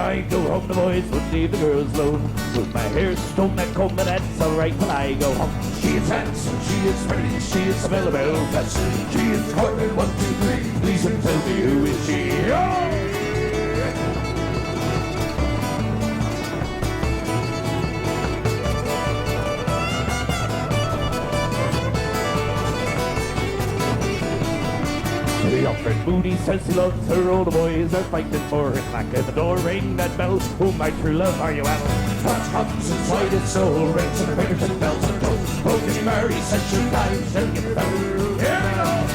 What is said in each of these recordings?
I go home, the boys would leave the girls alone. With my hair stone and comb, but that's alright when I go home. She is handsome, she is pretty, she is smellable, fancy. She is covered 1, 2, 3. Please and tell me who is she? Oh! The Alfred Moody says he loves her, all the boys are fighting for her. Back at the door, ring that bell, oh my true love, are you well? Touch comes and white its soul, rings and fingers and bells and toes. Oh, can you marry such a guy, shall get better? Here we go!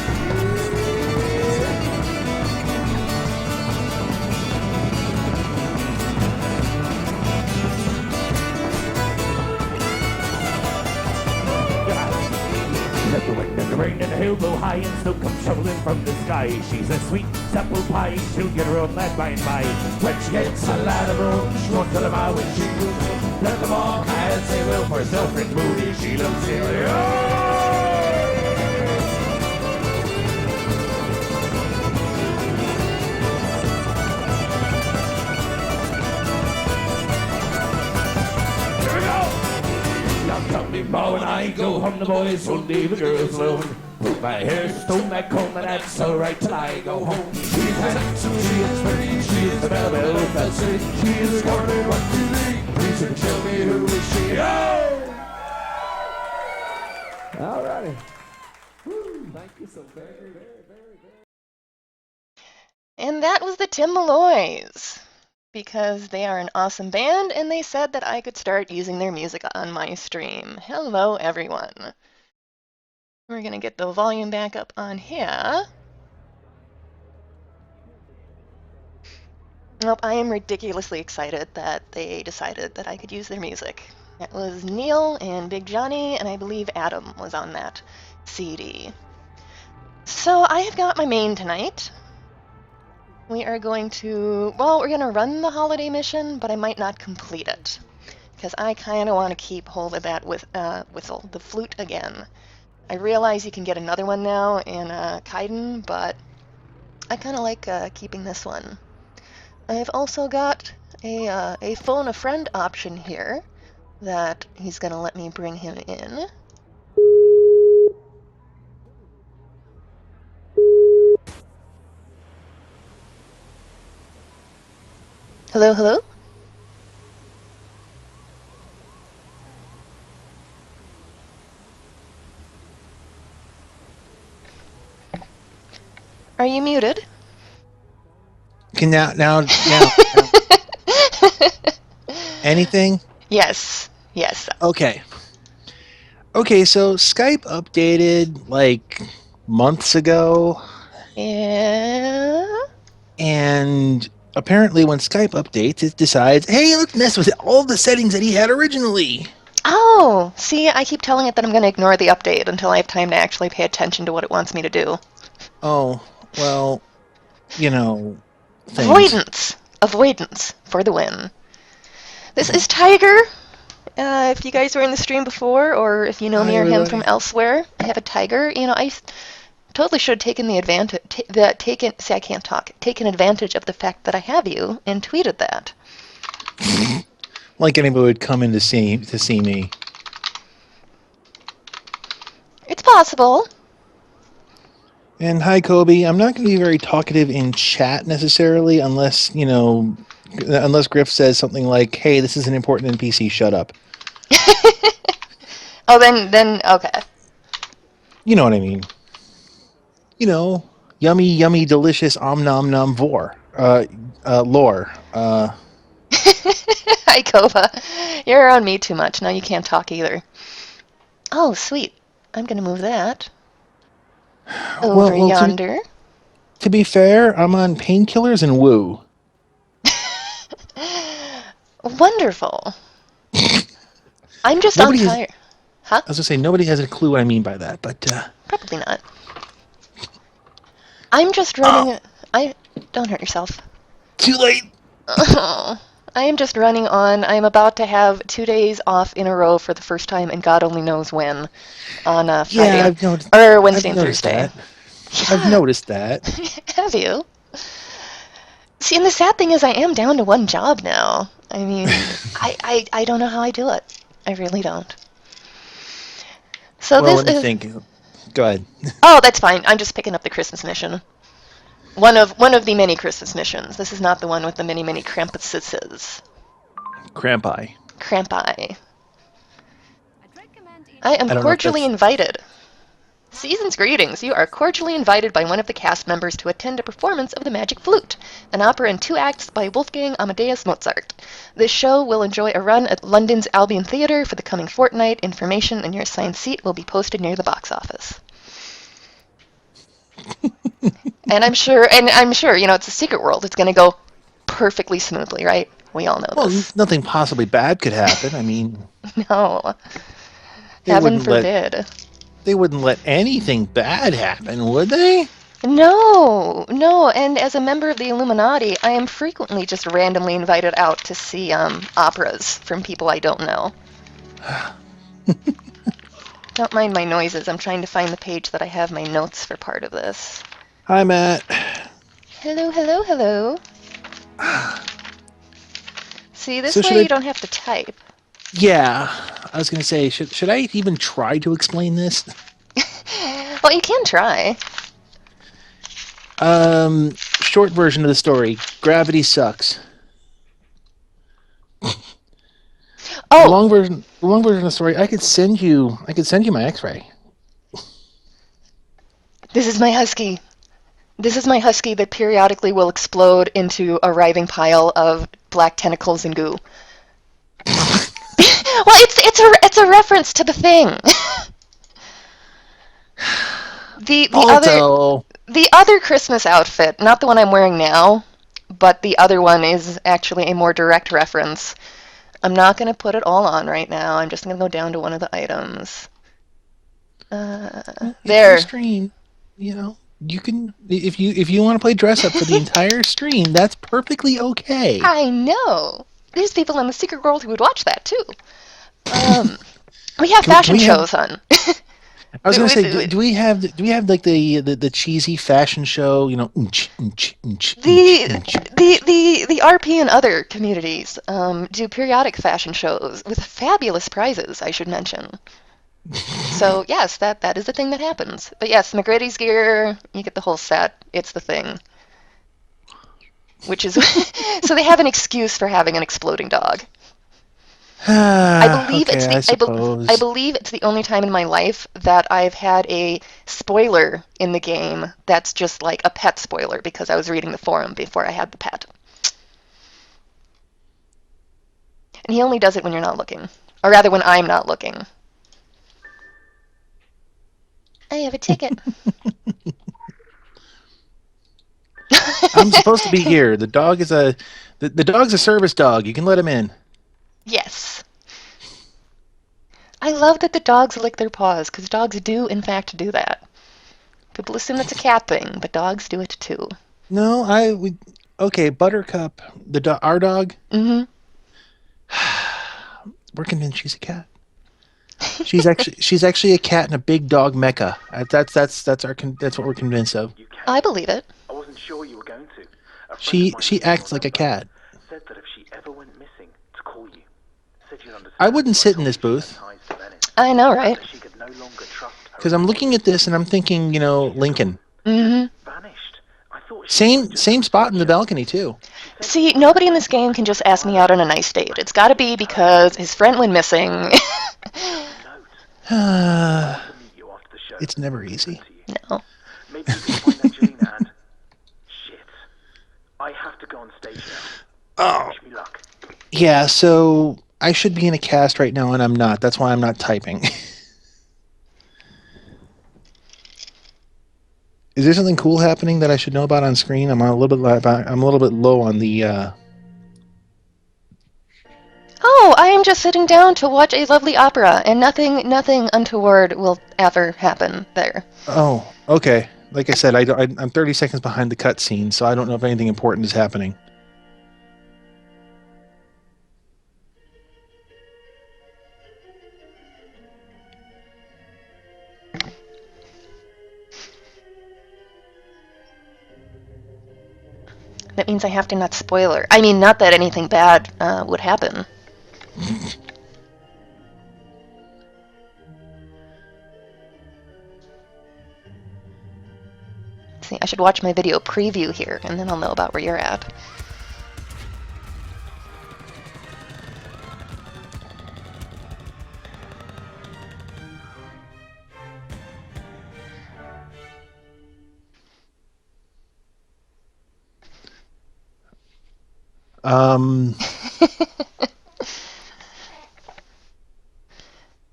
Let the wind and the rain and the hail blow high and snow come shoveling from the sky. She's a sweet apple pie, she'll get her own that by and by. When she gets a lad of her own, she won't tell him how when she moves. Let them all as they will, for Selfred Moody, she loves him. Oh! Tell me ma when I go home, the boys won't leave the girls alone. Put my hair stone back home, and that's alright till I go home. She's handsome, she is pretty, she is the belle fancy. She is scorned 1, 2, 3. Please tell me who is she? Oh! Alrighty. Thank you so very. And that was the Tim Malloys, because they are an awesome band, and they said that I could start using their music on my stream. Hello, everyone. We're going to get the volume back up on here. Nope, I am ridiculously excited that they decided that I could use their music. It was Neil and Big Johnny, and I believe Adam was on that CD. So I have got my main tonight. We are going to, well, we're going to run the holiday mission, but I might not complete it, because I kind of want to keep hold of that whistle, the flute again. I realize you can get another one now in Kaidan, but I kind of like keeping this one. I've also got a phone a friend option here that he's going to let me bring him in. Hello, hello? Are you muted? Now. Anything? Yes. Okay, so Skype updated like months ago. Yeah. And apparently when Skype updates, it decides, hey, let's mess with all the settings that he had originally. Oh, see, I keep telling it that I'm going to ignore the update until I have time to actually pay attention to what it wants me to do. Oh, well, things. Avoidance for the win. This is Tiger. If you guys were in the stream before, or if you know me or him from elsewhere, I have a Tiger. I totally should have taken the advantage. Taken advantage of the fact that I have you and tweeted that. Like anybody would come in to see me. It's possible. And hi, Kobe. I'm not going to be very talkative in chat necessarily, unless Griff says something like, "Hey, this is an important NPC. Shut up." Oh, then okay. You know what I mean. Yummy, yummy, delicious, nom nom vor. Lore. Hi, Kova. You're around me too much. Now you can't talk either. Oh, sweet. I'm going to move that over yonder. To be fair, I'm on painkillers and woo. Wonderful. I'm just on tired. Huh? I was going to say, nobody has a clue what I mean by that, but... Probably not. I'm just running... Don't hurt yourself. Too late! I am just running on... I'm about to have 2 days off in a row for the first time, and God only knows when. On Friday. Yeah, I've noticed... Or Wednesday and Thursday. I've noticed that. Have you? See, and the sad thing is I am down to one job now. I mean, I don't know how I do it. I really don't. So Well, this let me is... think. Go ahead. Oh, that's fine. I'm just picking up the Christmas mission. One of the many Christmas missions. This is not the one with the many Krampuses. Crampi. Crampi. I am I don't know if cordially that's. invited. Season's greetings. You are cordially invited by one of the cast members to attend a performance of The Magic Flute, an opera in 2 acts by Wolfgang Amadeus Mozart. This show will enjoy a run at London's Albion Theatre for the coming fortnight. Information and your assigned seat will be posted near the box office. And I'm sure, it's a secret world. It's going to go perfectly smoothly, right? We all know Well, this. nothing possibly bad could happen. I mean, No. they Heaven wouldn't let forbid. they wouldn't let anything bad happen, would they? No, no, and as a member of the Illuminati, I am frequently just randomly invited out to see operas from people I don't know. Don't mind my noises. I'm trying to find the page that I have my notes for part of this. Hi, Matt. Hello, hello, hello. See, So this should way I? you don't have to type. Yeah, I was gonna say, should I even try to explain this? Well, you can try. Short version of the story: gravity sucks. Oh, The long version of the story. I could send you my X-ray. this is my husky. This is my husky that periodically will explode into a writhing pile of black tentacles and goo. Well, it's a reference to the thing. the other Balto. the other Christmas outfit, not the one I'm wearing now, but the other one is actually a more direct reference. I'm not going to put it all on right now. I'm just going to go down to one of the items. It's your There. stream. You know, you can if you want to play dress up for the entire stream, that's perfectly okay. I know. There's people in the secret world who would watch that too. We have Can fashion we have? shows, hun. I was gonna say, The do we have like the cheesy fashion show? You know, the RP and other communities do periodic fashion shows with fabulous prizes, I should mention. So yes, that is the thing that happens. But yes, McGrady's gear, you get the whole set. It's the thing. Which is so they have an excuse for having an exploding dog. I believe Okay, I I suppose. believe it's the only time in my life that I've had a spoiler in the game that's just like a pet spoiler because I was reading the forum before I had the pet. And he only does it when you're not looking. Or rather when I'm not looking. I have a ticket. I'm supposed to be here. The dog's a service dog. You can let him in. Yes. I love that the dogs lick their paws, because dogs do, in fact, do that. People assume it's a cat thing, but dogs do it too. No, okay, Buttercup, our dog. Mm-hmm. We're convinced she's a cat. She's actually a cat in a big dog mecha. That's what we're convinced of. You can. I believe it. I wasn't sure you were going to. A friend She of mine she who's your acts like a number cat. said that if she ever went missing, to call you. Said you'd understand. I wouldn't so sit in told this you she had booth ties to Venice, I know, and right? that she could no longer trust her because I'm looking at this and I'm thinking, Lincoln. Mm-hmm. vanished. I thought she was just Same some spot in the creature. balcony too. She said See, nobody in this game can just ask me out on a nice date. It's gotta be because his friend went missing. note. I'll have to meet you after the show. It's never Leave it easy. to you. No. Maybe you can find Angelina and... Shit. I have to go on stage now. Oh. Wish me luck. Yeah, so I should be in a cast right now and I'm not. That's why I'm not typing. Is there something cool happening that I should know about on screen? I'm a little bit low on the Oh, I am just sitting down to watch a lovely opera, and nothing untoward will ever happen there. Oh, okay. Like I said, I'm 30 seconds behind the cutscene, so I don't know if anything important is happening. That means I have to not spoil her. I mean, not that anything bad would happen. See, I should watch my video preview here, and then I'll know about where you're at.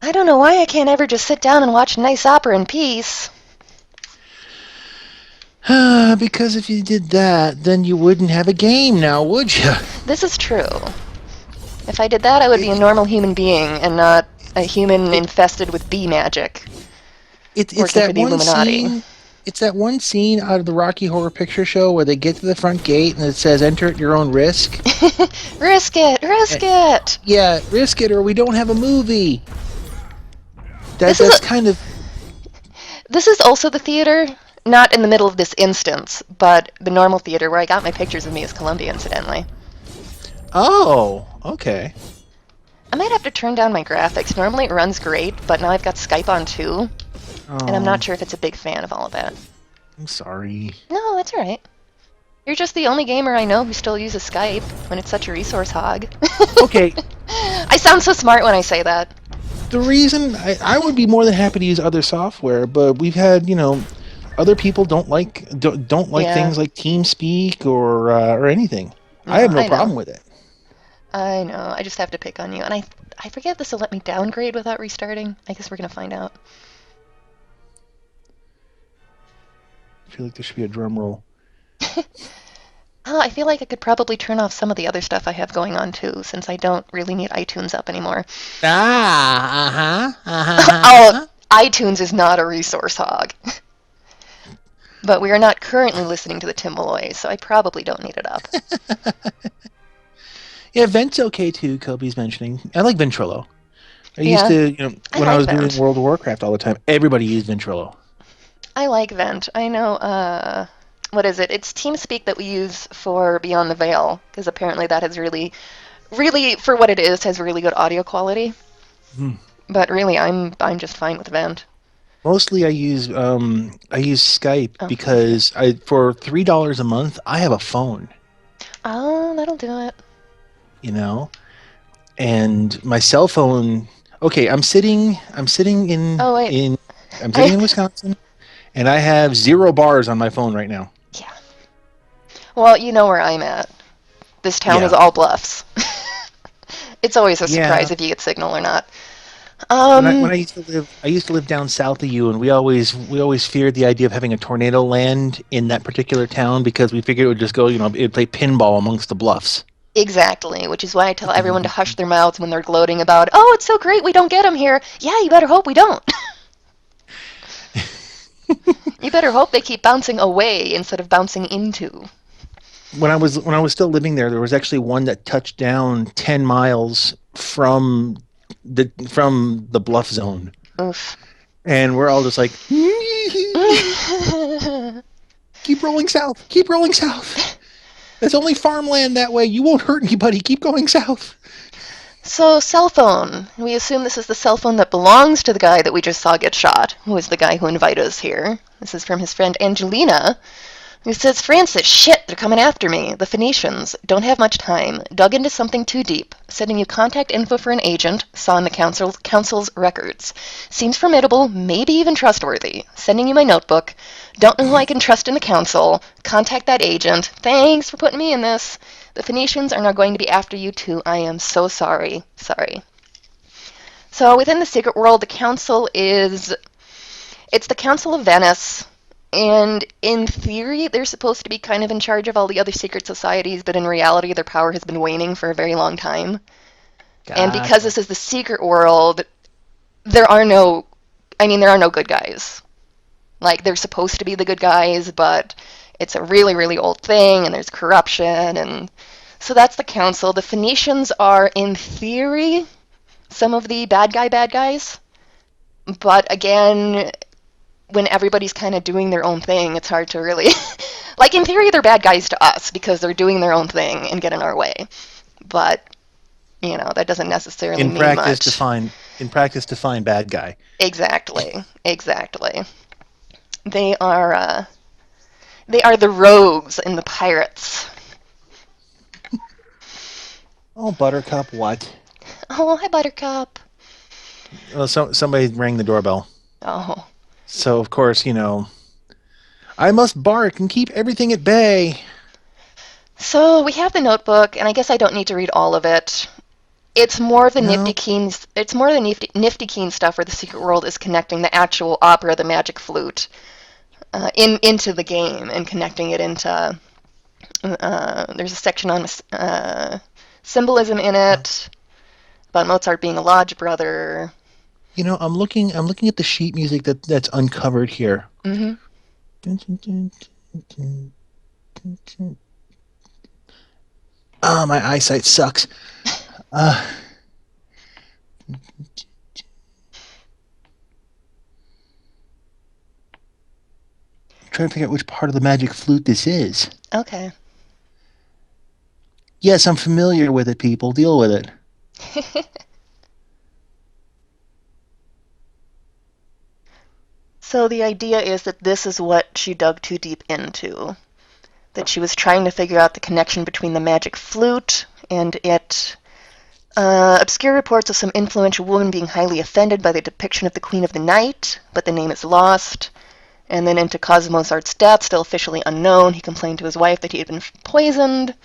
I don't know why I can't ever just sit down and watch nice opera in peace. Because if you did that, then you wouldn't have a game now, would you? This is true. If I did that, I would be a normal human being and not a human infested with bee magic. It's Working that for the one Illuminati. scene. It's that one scene out of the Rocky Horror Picture Show where they get to the front gate and it says "Enter at your own risk." Risk it! Risk it! Yeah, risk it or we don't have a movie. This is also the theater, not in the middle of this instance, but the normal theater where I got my pictures of me as Columbia, incidentally. Oh, okay. I might have to turn down my graphics. Normally it runs great, but now I've got Skype on too, and I'm not sure if it's a big fan of all of that. I'm sorry. No, that's alright. You're just the only gamer I know who still uses Skype when it's such a resource hog. Okay. I sound so smart when I say that. The reason I would be more than happy to use other software, but we've had, other people don't like Yeah. things like TeamSpeak or anything. I have no I know. problem with it. I know. I just have to pick on you. And I forget if this will let me downgrade without restarting. I guess we're going to find out. I feel like there should be a drum roll. I feel like I could probably turn off some of the other stuff I have going on too, since I don't really need iTunes up anymore. Oh, iTunes is not a resource hog. But we are not currently listening to the Tim Malloys, so I probably don't need it up. Yeah, Vent's okay too, Kobe's mentioning. I like Ventrilo. I used Yeah. to, when I like was Vent. doing World of Warcraft all the time, everybody used Ventrilo. I like Vent. I know, what is it? It's TeamSpeak that we use for Beyond the Veil, because apparently that has really, for what it is, has really good audio quality. But really, I'm just fine with Vent. Mostly I use Skype Oh, because for $3 a month, I have a phone. Oh, that'll do it. And my cell phone. Okay, I'm sitting in Oh, wait. in Wisconsin, and I have 0 bars on my phone right now. Yeah. Well, you know where I'm at. This town is Yeah. all bluffs. It's always a surprise Yeah. if you get signal or not. When I used to live down south of you, and we always feared the idea of having a tornado land in that particular town because we figured it would just go, it would play pinball amongst the bluffs. Exactly, which is why I tell everyone to hush their mouths when they're gloating about, oh, it's so great we don't get them here. Yeah, you better hope we don't. You better hope they keep bouncing away instead of bouncing into. When I was still living there was actually one that touched down 10 miles from the bluff zone. Oof. And we're all just like, keep rolling south. There's only farmland that way. You won't hurt anybody. Keep going south. So, cell phone. We assume this is the cell phone that belongs to the guy that we just saw get shot, who is the guy who invited us here. This is from his friend Angelina, who says, Francis, shit, they're coming after me. The Phoenicians don't have much time. Dug into something too deep. Sending you contact info for an agent. Saw in the council's records. Seems formidable, maybe even trustworthy. Sending you my notebook. Don't know who I can trust in the council. Contact that agent. Thanks for putting me in this. The Phoenicians are now going to be after you too. I am so sorry. Sorry. So within the secret world, the council it's the Council of Venice. And in theory, they're supposed to be kind of in charge of all the other secret societies, but in reality, their power has been waning for a very long time. And because this is the secret world, there are no good guys. Like, they're supposed to be the good guys, but it's a really, really old thing, and there's corruption, and so that's the council. The Phoenicians are, in theory, some of the bad guys. But again, when everybody's kind of doing their own thing, it's hard to really Like, in theory, they're bad guys to us because they're doing their own thing and get in our way. But, that doesn't necessarily In mean practice, much. define bad guy. Exactly. They are the rogues and the pirates. Oh, Buttercup, what? Oh, hi, Buttercup. Well, somebody rang the doorbell. Oh. So, of course, I must bark and keep everything at bay. So we have the notebook, and I guess I don't need to read all of it. It's more of the No. nifty keen stuff where the secret world is connecting the actual opera, the magic flute, into the game and connecting it into. There's a section on symbolism in it about Mozart being a lodge brother. I'm looking at the sheet music that's uncovered here. Mm-hmm. Oh, my eyesight sucks. I'm trying to figure out which part of the magic flute this is. Okay. Yes, I'm familiar with it, people. Deal with it. So the idea is that this is what she dug too deep into. That she was trying to figure out the connection between the magic flute and it. Obscure reports of some influential woman being highly offended by the depiction of the Queen of the Night, but the name is lost. And then into Mozart's death, still officially unknown. He complained to his wife that he had been poisoned.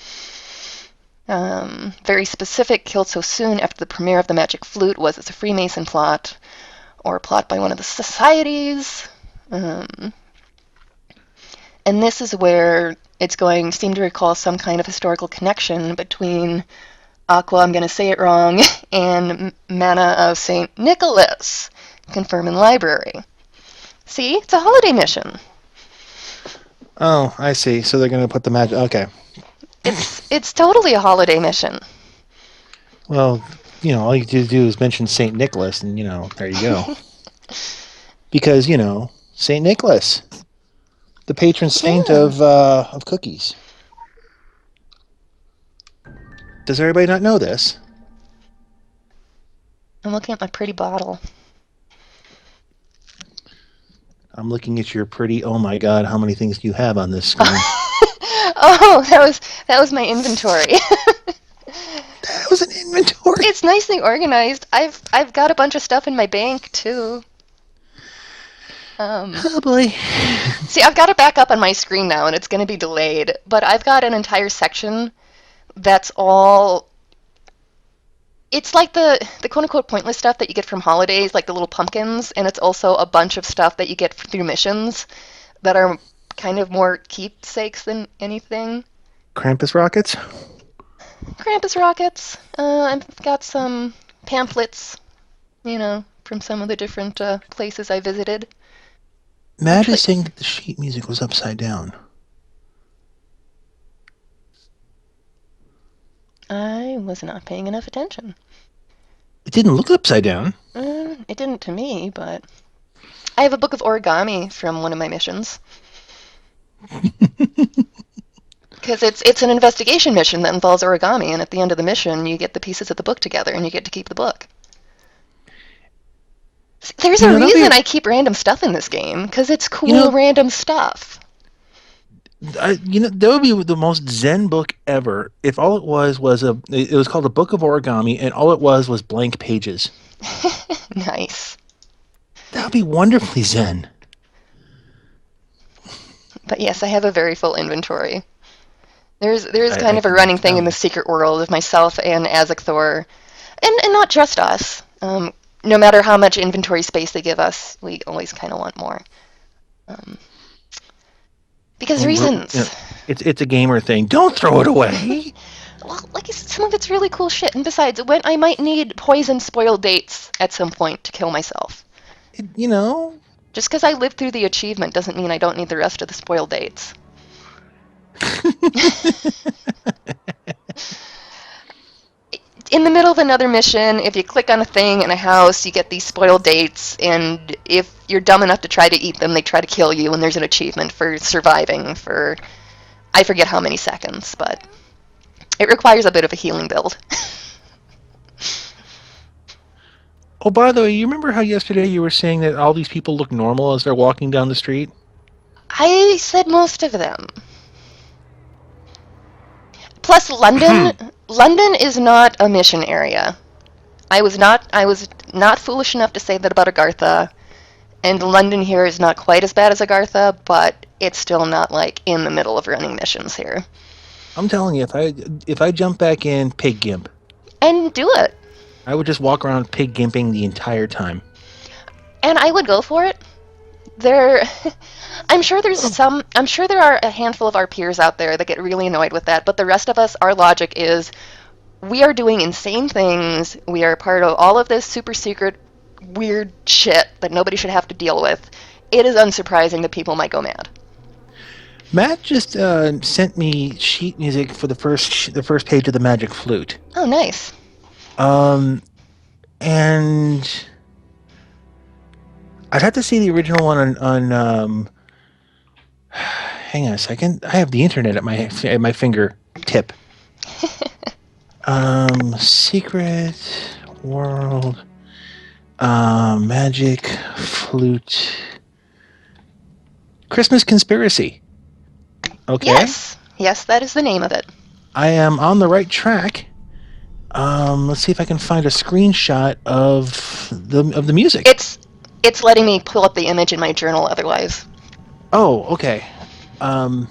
Very specific, killed so soon after the premiere of the Magic Flute was it's a Freemason plot, or a plot by one of the societies. And this is where it's going to seem to recall some kind of historical connection between Aqua, I'm going to say it wrong, and Mana of St. Nicholas. Confirm in library. See? It's a holiday mission. Oh, I see. So they're going to put the magic... Okay. It's totally a holiday mission. Well, all you have to do is mention St. Nicholas, and, there you go. Because, St. Nicholas, the patron saint of cookies. Does everybody not know this? I'm looking at my pretty bottle. I'm looking at your pretty... Oh, my God, how many things do you have on this screen? Oh, that was my inventory. That was an inventory. It's nicely organized. I've got a bunch of stuff in my bank too. Oh boy. See, I've got it back up on my screen now, and it's going to be delayed. But I've got an entire section that's all. It's like the quote-unquote pointless stuff that you get from holidays, like the little pumpkins, and it's also a bunch of stuff that you get through missions that are kind of more keepsakes than anything. Krampus rockets? Krampus rockets. I've got some pamphlets, from some of the different places I visited. Matt is saying that the sheet music was upside down. I was not paying enough attention. It didn't look upside down. It didn't to me, but I have a book of origami from one of my missions. Because it's an investigation mission that involves origami, and at the end of the mission, you get the pieces of the book together, and you get to keep the book. There's a reason I keep random stuff in this game, because it's cool random stuff. That would be the most zen book ever if all it was it was called a book of origami, and all it was blank pages. Nice. That would be wonderfully zen. But yes, I have a very full inventory. There's kind of a running thing in the secret world of myself and Azekthor, and not just us. No matter how much inventory space they give us, we always kind of want more. Because reasons. It's a gamer thing. Don't throw it away. Well, like some of it's really cool shit. And besides, when I might need poison spoiled dates at some point to kill myself. Just because I lived through the achievement doesn't mean I don't need the rest of the spoiled dates. In the middle of another mission, if you click on a thing in a house, you get these spoiled dates, and if you're dumb enough to try to eat them, they try to kill you, and there's an achievement for surviving for I forget how many seconds, but it requires a bit of a healing build. Oh, by the way, you remember how yesterday you were saying that all these people look normal as they're walking down the street? I said most of them. Plus, London is not a mission area. I was not foolish enough to say that about Agartha, and London here is not quite as bad as Agartha, but it's still not like in the middle of running missions here. I'm telling you, if I jump back in pig gimp, And do it. I would just walk around pig gimping the entire time. And I would go for it. There, I'm sure there are a handful of our peers out there that get really annoyed with that, but the rest of us, our logic is we are doing insane things. We are part of all of this super secret weird shit that nobody should have to deal with. It is unsurprising that people might go mad. Matt just sent me sheet music for the first page of the Magic Flute. Oh, nice. And I'd have to see the original one on hang on a second. I have the internet at my fingertip. Secret World Magic Flute Christmas Conspiracy. Okay. Yes, that is the name of it. I am on the right track. Let's see if I can find a screenshot of the music. It's letting me pull up the image in my journal otherwise. Oh, okay. Oh,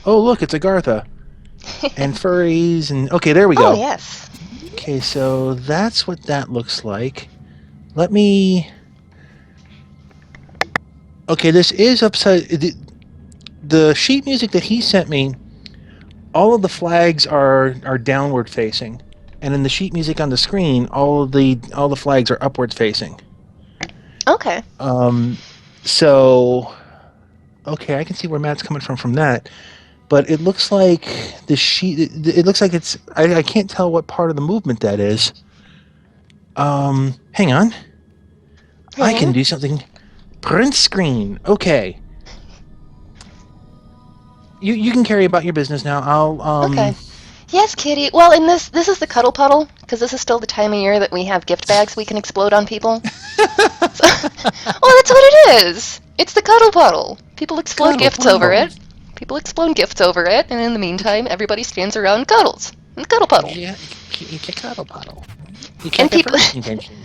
look, it's Agartha. And furries and... Okay, there we go. Oh, yes. Okay, so that's what that looks like. Let me... Okay, this is upside... The sheet music that he sent me, all of the flags are downward facing. And in the sheet music on the screen, all the flags are upward facing. Okay. So... Okay, I can see where Matt's coming from that. But it looks like the sheet... It looks like it's... I can't tell what part of the movement that is. Hang on. I can do something. Print screen. Okay. You can carry about your business now. I'll Okay. Yes, Kitty. Well, in this is the cuddle puddle, because this is still the time of year that we have gift bags we can explode on people. Well, that's what it is. It's the cuddle puddle. People explode Cuddle gifts puddle. over it. People explode gifts over it, and in the meantime, everybody stands around and cuddles. In the cuddle puddle. Yeah, it's a cuddle puddle. You And can't people- intention.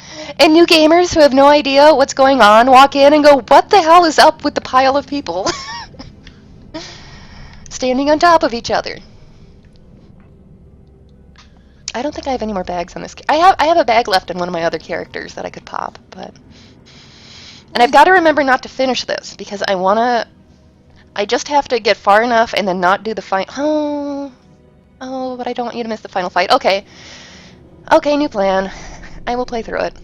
And new gamers who have no idea what's going on walk in and go, "What the hell is up with the pile of people?" Standing on top of each other. I don't think I have any more bags on this. I have a bag left in one of my other characters that I could pop, but... And I've got to remember not to finish this, because I just have to get far enough and then not do the fight. Oh, but I don't want you to miss the final fight. Okay. Okay, new plan. I will play through it.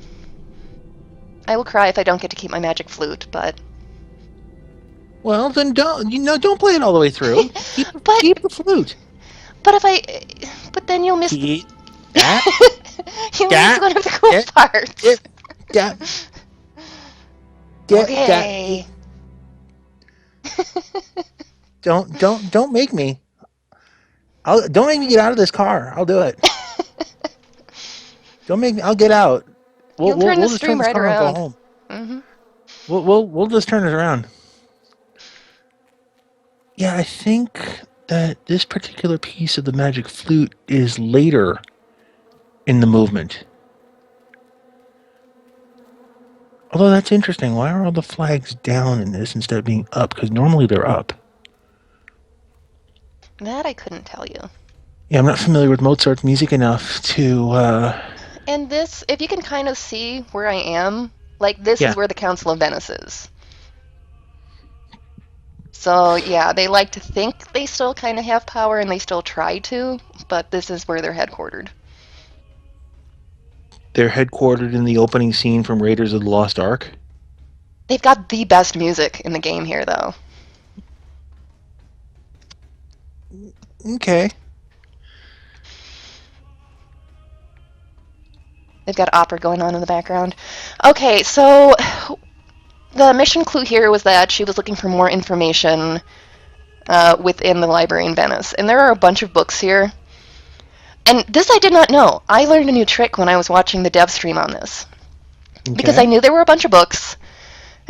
I will cry if I don't get to keep my magic flute, but... Well, then don't play it all the way through. But- Keep the flute. But then you'll miss... Keep that. You'll Yeah. miss one of the cool Yeah. parts. Get Okay. Don't make me. Don't make me get out of this car. I'll do it. Don't make me. I'll get out. You'll turn the just stream this right car and around. go home. Mm-hmm. We'll just turn it around. Yeah, I think that this particular piece of the magic flute is later in the movement. Although that's interesting. Why are all the flags down in this instead of being up? Because normally they're up. That I couldn't tell you. Yeah, I'm not familiar with Mozart's music enough to... And this, if you can kind of see where I am, like this Yeah. is where the Council of Venice is. So yeah, they like to think they still kind of have power and they still try to, but this is where they're headquartered. They're headquartered in the opening scene from Raiders of the Lost Ark. They've got the best music in the game here, though. Okay. They've got opera going on in the background. Okay, so The mission clue here was that she was looking for more information within the library in Venice. And there are a bunch of books here. And this I did not know. I learned a new trick when I was watching the dev stream on this. Because I knew there were a bunch of books,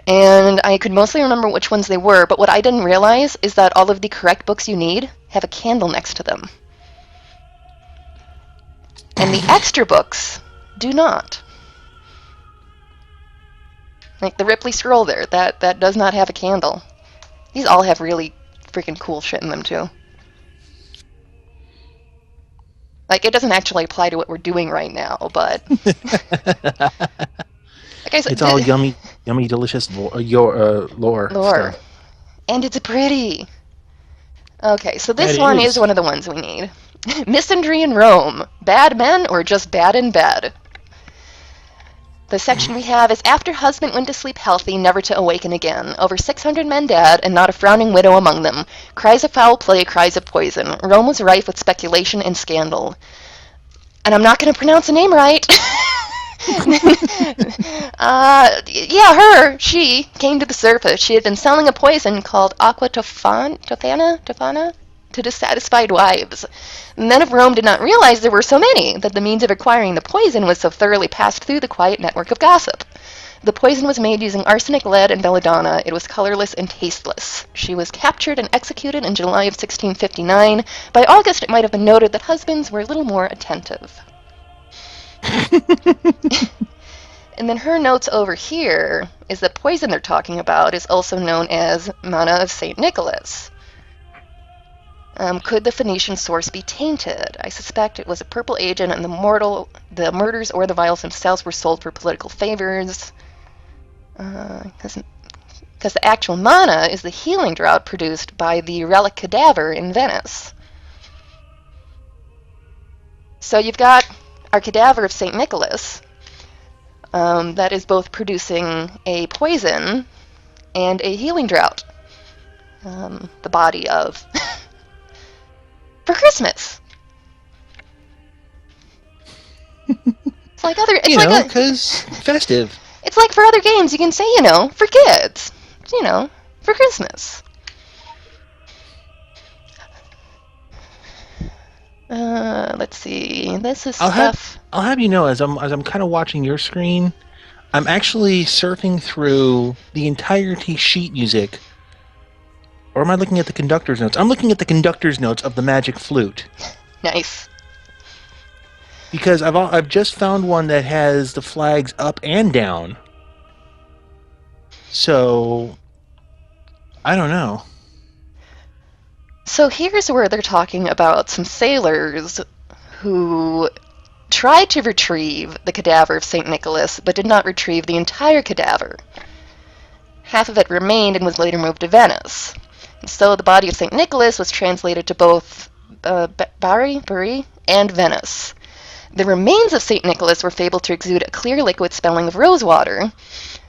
and I could mostly remember which ones they were, but what I didn't realize is that all of the correct books you need have a candle next to them. And the extra books do not. Like the Ripley scroll there, that does not have a candle. These all have really freaking cool shit in them, too. Like, it doesn't actually apply to what we're doing right now, but... Like I said, It's all yummy, delicious lore stuff. And it's pretty. Okay, so this That one is. is one of the ones we need. Misandry in Rome. Bad men or just bad in bed? The section we have is after husband went to sleep healthy, never to awaken again. Over 600 men dead, and not a frowning widow among them. Cries of foul play, cries of poison. Rome was rife with speculation and scandal. And I'm not going to pronounce the name right. She came to the surface. She had been selling a poison called aqua tofana to dissatisfied wives. The men of Rome did not realize there were so many, that the means of acquiring the poison was so thoroughly passed through the quiet network of gossip. The poison was made using arsenic, lead, and belladonna. It was colorless and tasteless. She was captured and executed in July of 1659. By August, it might have been noted that husbands were a little more attentive. And then her notes over here is the poison they're talking about is also known as manna of St. Nicholas. Could the Phoenician source be tainted? I suspect it was a purple agent, and the murders or the vials themselves were sold for political favors. Because the actual manna is the healing draught produced by the relic cadaver in Venice. So you've got our cadaver of St. Nicholas that is both producing a poison and a healing draught. The body of... for Christmas! It's like other... It's because festive. It's like for other games, you can say, for kids. For Christmas. Let's see. This is stuff. I'll have you know, as I'm kind of watching your screen, I'm actually surfing through the entirety sheet music. Or am I looking at the conductor's notes? I'm looking at the conductor's notes of the Magic Flute. Nice. Because I've just found one that has the flags up and down. So I don't know. So here's where they're talking about some sailors who tried to retrieve the cadaver of St. Nicholas, but did not retrieve the entire cadaver. Half of it remained and was later moved to Venice. And so the body of St. Nicholas was translated to both Bari and Venice. The remains of St. Nicholas were fabled to exude a clear liquid smelling of rosewater.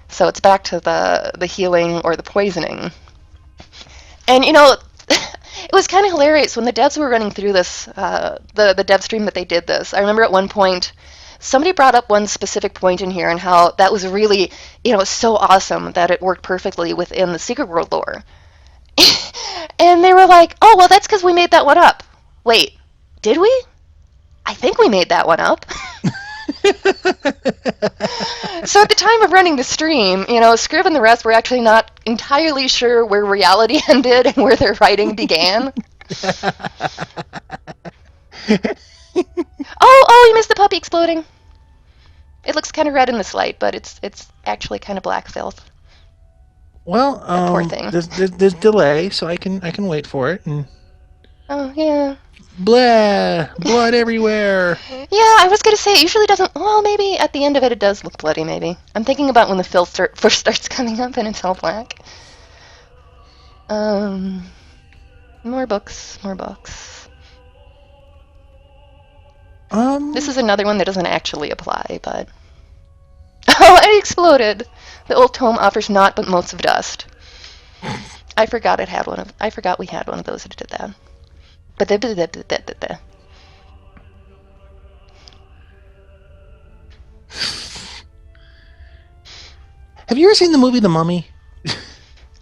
So it's back to the healing or the poisoning. And, it was kind of hilarious when the devs were running through this, the dev stream that they did this. I remember at one point, somebody brought up one specific point in here and how that was really, so awesome that it worked perfectly within the Secret World lore. And they were like, oh, well, that's because we made that one up. Wait, did we? I think we made that one up. So at the time of running the stream, Scrib and the rest were actually not entirely sure where reality ended and where their writing began. Oh, you missed the puppy exploding. It looks kind of red in this light, but it's actually kind of black filth. Well, poor thing. There's delay, so I can wait for it. And... Oh yeah. Blah! Blood everywhere! Yeah, I was going to say, it usually doesn't... Well, maybe at the end of it does look bloody, maybe. I'm thinking about when the filth first starts coming up and it's all black. More books. This is another one that doesn't actually apply, but... Oh, it exploded! The old tome offers naught but motes of dust. I forgot we had one of those that did that. Have you ever seen the movie The Mummy?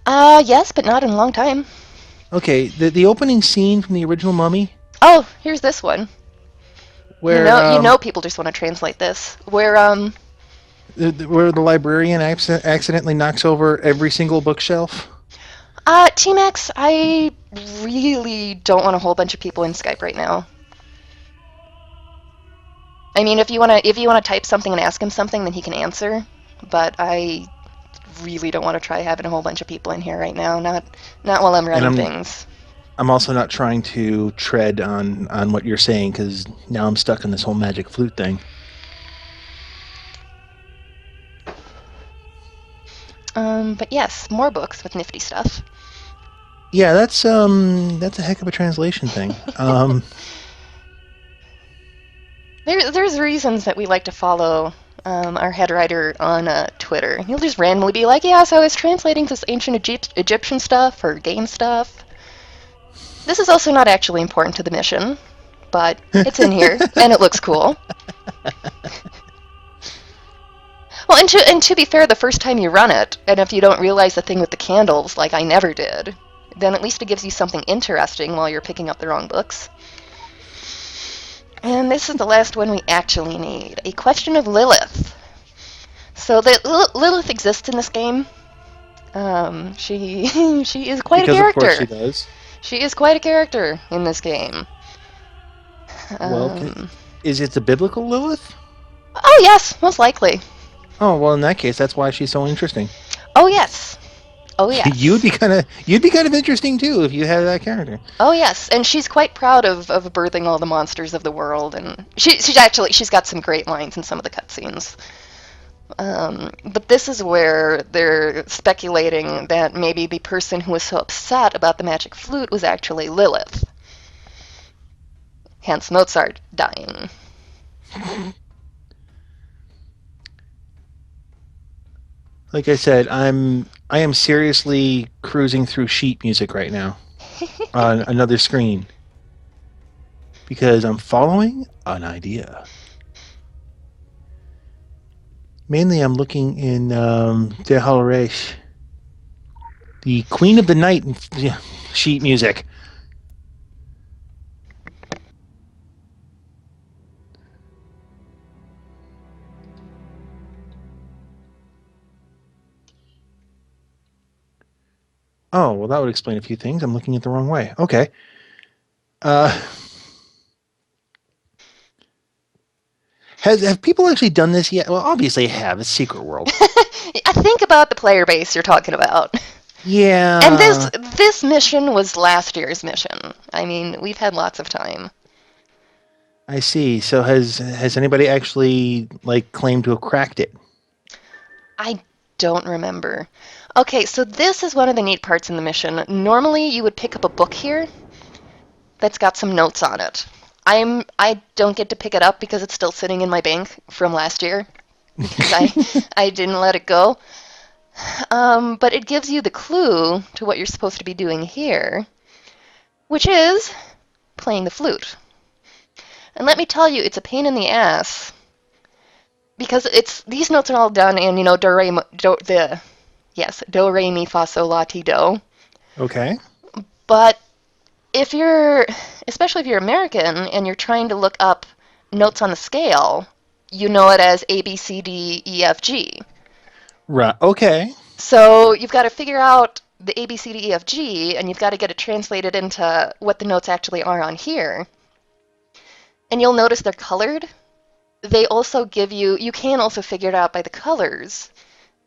Yes, but not in a long time. Okay, the opening scene from the original Mummy, Oh, here's this one. where You know, people just want to translate this. where the librarian accidentally knocks over every single bookshelf. T-Max, I really don't want a whole bunch of people in Skype right now. I mean, if you wanna type something and ask him something, then he can answer. But I really don't want to try having a whole bunch of people in here right now. Not while I'm And running things. I'm also not trying to tread on what you're saying because now I'm stuck in this whole magic flute thing. But yes, more books with nifty stuff. Yeah, that's a heck of a translation thing. There's reasons that we like to follow our head writer on Twitter. He'll just randomly be like, "Yeah, so I was translating this ancient Egyptian stuff or game stuff." This is also not actually important to the mission, but it's in here and it looks cool. Well, and to be fair, the first time you run it, and if you don't realize the thing with the candles, like I never did, then at least it gives you something interesting while you're picking up the wrong books. And this is the last one we actually need. A Question of Lilith. So Lilith exists in this game. She she is quite because a of course character. she does. She is quite a character in this game. Well, is it the biblical Lilith? Oh yes, most likely. Oh well, in that case, that's why she's so interesting. Oh yes. Oh yes. You'd be kind of interesting too if you had that character. Oh yes, and she's quite proud of birthing all the monsters of the world, and she's got some great lines in some of the cutscenes. But this is where they're speculating that maybe the person who was so upset about the magic flute was actually Lilith. Hence Mozart dying. Like I said, I am seriously cruising through sheet music right now on another screen because I'm following an idea. Mainly, I'm looking in De Halreich, the Queen of the Night sheet music. Oh, well, that would explain a few things. I'm looking at the wrong way. Okay. Have people actually done this yet? Well, obviously they have. It's Secret World. I think about the player base you're talking about. Yeah. And this mission was last year's mission. I mean, we've had lots of time. I see. So has anybody actually claimed to have cracked it? I don't remember. Okay, so this is one of the neat parts in the mission. Normally, you would pick up a book here that's got some notes on it. I don't get to pick it up because it's still sitting in my bank from last year because I didn't let it go. But it gives you the clue to what you're supposed to be doing here, which is playing the flute. And let me tell you, it's a pain in the ass because these notes are all done in do re mi fa sol la ti do. Okay. But especially if you're American and you're trying to look up notes on the scale, you know it as A, B, C, D, E, F, G. Right. Okay. So you've got to figure out the A, B, C, D, E, F, G, and you've got to get it translated into what the notes actually are on here. And you'll notice they're colored. They also you can also figure it out by the colors.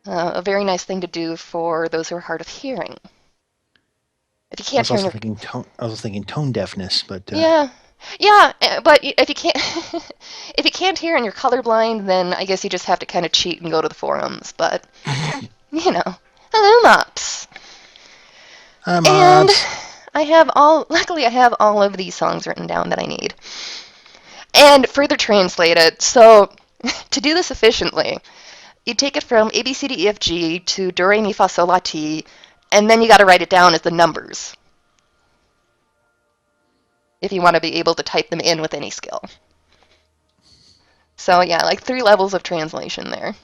A very nice thing to do for those who are hard of hearing. If you can't I was thinking tone deafness, but yeah, but if you can't if you can't hear and you're colorblind, then I guess you just have to kind of cheat and go to the forums. But hello, mops. Hi, And mops. luckily I have all of these songs written down that I need. And further translated, so to do this efficiently, you take it from A, B, C, D, E, F, G to Do, Re, Mi, Fa, Sol, La, Ti, and then you got to write it down as the numbers if you want to be able to type them in with any skill. So yeah, 3 levels of translation there.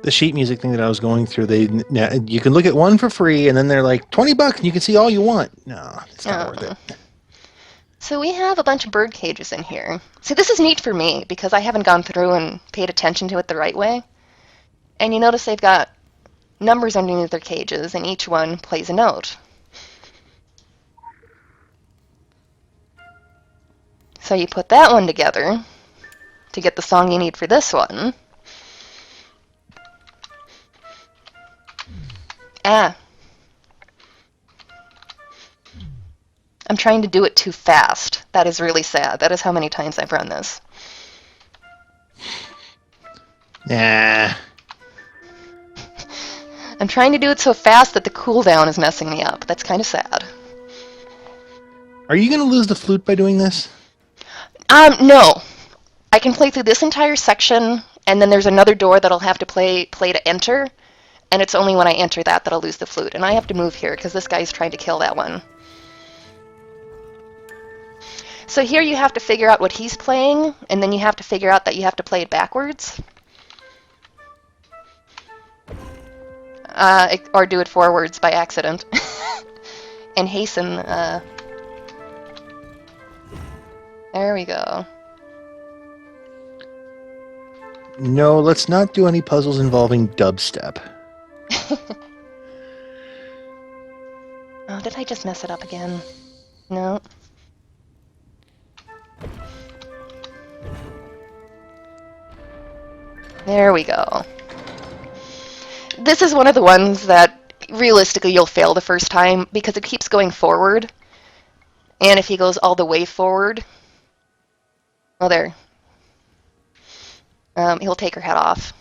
the sheet music thing that I was going through, you can look at one for free, and then they're like $20, and you can see all you want. No, it's not worth it. So we have a bunch of bird cages in here. See, this is neat for me because I haven't gone through and paid attention to it the right way. And you notice they've got numbers underneath their cages, and each one plays a note. So you put that one together to get the song you need for this one. I'm trying to do it too fast. That is really sad. That is how many times I've run this. Nah. I'm trying to do it so fast that the cooldown is messing me up. That's kind of sad. Are you going to lose the flute by doing this? No. I can play through this entire section, and then there's another door that I'll have to play to enter, and it's only when I enter that I'll lose the flute. And I have to move here because this guy's trying to kill that one. So here you have to figure out what he's playing, and then you have to figure out that you have to play it backwards. Or do it forwards by accident. And hasten. There we go. No, let's not do any puzzles involving dubstep. Oh, did I just mess it up again? No. There we go. This is one of the ones that realistically you'll fail the first time because it keeps going forward. And if he goes all the way forward, well, there. He'll take her head off.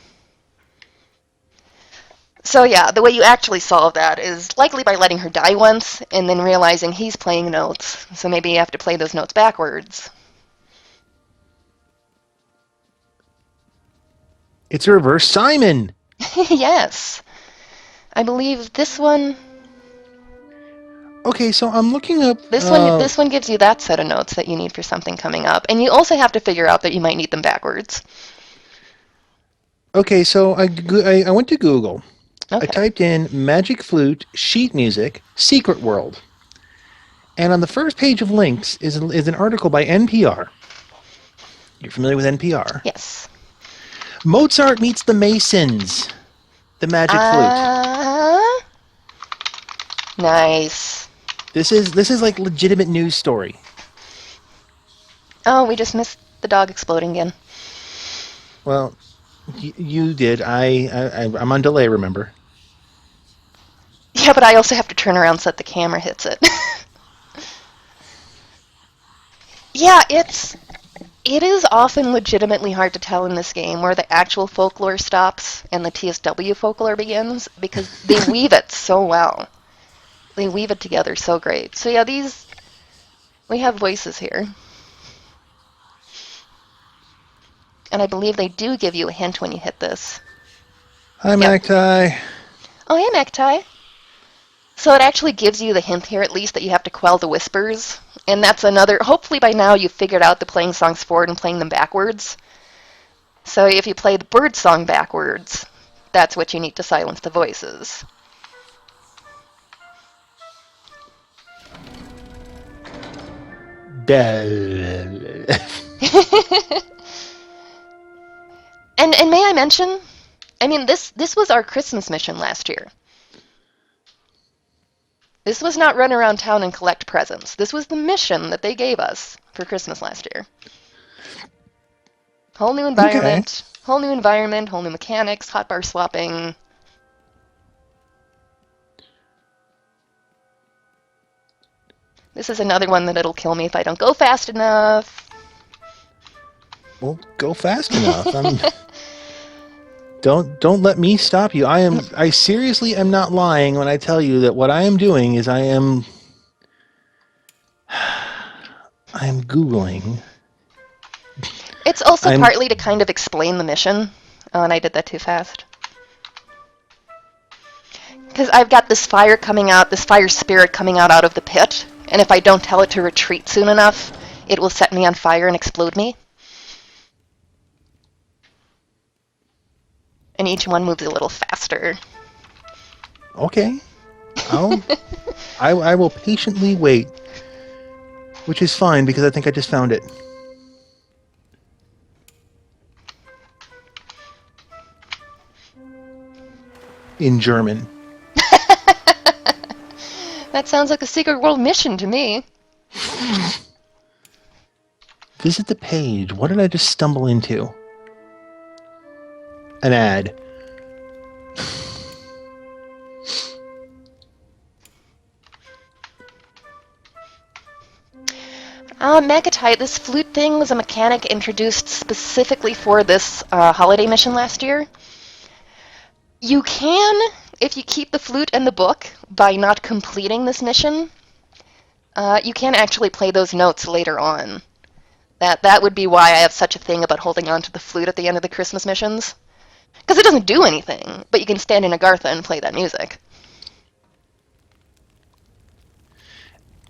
So yeah, the way you actually solve that is likely by letting her die once and then realizing he's playing notes. So maybe you have to play those notes backwards. It's a reverse Simon! Yes. I believe this one... Okay, so I'm looking up... This one gives you that set of notes that you need for something coming up. And you also have to figure out that you might need them backwards. Okay, so I went to Google. Okay. I typed in Magic Flute, Sheet Music, Secret World. And on the first page of links is an article by NPR. You're familiar with NPR? Yes. Mozart meets the Masons. The Magic Flute. Nice. This is like legitimate news story. Oh, we just missed the dog exploding again. Well, you did. I'm on delay, remember? Yeah, but I also have to turn around so that the camera hits it. Yeah, it is often legitimately hard to tell in this game where the actual folklore stops and the TSW folklore begins because they weave it so well. They weave it together so great. So yeah, we have voices here. And I believe they do give you a hint when you hit this. Hi, Magpie. Oh, hey, Magpie. So it actually gives you the hint here, at least, that you have to quell the whispers. And that's another... Hopefully by now you've figured out the playing songs forward and playing them backwards. So if you play the bird song backwards, that's what you need to silence the voices. And may I mention, I mean, this was our Christmas mission last year. This was not run around town and collect presents. This was the mission that they gave us for Christmas last year. Whole new environment, whole new mechanics, hotbar swapping. This is another one that it'll kill me if I don't go fast enough. Well, go fast enough. Don't let me stop you. I seriously am not lying when I tell you that what I am doing is I am Googling. It's also partly to kind of explain the mission. Oh, and I did that too fast. Because I've got this fire coming out, this fire spirit coming out of the pit, and if I don't tell it to retreat soon enough, it will set me on fire and explode me. and each one moves a little faster. Okay. I will patiently wait. Which is fine, because I think I just found it. In German. That sounds like a secret world mission to me. Visit the page. What did I just stumble into? An ad. Magatite, this flute thing was a mechanic introduced specifically for this holiday mission last year. You can, if you keep the flute and the book, by not completing this mission, you can actually play those notes later on. That would be why I have such a thing about holding on to the flute at the end of the Christmas missions. Because it doesn't do anything, but you can stand in Agartha and play that music.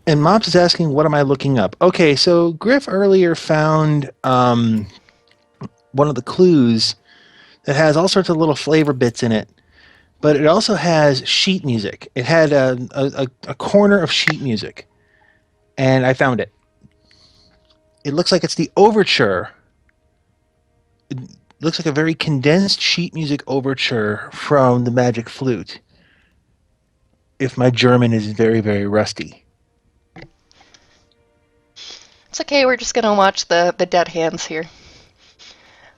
And Mops is asking, what am I looking up? Okay, so Griff earlier found one of the clues that has all sorts of little flavor bits in it, but it also has sheet music. It had a corner of sheet music, and I found it. It looks like it's the overture. It looks like a very condensed sheet music overture from the Magic Flute, if my German is very, very rusty. It's okay, we're just going to watch the dead hands here.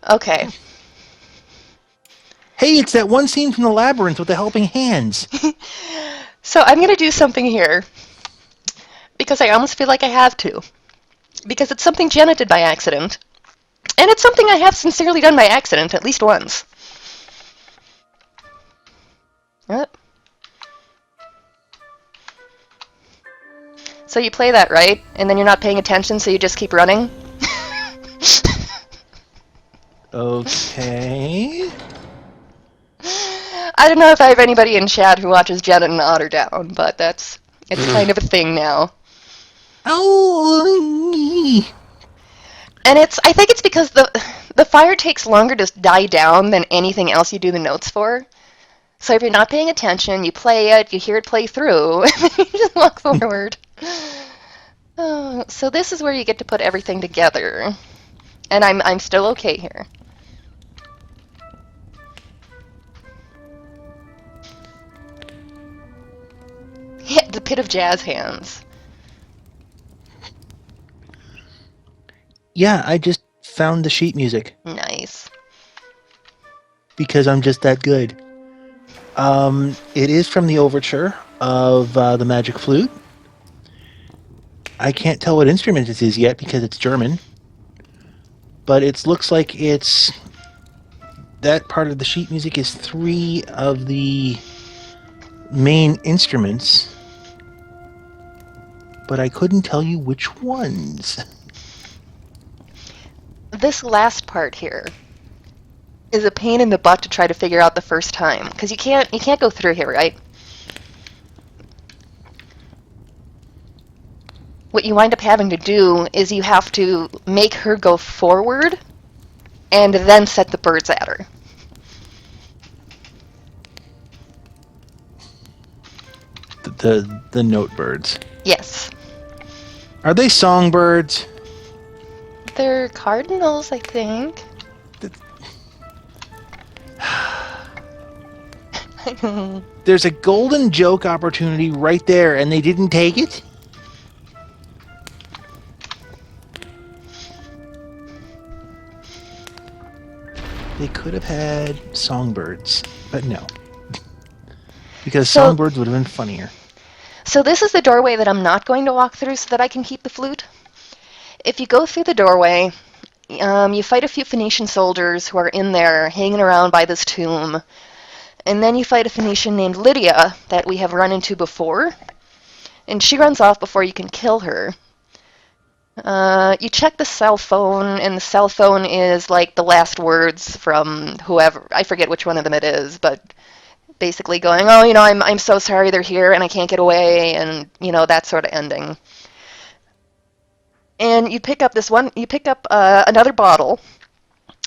Okay. Hey, it's that one scene from the Labyrinth with the helping hands. So I'm going to do something here, because I almost feel like I have to. Because it's something Jenna did by accident, and it's something I have sincerely done by accident at least once. Yep. So you play that, right? And then you're not paying attention, so you just keep running? Okay. I don't know if I have anybody in chat who watches Jenna and Otter Down, but it's kind of a thing now. Oh. And I think it's because the fire takes longer to die down than anything else you do the notes for. So if you're not paying attention, you play it, you hear it play through, and then you just walk forward. Oh, so this is where you get to put everything together. And I'm still okay here. Yeah, the pit of jazz hands. Yeah, I just found the sheet music Nice. because I'm just that good. It is from the overture of the Magic Flute. I can't tell what instrument it is yet because it's German. But it looks like it's... That part of the sheet music is 3 of the main instruments. But I couldn't tell you which ones. This last part here is a pain in the butt to try to figure out the first time, because you can't go through here, right? What you wind up having to do is you have to make her go forward and then set the birds at her. The note birds. Yes. Are they songbirds? They're cardinals, I think. There's a golden joke opportunity right there, and they didn't take it? They could have had songbirds, but no. Because songbirds would have been funnier. So this is the doorway that I'm not going to walk through so that I can keep the flute. If you go through the doorway, you fight a few Phoenician soldiers who are in there hanging around by this tomb. And then you fight a Phoenician named Lydia that we have run into before. And she runs off before you can kill her. You check the cell phone, and the cell phone is like the last words from whoever. I forget which one of them it is, but basically going, oh, I'm so sorry they're here and I can't get away, and, that sort of ending. And you pick up another bottle,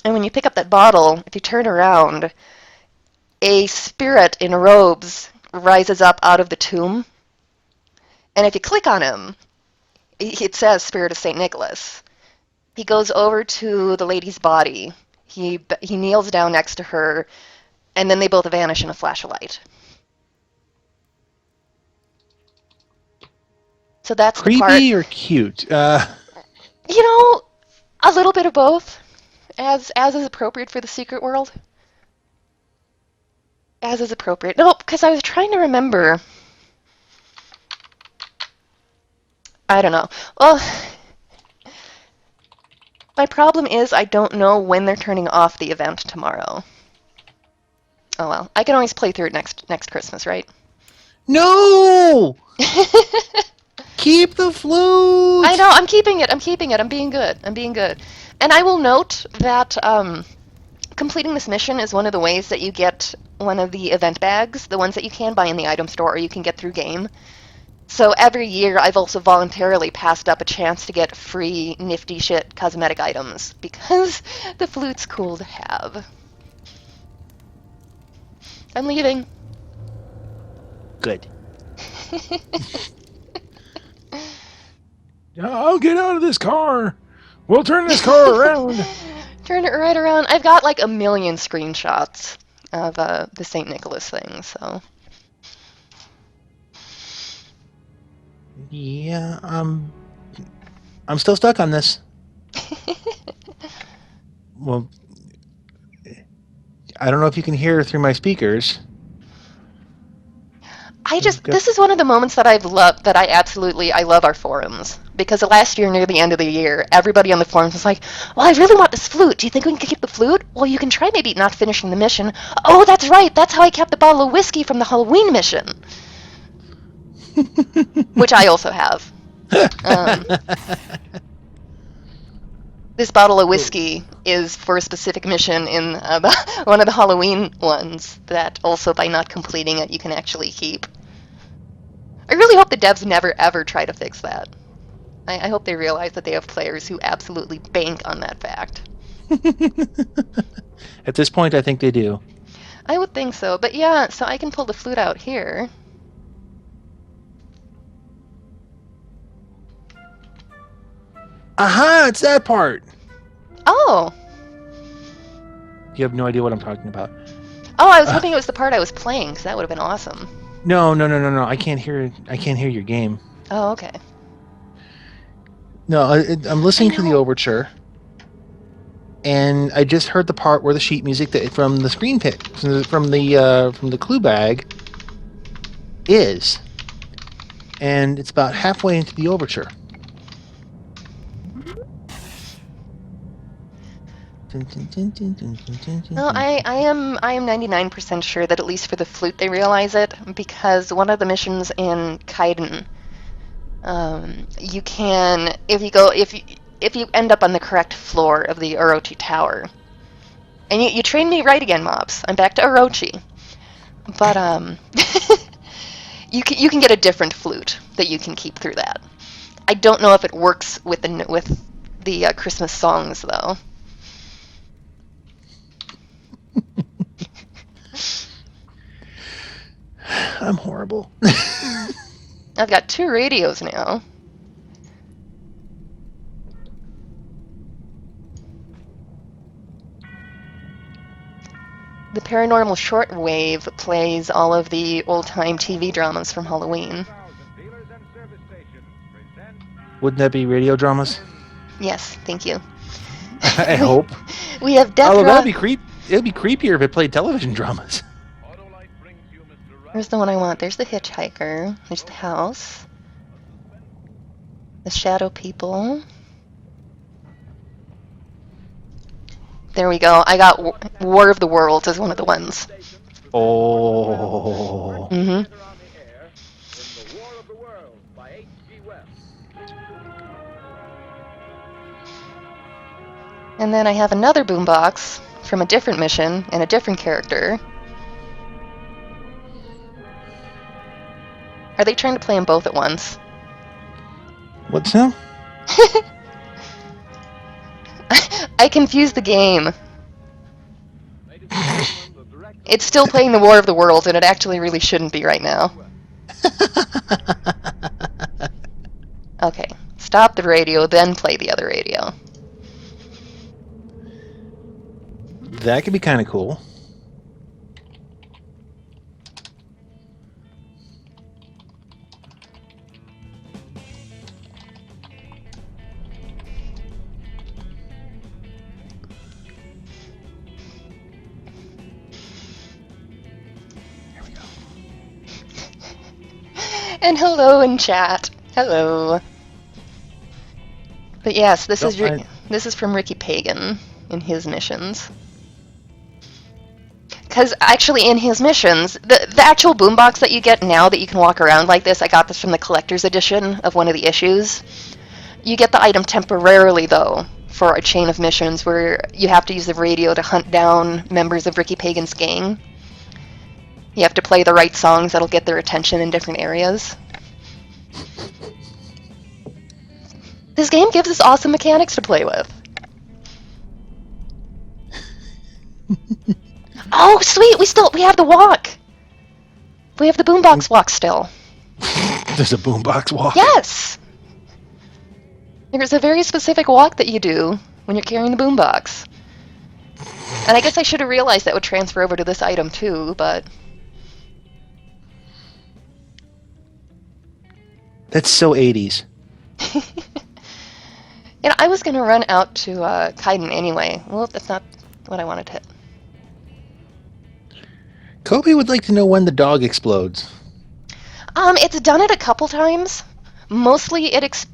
and when you pick up that bottle, if you turn around, a spirit in robes rises up out of the tomb. And if you click on him, it says Spirit of St. Nicholas. He goes over to the lady's body. He kneels down next to her, and then they both vanish in a flash of light. So that's the part. Creepy or cute? You know, a little bit of both, as is appropriate for the secret world. As is appropriate. No, because I was trying to remember. I don't know. Well, my problem is I don't know when they're turning off the event tomorrow. Oh well, I can always play through it next Christmas, right? No! Keep the flute! I know, I'm keeping it. I'm being good. And I will note that completing this mission is one of the ways that you get one of the event bags, the ones that you can buy in the item store or you can get through game. So every year I've also voluntarily passed up a chance to get free nifty shit cosmetic items because the flute's cool to have. I'm leaving. Good. I'll get out of this car. We'll turn this car around. Turn it right around. I've got like a million screenshots of the St. Nicholas thing, so. Yeah, I'm still stuck on this. Well, I don't know if you can hear through my speakers. This is one of the moments that I've loved, that I love our forums. Because last year, near the end of the year, everybody on the forums was like, well, I really want this flute. Do you think we can keep the flute? Well, you can try maybe not finishing the mission. Oh, that's right. That's how I kept the bottle of whiskey from the Halloween mission. Which I also have. This bottle of whiskey is for a specific mission in one of the Halloween ones that also, by not completing it, you can actually keep. I really hope the devs never ever try to fix that. I hope they realize that they have players who absolutely bank on that fact. At this point, I think they do. I would think so, but yeah, so I can pull the flute out here. Aha! It's that part! Oh! You have no idea what I'm talking about. Oh, I was hoping it was the part I was playing, because that would have been awesome. No. I can't hear your game. Oh, okay. No, I'm listening to the overture, and I just heard the part where the sheet music from the screen pit, from the clue bag, is, and it's about halfway into the overture. No, I am 99% sure that at least for the flute they realize it, because one of the missions in Kaidan, you can, if you end up on the correct floor of the Orochi Tower, and you train me right again, mobs. I'm back to Orochi, but you can get a different flute that you can keep through that. I don't know if it works with the Christmas songs though. I'm horrible. I've got 2 radios now. The Paranormal Shortwave plays all of the old-time TV dramas from Halloween. Wouldn't that be radio dramas? Yes, thank you. I hope. We have Death Although Row. it'd be creepier if it played television dramas. Where's the one I want? There's the Hitchhiker. There's the house. The Shadow People. There we go. I got War of the Worlds as one of the ones. Oh. Mm-hmm. And then I have another boombox from a different mission and a different character. Are they trying to play them both at once? What's now? I confused the game. It's still playing the War of the Worlds, and it actually really shouldn't be right now. Okay, stop the radio, then play the other radio. That could be kind of cool. There we go. And hello in chat. Hello. But yes, this is from Ricky Pagan in his missions. Because actually in his missions, the actual boombox that you get now that you can walk around like this, I got this from the collector's edition of one of the issues. You get the item temporarily, though, for a chain of missions where you have to use the radio to hunt down members of Ricky Pagan's gang. You have to play the right songs that'll get their attention in different areas. This game gives us awesome mechanics to play with. Oh, sweet! We have the walk! We have the boombox walk still. There's a boombox walk? Yes! There's a very specific walk that you do when you're carrying the boombox. And I guess I should have realized that would transfer over to this item too, but... That's so 80s. And I was going to run out to Kaidan anyway. Well, that's not what I wanted to hit. Kobe would like to know when the dog explodes. It's done it a couple times. Mostly it's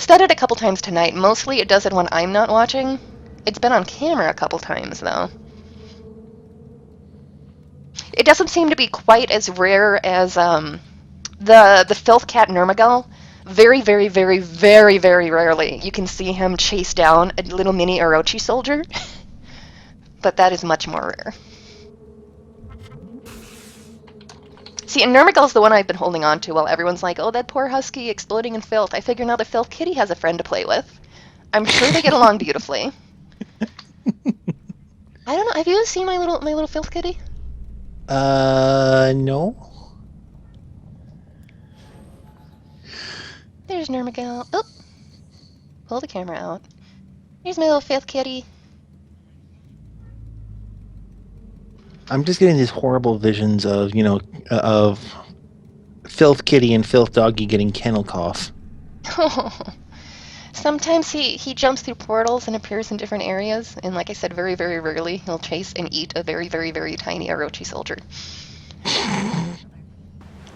done it a couple times tonight. Mostly it does it when I'm not watching. It's been on camera a couple times, though. It doesn't seem to be quite as rare as the filth cat Nurmagul. Very, very, very, very, very rarely you can see him chase down a little mini Orochi soldier. But that is much more rare. See, and Nurmagul's the one I've been holding on to while everyone's like, oh, that poor husky exploding in filth. I figure now the filth kitty has a friend to play with. I'm sure they get along beautifully. I don't know, have you seen my little filth kitty? No. There's Nurmagul. Oh! Pull the camera out. Here's my little filth kitty. I'm just getting these horrible visions of, of Filth Kitty and Filth Doggy getting kennel cough. Sometimes he jumps through portals and appears in different areas, and like I said, very, very rarely he'll chase and eat a very, very, very tiny Orochi soldier.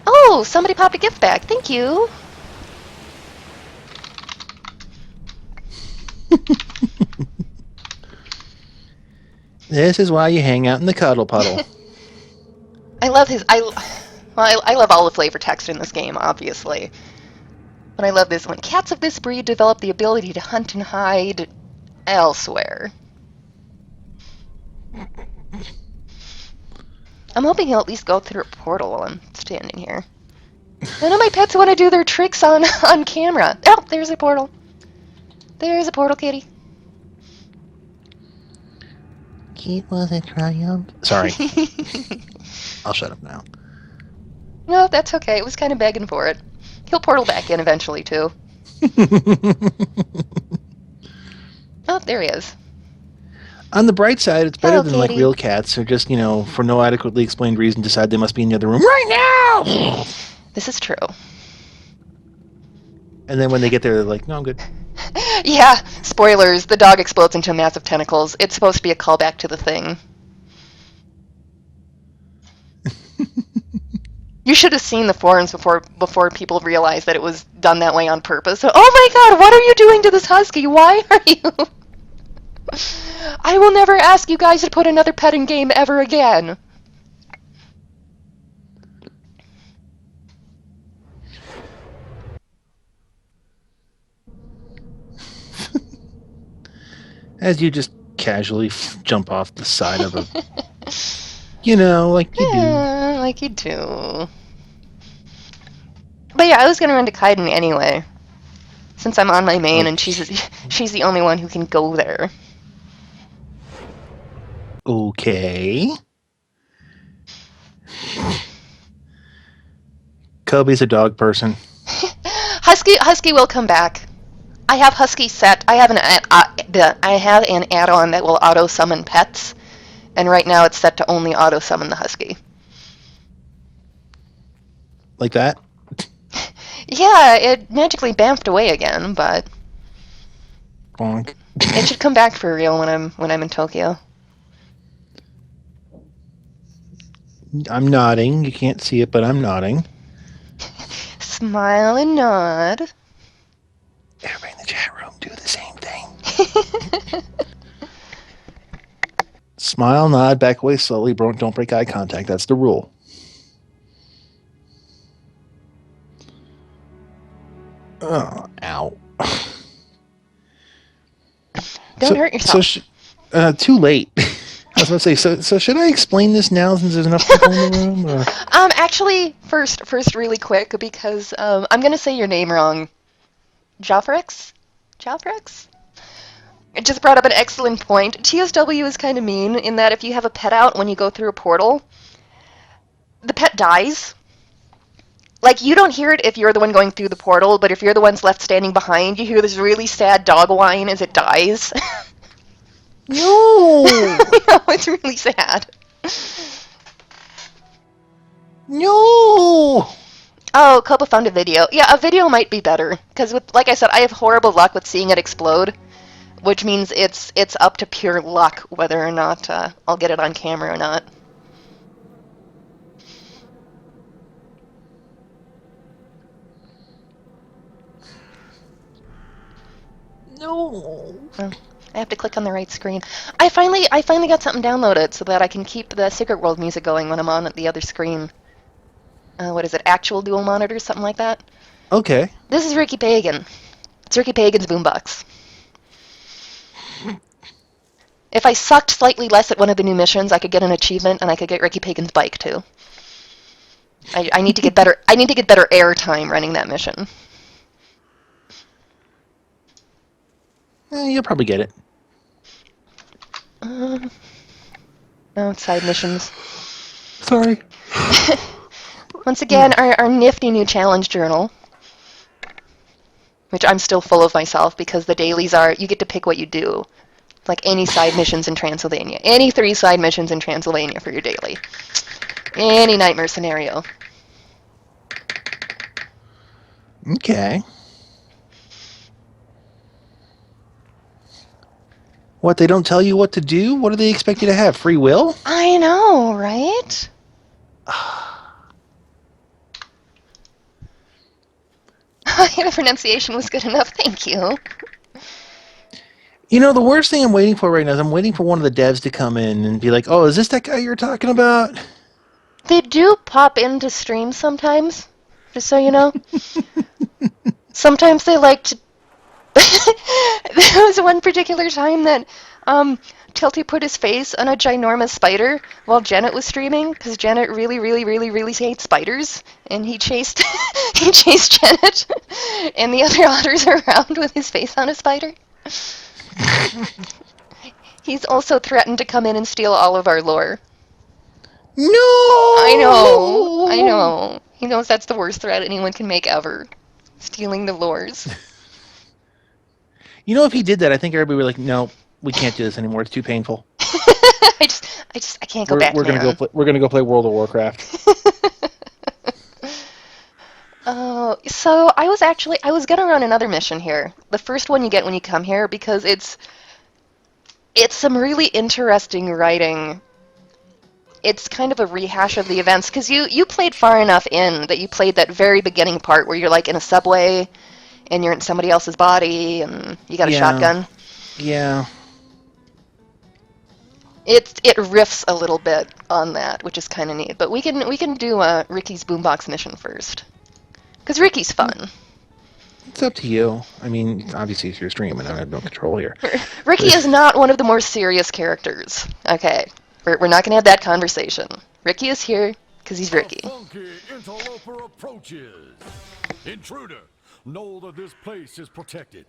Oh, somebody popped a gift bag. Thank you. This is why you hang out in the cuddle puddle. I love I love all the flavor text in this game, obviously. But I love this one. Cats of this breed develop the ability to hunt and hide elsewhere. I'm hoping he'll at least go through a portal while I'm standing here. None of my pets want to do their tricks on camera. Oh, there's a portal. There's a portal, kitty. It was a triumph. Sorry. I'll shut up now. No, that's okay. It was kind of begging for it. He'll portal back in eventually, too. Oh, there he is. On the bright side, it's better Hello, than like kitty. real cats who just, for no adequately explained reason decide they must be in the other room right now! This is true. And then when they get there, they're like, no, I'm good. Yeah, spoilers. The dog explodes into massive tentacles. It's supposed to be a callback to The Thing. You should have seen the forums before people realized that it was done that way on purpose. Oh my god, what are you doing to this husky? Why are you... I will never ask you guys to put another pet in game ever again. As you just casually jump off the side of a... like you do. Yeah, like you do. But yeah, I was gonna run to Kaidan anyway. Since I'm on my main and she's the only one who can go there. Okay. Kobe's a dog person. Husky will come back. I have Husky set. I have an add-on that will auto summon pets, and right now it's set to only auto summon the Husky. Like that? Yeah, it magically bamfed away again, but Bonk. it should come back for real when I'm in Tokyo. I'm nodding. You can't see it, but I'm nodding. Smile and nod. Everybody in the chat room, do the same thing. Smile, nod, back away slowly. Don't break eye contact. That's the rule. Oh, ow. Don't hurt yourself. Too late. I was going to say, so should I explain this now since there's enough people in the room? Or? Actually, first, really quick, because I'm gonna say your name wrong. Joffrix? It just brought up an excellent point. TSW is kind of mean in that if you have a pet out when you go through a portal, the pet dies. Like, you don't hear it if you're the one going through the portal, but if you're the ones left standing behind, you hear this really sad dog whine as it dies. No! No, it's really sad. No! Oh, Copa found a video. Yeah, a video might be better, because like I said, I have horrible luck with seeing it explode, which means it's up to pure luck whether or not I'll get it on camera or not. No. Oh, I have to click on the right screen. I finally got something downloaded so that I can keep the Secret World music going when I'm on the other screen. What is it? Actual dual monitors, something like that. Okay. This is Ricky Pagan. It's Ricky Pagan's boombox. If I sucked slightly less at one of the new missions, I could get an achievement, and I could get Ricky Pagan's bike too. I need to get better. I need to get better air time running that mission. You'll probably get it. No, it's side missions. Sorry. Once again, our nifty new challenge journal, which I'm still full of myself because the dailies are, you get to pick what you do. Like any side missions in Transylvania. Any 3 side missions in Transylvania for your daily. Any nightmare scenario. Okay. What, they don't tell you what to do? What do they expect you to have? Free will? I know, right? The pronunciation was good enough, thank you. You know, the worst thing I'm waiting for right now is I'm waiting for one of the devs to come in and be like, oh, is this that guy you're talking about? They do pop into streams sometimes, just so you know. Sometimes they like to... There was one particular time that Tilty put his face on a ginormous spider while Janet was streaming, because Janet really, really, really, really hates spiders, and he chased he chased Janet and the other otters around with his face on a spider. He's also threatened to come in and steal all of our lore. No! I know. He knows that's the worst threat anyone can make ever. Stealing the lores. You know, if he did that, I think everybody would be like, no, we can't do this anymore. It's too painful. I can't go back now. We're gonna go play World of Warcraft. Oh, so I was gonna run another mission here. The first one you get when you come here, because it's some really interesting writing. It's kind of a rehash of the events, because you played far enough in that you played that very beginning part where you're like in a subway and you're in somebody else's body and you got a shotgun. Yeah. It riffs a little bit on that, which is kind of neat. But we can do Ricky's boombox mission first, because Ricky's fun. It's up to you. I mean, obviously it's your stream, and I have no control here. Ricky is not one of the more serious characters. Okay, we're not gonna have that conversation. Ricky is here because he's Ricky. A funky interloper approaches. Intruder, know that this place is protected.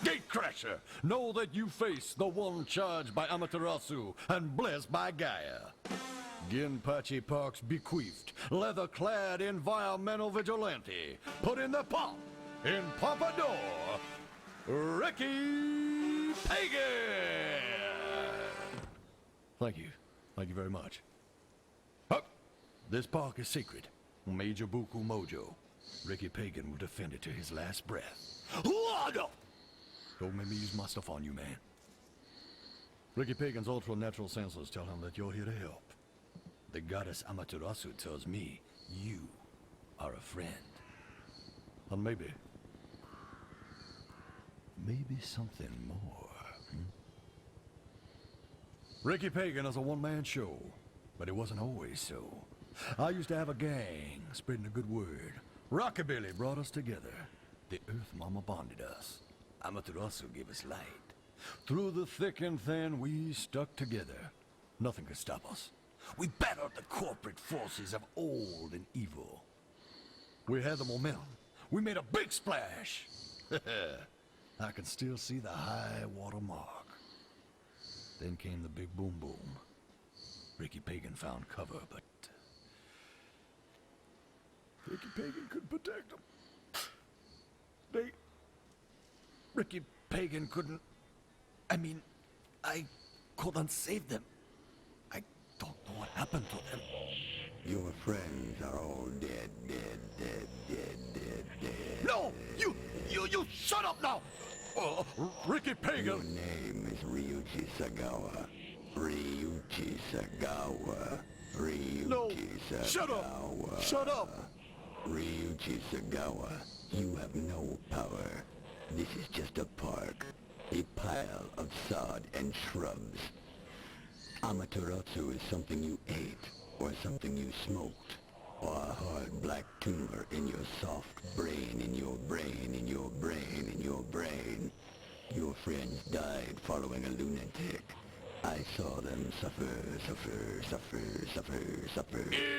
Gatecrasher, know that you face the one charged by Amaterasu and blessed by Gaia. Ginpachi Park's bequeathed, leather-clad environmental vigilante, put in the pump, in Pompadour, Ricky Pagan! Thank you. Thank you very much. Huck, this park is secret. Major Buku Mojo. Ricky Pagan will defend it to his last breath. Don't make me use my stuff on you, man. Ricky Pagan's ultra-natural senses tell him that you're here to help. The goddess Amaterasu tells me you are a friend. And maybe something more. Ricky Pagan is a one-man show, but it wasn't always so. I used to have a gang spreading a good word. Rockabilly brought us together. The Earth Mama bonded us. Amaterasu gave us light. Through the thick and thin, we stuck together. Nothing could stop us. We battled the corporate forces of old and evil. We had the momentum. We made a big splash. I can still see the high water mark. Then came the big boom boom. Ricky Pagan found cover, but Ricky Pagan couldn't protect them. Ricky Pagan couldn't... I couldn't save them. I don't know what happened to them. Your friends are all dead. No! You shut up now! Ricky Pagan! Your name is Ryuichi Sagawa. Ryuichi Sagawa. Ryuichi No! Sagawa. Shut up! Shut up! Ryuichi Sagawa, you have no power. This is just a park. A pile of sod and shrubs. Amaterasu is something you ate, or something you smoked, or a hard black tumor in your soft brain, in your brain, in your brain, in your brain. Your friends died following a lunatic. I saw them suffer.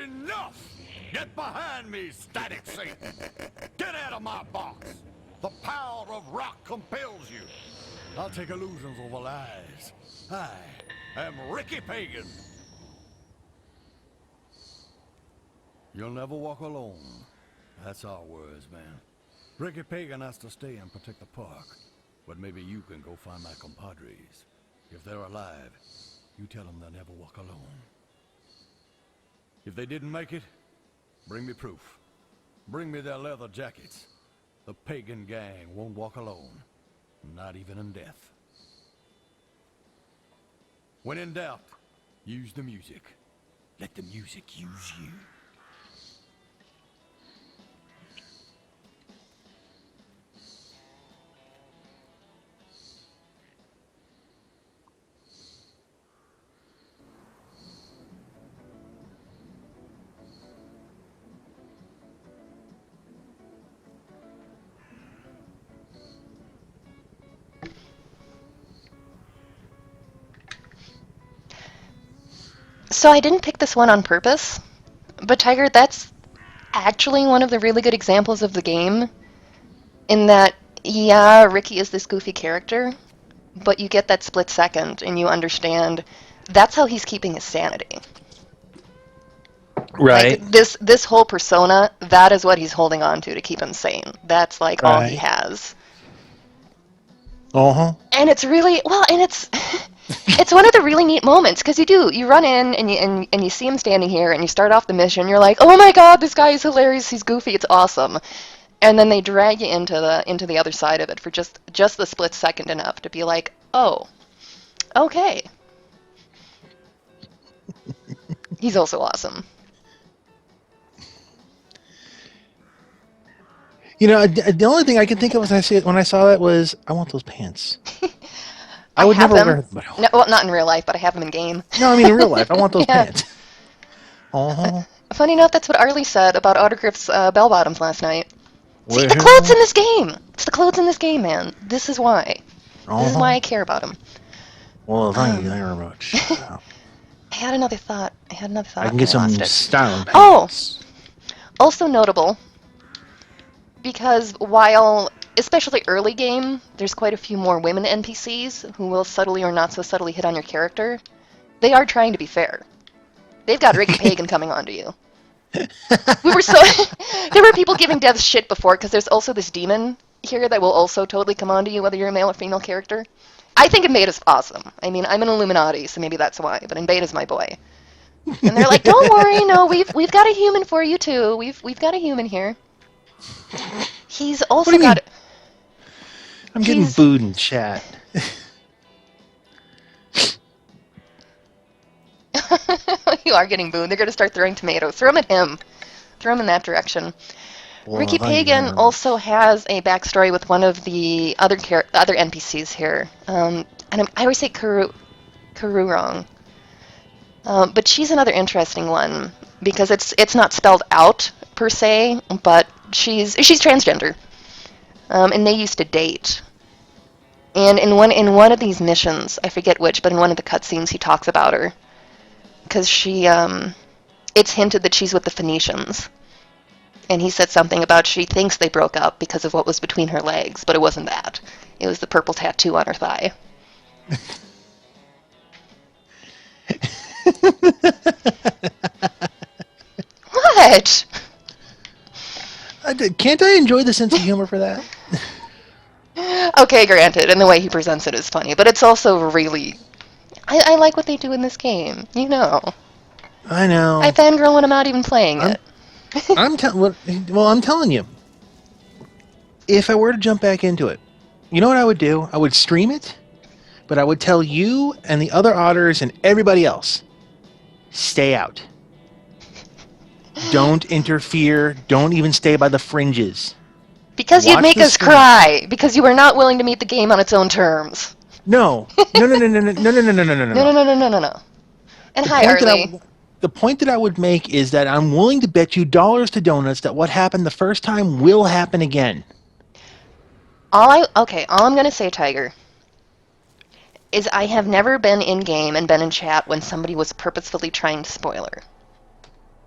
Enough! Get behind me, static Satan! Get out of my box! The power of rock compels you. I'll take illusions over lies. I am Ricky Pagan. You'll never walk alone. That's our words, man. Ricky Pagan has to stay and protect the park. But maybe you can go find my compadres. If they're alive, you tell them they'll never walk alone. If they didn't make it, bring me proof. Bring me their leather jackets. The Pagan gang won't walk alone. Not even in death. When in doubt, use the music. Let the music use you. So I didn't pick this one on purpose, but Tiger, that's actually one of the really good examples of the game, in that, yeah, Ricky is this goofy character, but you get that split second and you understand that's how he's keeping his sanity. Right. Like, this whole persona, that is what he's holding on to keep him sane. That's like all he Right. has. Uh-huh. And it's really, well, and it's it's one of the really neat moments, because you run in and you see him standing here and you start off the mission, you're like, oh my god, this guy is hilarious, he's goofy, it's awesome. And then they drag you into the other side of it for just the split second enough to be like, oh, okay. He's also awesome. You know, the only thing I can think of when I saw that was, I want those pants. I would have never them. wear them. No, well, not in real life, but I have them in game. No, I mean in real life. I want those Yeah. pants. Uh-huh. Funny enough, that's what Arlie said about Autogriff's bell bottoms last night. See, Well, the clothes in this game! It's the clothes in this game, man. This is why. This is why I care about them. Well, thank you very much. I had another thought. I can get and I some lost it. styling Oh! pants. Also notable, because while, especially early game, there's quite a few more women NPCs who will subtly or not so subtly hit on your character, they are trying to be fair. They've got Ricky Pagan coming on to you. We were so there were people giving devs shit before because there's also this demon here that will also totally come on to you whether you're a male or female character. I think Invada's awesome. I mean, I'm an Illuminati, so maybe that's why. But Invada's my boy. And they're like, "Don't worry, no, we've got a human for you too. We've got a human here." He's also What do you got. I'm getting booed in chat. You are getting booed. They're going to start throwing tomatoes. Throw them at him. Throw him in that direction. Well, Ricky Pagan also has a backstory with one of the other NPCs here. And I always say Kuru wrong. But she's another interesting one because it's not spelled out per se, but she's transgender. And they used to date. And in one of these missions, I forget which, but in one of the cutscenes he talks about her. Because it's hinted that she's with the Phoenicians. And he said something about she thinks they broke up because of what was between her legs, but it wasn't that. It was the purple tattoo on her thigh. What? Can't I enjoy the sense of humor for that? Okay, granted, and the way he presents it is funny, but it's also really... I like what they do in this game, you know. I know. I fangirl when I'm not even playing it. I'm telling you. If I were to jump back into it, you know what I would do? I would stream it, but I would tell you and the other otters and everybody else, stay out. Don't interfere. Don't even stay by the fringes. Because you'd make us cry. Because you were not willing to meet the game on its own terms. No. No. And hi, Arlie. The point that I would make is that I'm willing to bet you dollars to donuts that what happened the first time will happen again. All I'm going to say, Tiger, is I have never been in-game and been in chat when somebody was purposefully trying to spoil her.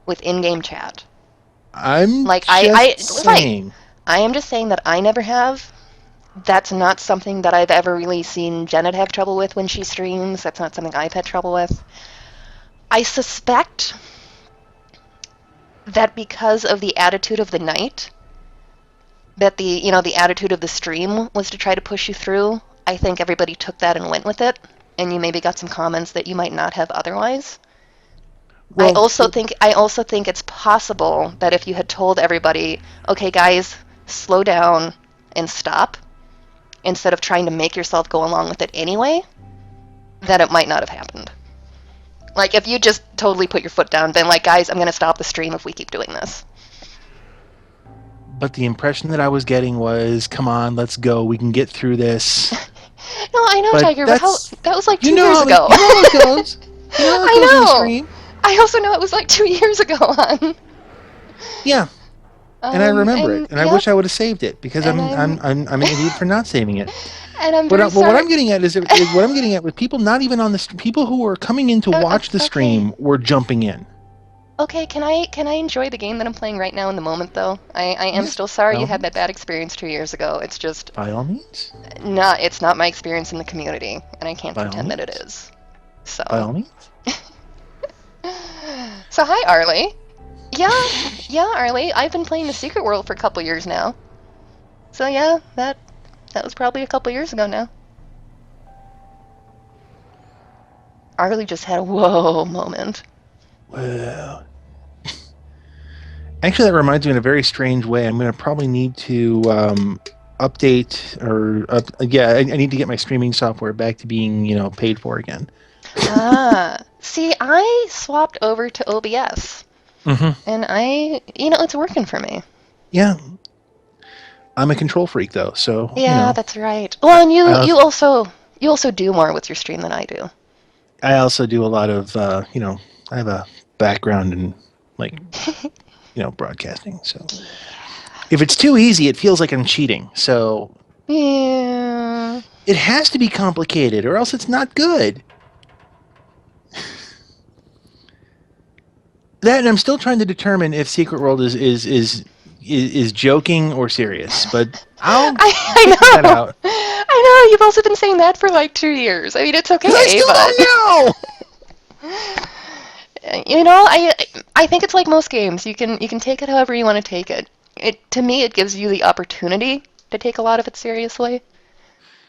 With in-game chat. I'm like, saying. I am just saying that I never have. That's not something that I've ever really seen Janet have trouble with when she streams. That's not something I've had trouble with. I suspect that because of the attitude of the night, that the attitude of the stream was to try to push you through. I think everybody took that and went with it, and you maybe got some comments that you might not have otherwise. Well, I also think it's possible that if you had told everybody, okay, guys, slow down and stop, instead of trying to make yourself go along with it anyway, that it might not have happened. Like, if you just totally put your foot down, been like, guys, I'm going to stop the stream if we keep doing this. But the impression that I was getting was, come on, let's go, we can get through this. No, I know, Tiger, but that was like 2 years ago. You know how it goes. You know how it goes in the stream. I also know it was like 2 years ago, hon. Yeah. And I remember it, and I wish I would have saved it because I'm an idiot for not saving it. And I'm very sorry. What I'm getting at is what I'm getting at with people not even on the people who were coming in to watch the stream were jumping in. Okay, can I enjoy the game that I'm playing right now in the moment though? I am still sorry you had that bad experience 2 years ago. It's just by all means. It's not my experience in the community, and I can't pretend that it is. So by all means. So hi, Arlie. Yeah, Arlie. I've been playing the Secret World for a couple years now. So yeah, that was probably a couple years ago now. Arlie just had a whoa moment. Well, actually, that reminds me in a very strange way. I'm going to probably need to update I need to get my streaming software back to being paid for again. See, I swapped over to OBS. Mm-hmm. And it's working for me. Yeah. I'm a control freak, though, so... Yeah, that's right. Well, and you also do more with your stream than I do. I also do a lot of, I have a background in, broadcasting, so... If it's too easy, it feels like I'm cheating, so... Yeah. It has to be complicated, or else it's not good. That, and I'm still trying to determine if Secret World is joking or serious, but I know that out. I know, you've also been saying that for like 2 years. I mean, it's okay, I still don't know! I think it's like most games. You can take it however you want to take it. To me, it gives you the opportunity to take a lot of it seriously.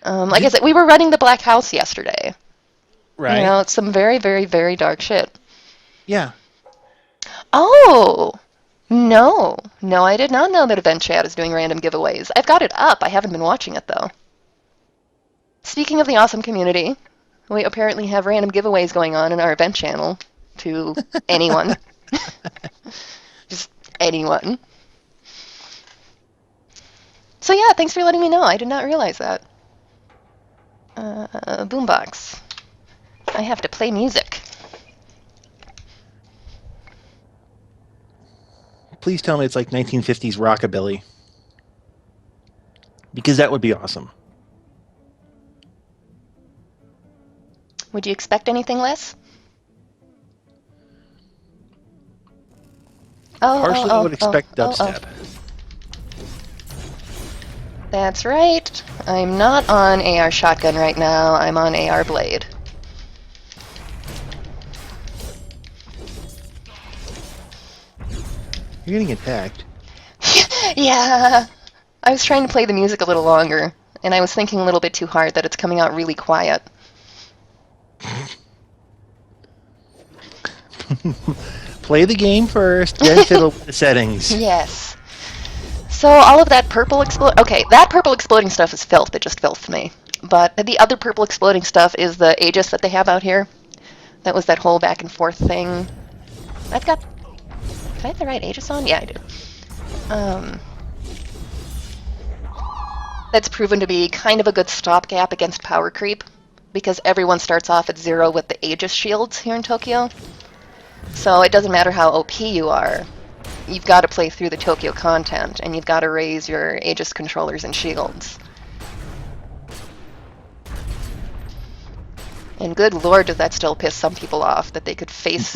Like I said, we were running the Black House yesterday. Right? It's some very, very, very dark shit. Yeah. Oh, no, I did not know that Event Chat is doing random giveaways. I've got it up. I haven't been watching it though. Speaking of the awesome community, we apparently have random giveaways going on in our event channel to anyone. Just anyone. So yeah, thanks for letting me know. I did not realize that. Boombox. I have to play music. Please tell me it's like 1950s rockabilly. Because that would be awesome. Would you expect anything less? Partially, I would expect oh. dubstep. That's right. I'm not on AR shotgun right now. I'm on AR blade. You're getting attacked. Yeah. I was trying to play the music a little longer, and I was thinking a little bit too hard that it's coming out really quiet. Play the game first, then fiddle with the settings. Yes. So all of that purple okay, that purple exploding stuff is filth. It just filth me. But the other purple exploding stuff is the Aegis that they have out here. That was that whole back and forth thing. Did I have the right Aegis on? Yeah, I do. That's proven to be kind of a good stopgap against power creep, because everyone starts off at 0 with the Aegis shields here in Tokyo. So it doesn't matter how OP you are, you've got to play through the Tokyo content, and you've got to raise your Aegis controllers and shields. And good lord, does that still piss some people off, that they could face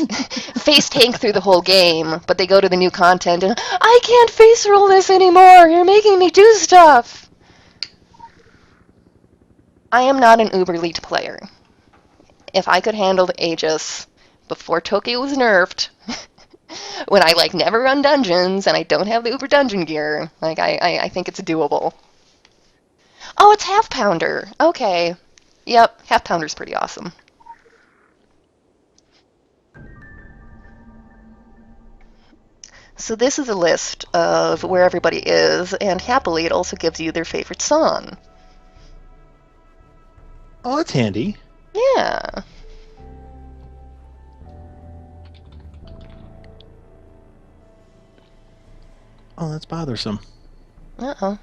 tank through the whole game, but they go to the new content and, I can't face roll this anymore, you're making me do stuff! I am not an uber elite player. If I could handle the Aegis before Tokyo was nerfed, when I never run dungeons and I don't have the uber dungeon gear, I think it's doable. Oh, it's Half Pounder. Okay. Yep, Half Pounder's pretty awesome. So this is a list of where everybody is, and happily it also gives you their favorite song. Oh, that's handy. Yeah. Oh, that's bothersome. Uh-oh.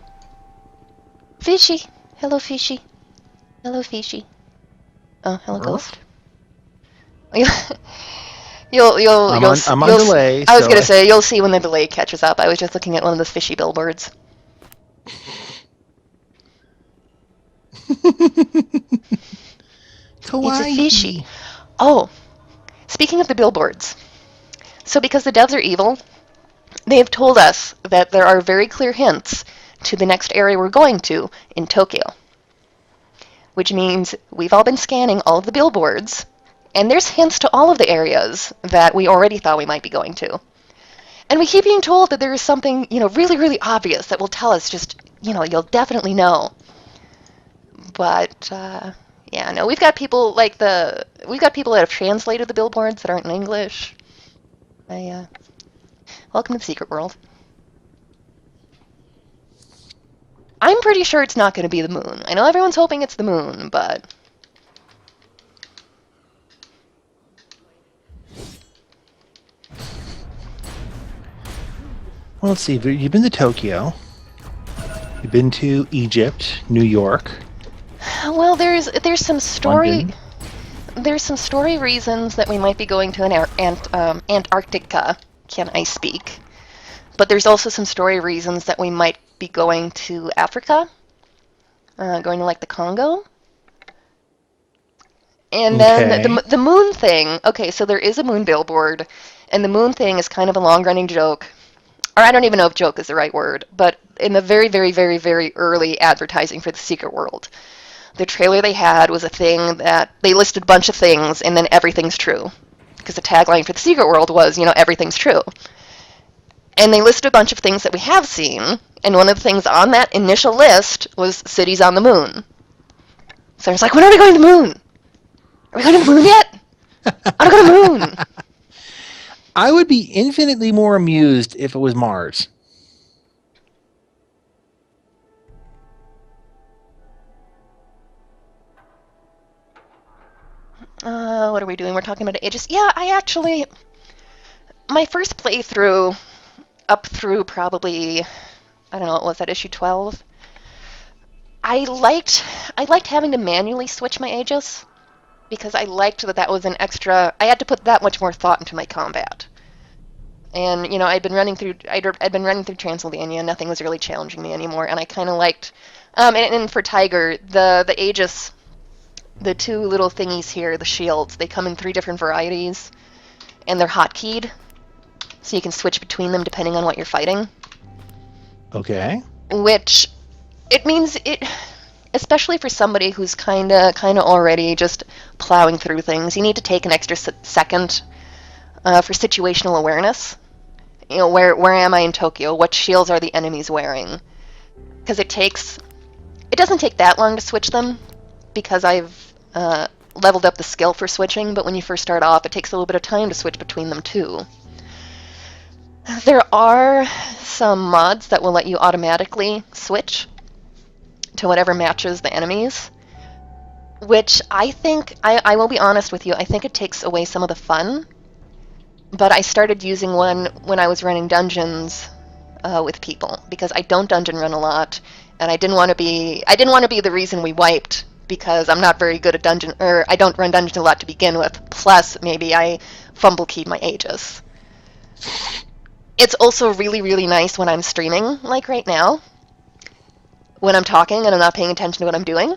Fishy. Hello, Fishy. Hello, Fishy. Oh, hello, Ghost. I'm on delay. I was gonna say, you'll see when the delay catches up. I was just looking at one of the fishy billboards. Kawaii. It's a fishy. Oh, speaking of the billboards. So because the devs are evil, they have told us that there are very clear hints to the next area we're going to in Tokyo. Which means we've all been scanning all of the billboards, and there's hints to all of the areas that we already thought we might be going to. And we keep being told that there is something, really, really obvious that will tell us just, you'll definitely know. But, yeah, no, we've got people that have translated the billboards that aren't in English. Welcome to the secret world. I'm pretty sure it's not going to be the moon. I know everyone's hoping it's the moon, but... Well, let's see. You've been to Tokyo. You've been to Egypt, New York. Well, there's some story... London. There's some story reasons that we might be going to Antarctica, can I speak. But there's also some story reasons that we might be going to Africa. Going to the Congo. And then the moon thing. Okay, so there is a moon billboard, and the moon thing is kind of a long-running joke. Or I don't even know if joke is the right word, but in the very, very, very, very early advertising for the Secret World, the trailer they had was a thing that they listed a bunch of things, and then everything's true. because the tagline for the Secret World was, everything's true. And they listed a bunch of things that we have seen, and one of the things on that initial list was cities on the moon. So I was like, when are we going to the moon? Are we going to the moon yet? I want to go to the moon. I would be infinitely more amused if it was Mars. What are we doing? We're talking about ages. Yeah, my first playthrough, up through probably, I don't know, what was that, issue 12? I liked having to manually switch my Aegis, because I liked that was an extra, I had to put that much more thought into my combat. And, I'd been running through Transylvania, nothing was really challenging me anymore, and I kind of liked, and for Tiger, the Aegis, the two little thingies here, the shields, they come in 3 different varieties, and they're hotkeyed, so you can switch between them depending on what you're fighting. Okay. Which, it means especially for somebody who's kind of already just plowing through things, you need to take an extra second for situational awareness. Where am I in Tokyo? What shields are the enemies wearing? Because it doesn't take that long to switch them, because I've leveled up the skill for switching, but when you first start off, it takes a little bit of time to switch between them too. There are some mods that will let you automatically switch to whatever matches the enemies, which I think, I will be honest with you, I think it takes away some of the fun, but I started using one when I was running dungeons with people, because I don't dungeon run a lot, and I didn't want to be the reason we wiped, because I'm not very good at I don't run dungeons a lot to begin with, plus maybe I fumble keyed my Aegis. It's also really, really nice when I'm streaming, like right now, when I'm talking and I'm not paying attention to what I'm doing,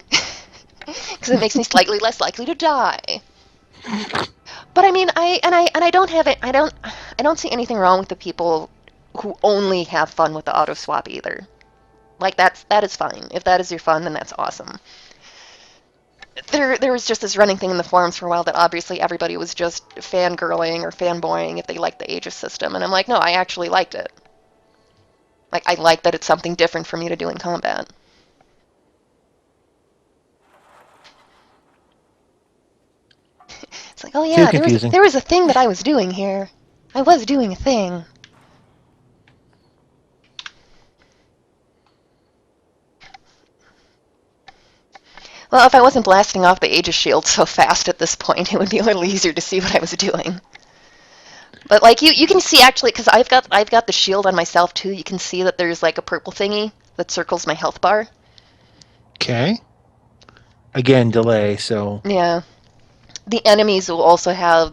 because it makes me slightly less likely to die. But I mean, I don't see anything wrong with the people who only have fun with the auto swap either. Like that is fine. If that is your fun, then that's awesome. There was just this running thing in the forums for a while that obviously everybody was just fangirling or fanboying if they liked the Aegis system, and I'm like, no, I actually liked it. Like, I like that it's something different for me to do in combat. It's like, oh yeah, there was a thing that I was doing here. I was doing a thing. Well, if I wasn't blasting off the Aegis shield so fast at this point, it would be a little easier to see what I was doing. But like you can see actually, because I've got the shield on myself too. You can see that there's like a purple thingy that circles my health bar. Okay. Again, delay. So yeah, the enemies will also have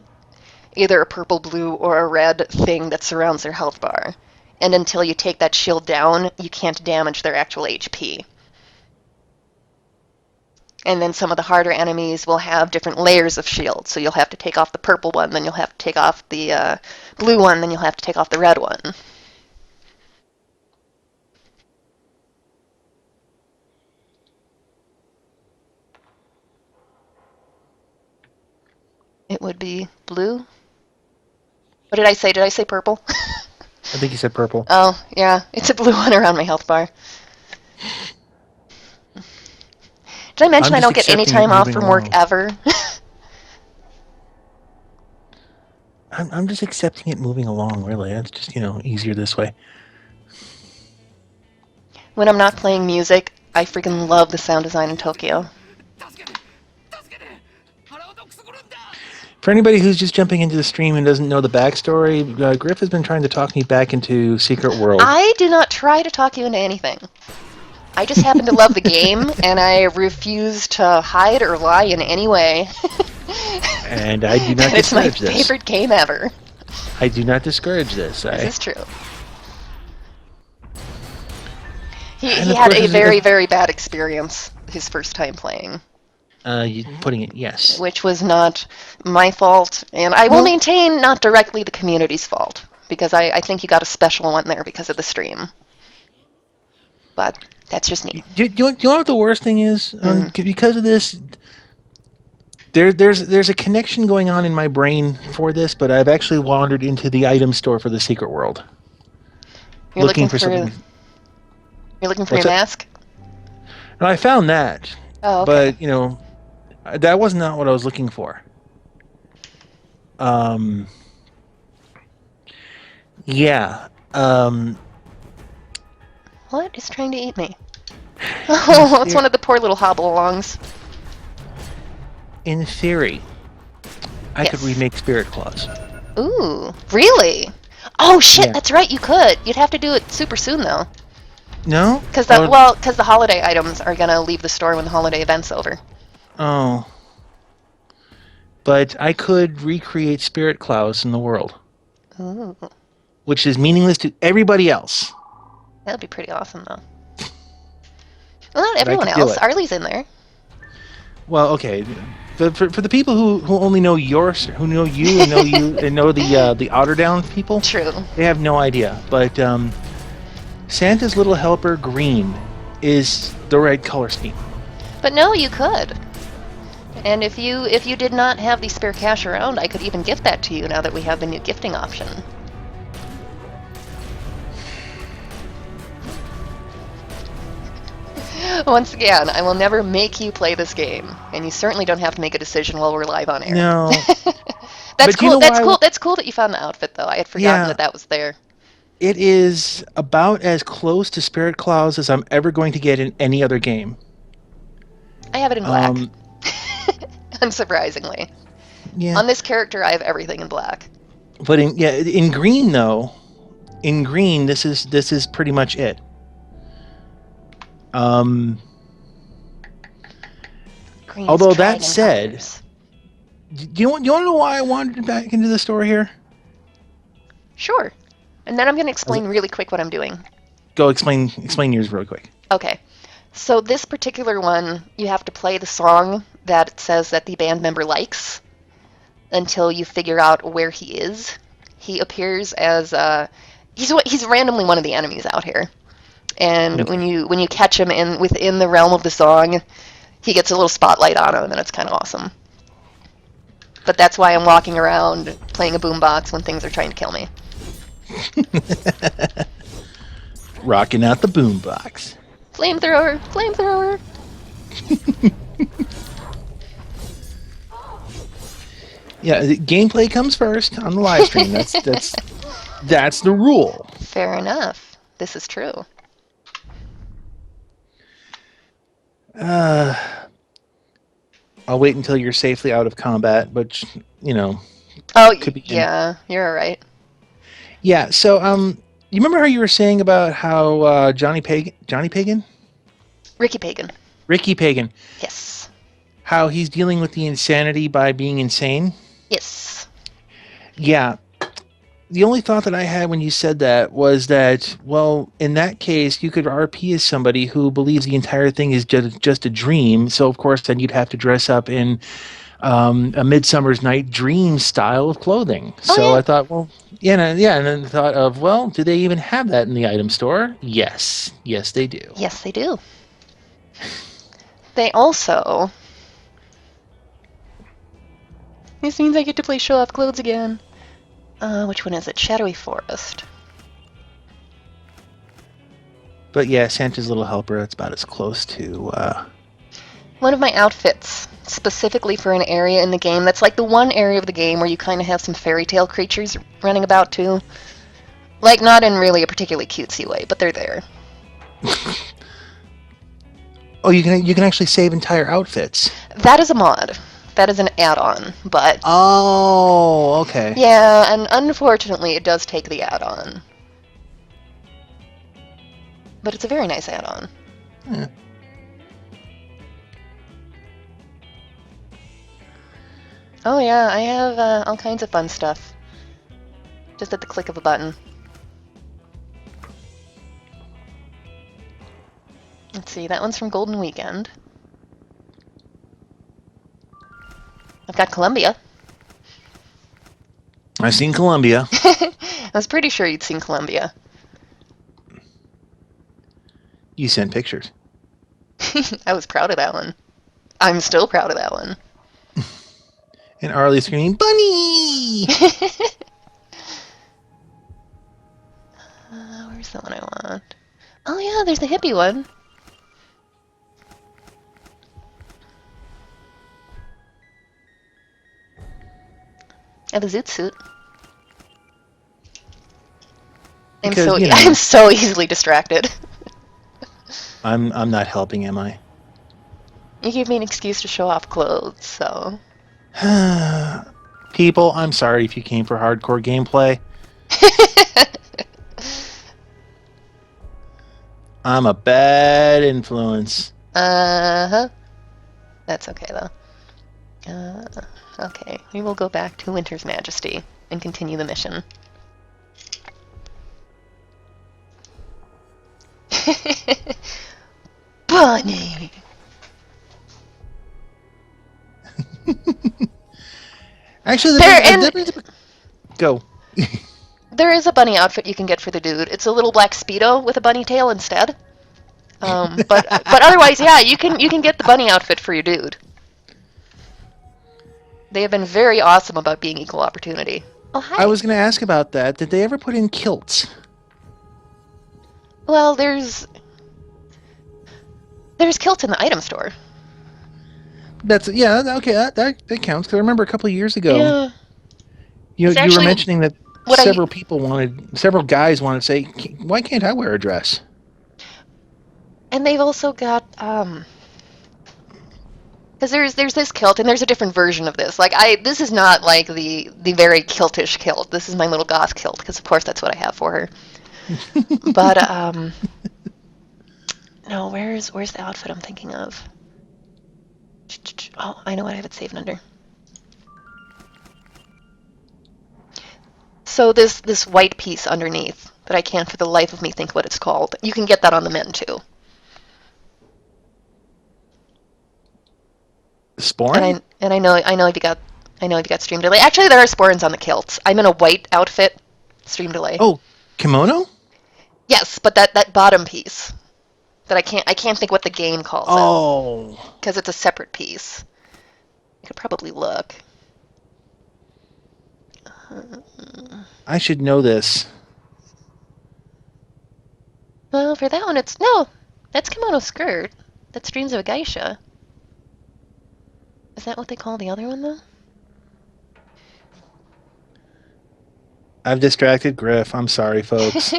either a purple, blue, or a red thing that surrounds their health bar. And until you take that shield down, you can't damage their actual HP. And then some of the harder enemies will have different layers of shields. So you'll have to take off the purple one, then you'll have to take off the blue one, then you'll have to take off the red one. It would be blue. What did I say? Did I say purple? I think you said purple. Oh, yeah. It's a blue one around my health bar. Did I mention I don't get any time off from work ever? I'm just accepting it moving along, really. It's just, easier this way. When I'm not playing music, I freaking love the sound design in Tokyo. For anybody who's just jumping into the stream and doesn't know the backstory, Griff has been trying to talk me back into Secret World. I do not try to talk you into anything. I just happen to love the game, and I refuse to hide or lie in any way. And I do not discourage this. It's my favorite game ever. I do not discourage this. This is true. He had a very, very bad experience his first time playing. Putting it, yes. Which was not my fault, and I will maintain not directly the community's fault, because I think you got a special one there because of the stream. But that's just me. Do you know what the worst thing is? Because of this, There's a connection going on in my brain for this, but I've actually wandered into the item store for the secret world, You're looking looking for for something. you're looking for What's your it? mask? And I found that, Oh, okay. but that was not what I was looking for. Um, yeah. What is trying to eat me? Oh, it's one of the poor little hobble-alongs. In theory, I could Yes. remake Spirit Claws. Ooh, really? Oh shit, Yeah. that's right, you could. You'd have to do it super soon though. No? Because the holiday items are gonna leave the store when the holiday event's over. Oh. But I could recreate Spirit Claws in the world, Ooh, which is meaningless to everybody else. that'd be pretty awesome though. Well, not But I everyone could do else. it. Arlie's in there. Well, okay. For the people who only know who know you and know the Otterdown people, True. they have no idea. But Santa's Little Helper Green is the right color scheme. But no, you could. And if you did not have the spare cash around, I could even gift that to you now that we have the new gifting option. Once again, I will never make you play this game, and you certainly don't have to make a decision while we're live on air. No. That's But do you cool. know That's why- cool. That's cool that you found the outfit, though. I had forgotten Yeah. that was there. It is about as close to Spirit Claws as I'm ever going to get in any other game. I have it in black. Um, Unsurprisingly. yeah. On this character, I have everything in black. But in green though, in green this is pretty much it. Green's Although tried that in said- colors. do you want to know why I wandered back into the store here? Sure. And then I'm going to explain really quick what I'm doing. Go explain yours real quick. Okay. So this particular one, you have to play the song that it says that the band member likes until you figure out where he is. He appears as he's randomly one of the enemies out here. And Okay. when you catch him within the realm of the song, he gets a little spotlight on him, and it's kind of awesome. But that's why I'm walking around playing a boombox when things are trying to kill me. Rocking out the boombox. Flamethrower! Flamethrower! Yeah, the gameplay comes first on the live stream. That's the rule. Fair enough. This is true. I'll wait until you're safely out of combat, but Oh, Could be in- yeah, you're all right. yeah. So you remember how you were saying about how Johnny Pagan, Ricky Pagan. Ricky Pagan, Yes. how he's dealing with the insanity by being insane? Yes. Yeah. The only thought that I had when you said that was that, well, in that case, you could RP as somebody who believes the entire thing is just a dream. So, of course, then you'd have to dress up in a Midsummer's Night Dream style of clothing. Oh, So yeah. I thought, well, yeah, and then thought of, well, do they even have that in the item store? Yes. Yes, they do. Yes, they do. They also... This means I get to play show-off clothes again. Which one is it? Shadowy Forest. But yeah, Santa's Little Helper, that's about as close to... One of my outfits, specifically for an area in the game, that's like the one area of the game where you kind of have some fairy tale creatures running about too. Like, not in really a particularly cutesy way, but they're there. Oh, you can actually save entire outfits. That is a mod. That is an add-on, but... Oh, okay. Yeah, and unfortunately it does take the add-on. But it's a very nice add-on. Yeah. Oh yeah, I have all kinds of fun stuff. Just at the click of a button. Let's see, that one's from Golden Weekend. I've got Columbia. I've seen Columbia. I was pretty sure you'd seen Columbia. You sent pictures. I was proud of that one. I'm still proud of that one. And Arlie screaming, "Bunny!" Where's the one I want? Oh yeah, there's the hippie one. I have a zoot suit. Because, you know, I'm so easily distracted. I'm not helping, am I? You gave me an excuse to show off clothes, so. People, I'm sorry if you came for hardcore gameplay. I'm a bad influence. Uh-huh. That's okay, though. Okay, we will go back to Winter's Majesty and continue the mission. Bunny! Actually, go. There is a bunny outfit you can get for the dude. It's a little black Speedo with a bunny tail instead. But otherwise, yeah, you can get the bunny outfit for your dude. They have been very awesome about being equal opportunity. Oh, hi. I was going to ask about that. Did they ever put in kilts? Well, there's kilts in the item store. Okay. That counts. Because I remember a couple of years ago, Yeah. you It's were mentioning that what several guys wanted to say, "Why can't I wear a dress?" And they've also got because there's this kilt and there's a different version of this. Like this is not like the very kiltish kilt. This is my little goth kilt because of course that's what I have for her. But no, where's the outfit I'm thinking of? Oh, I know what I have it saved under. So this white piece underneath that I can't for the life of me think what it's called. You can get that on the men too. Sporn? And I know if you got stream delay. Actually, there are sporns on the kilts. I'm in a white outfit. Stream delay. Oh, kimono? Yes, but that bottom piece that I can't think what the game calls it because it's a separate piece. I could probably look. I should know this. Well, for that one, that's kimono skirt. That's Dreams of a Geisha. Is that what they call the other one, though? I've distracted Griff. I'm sorry, folks.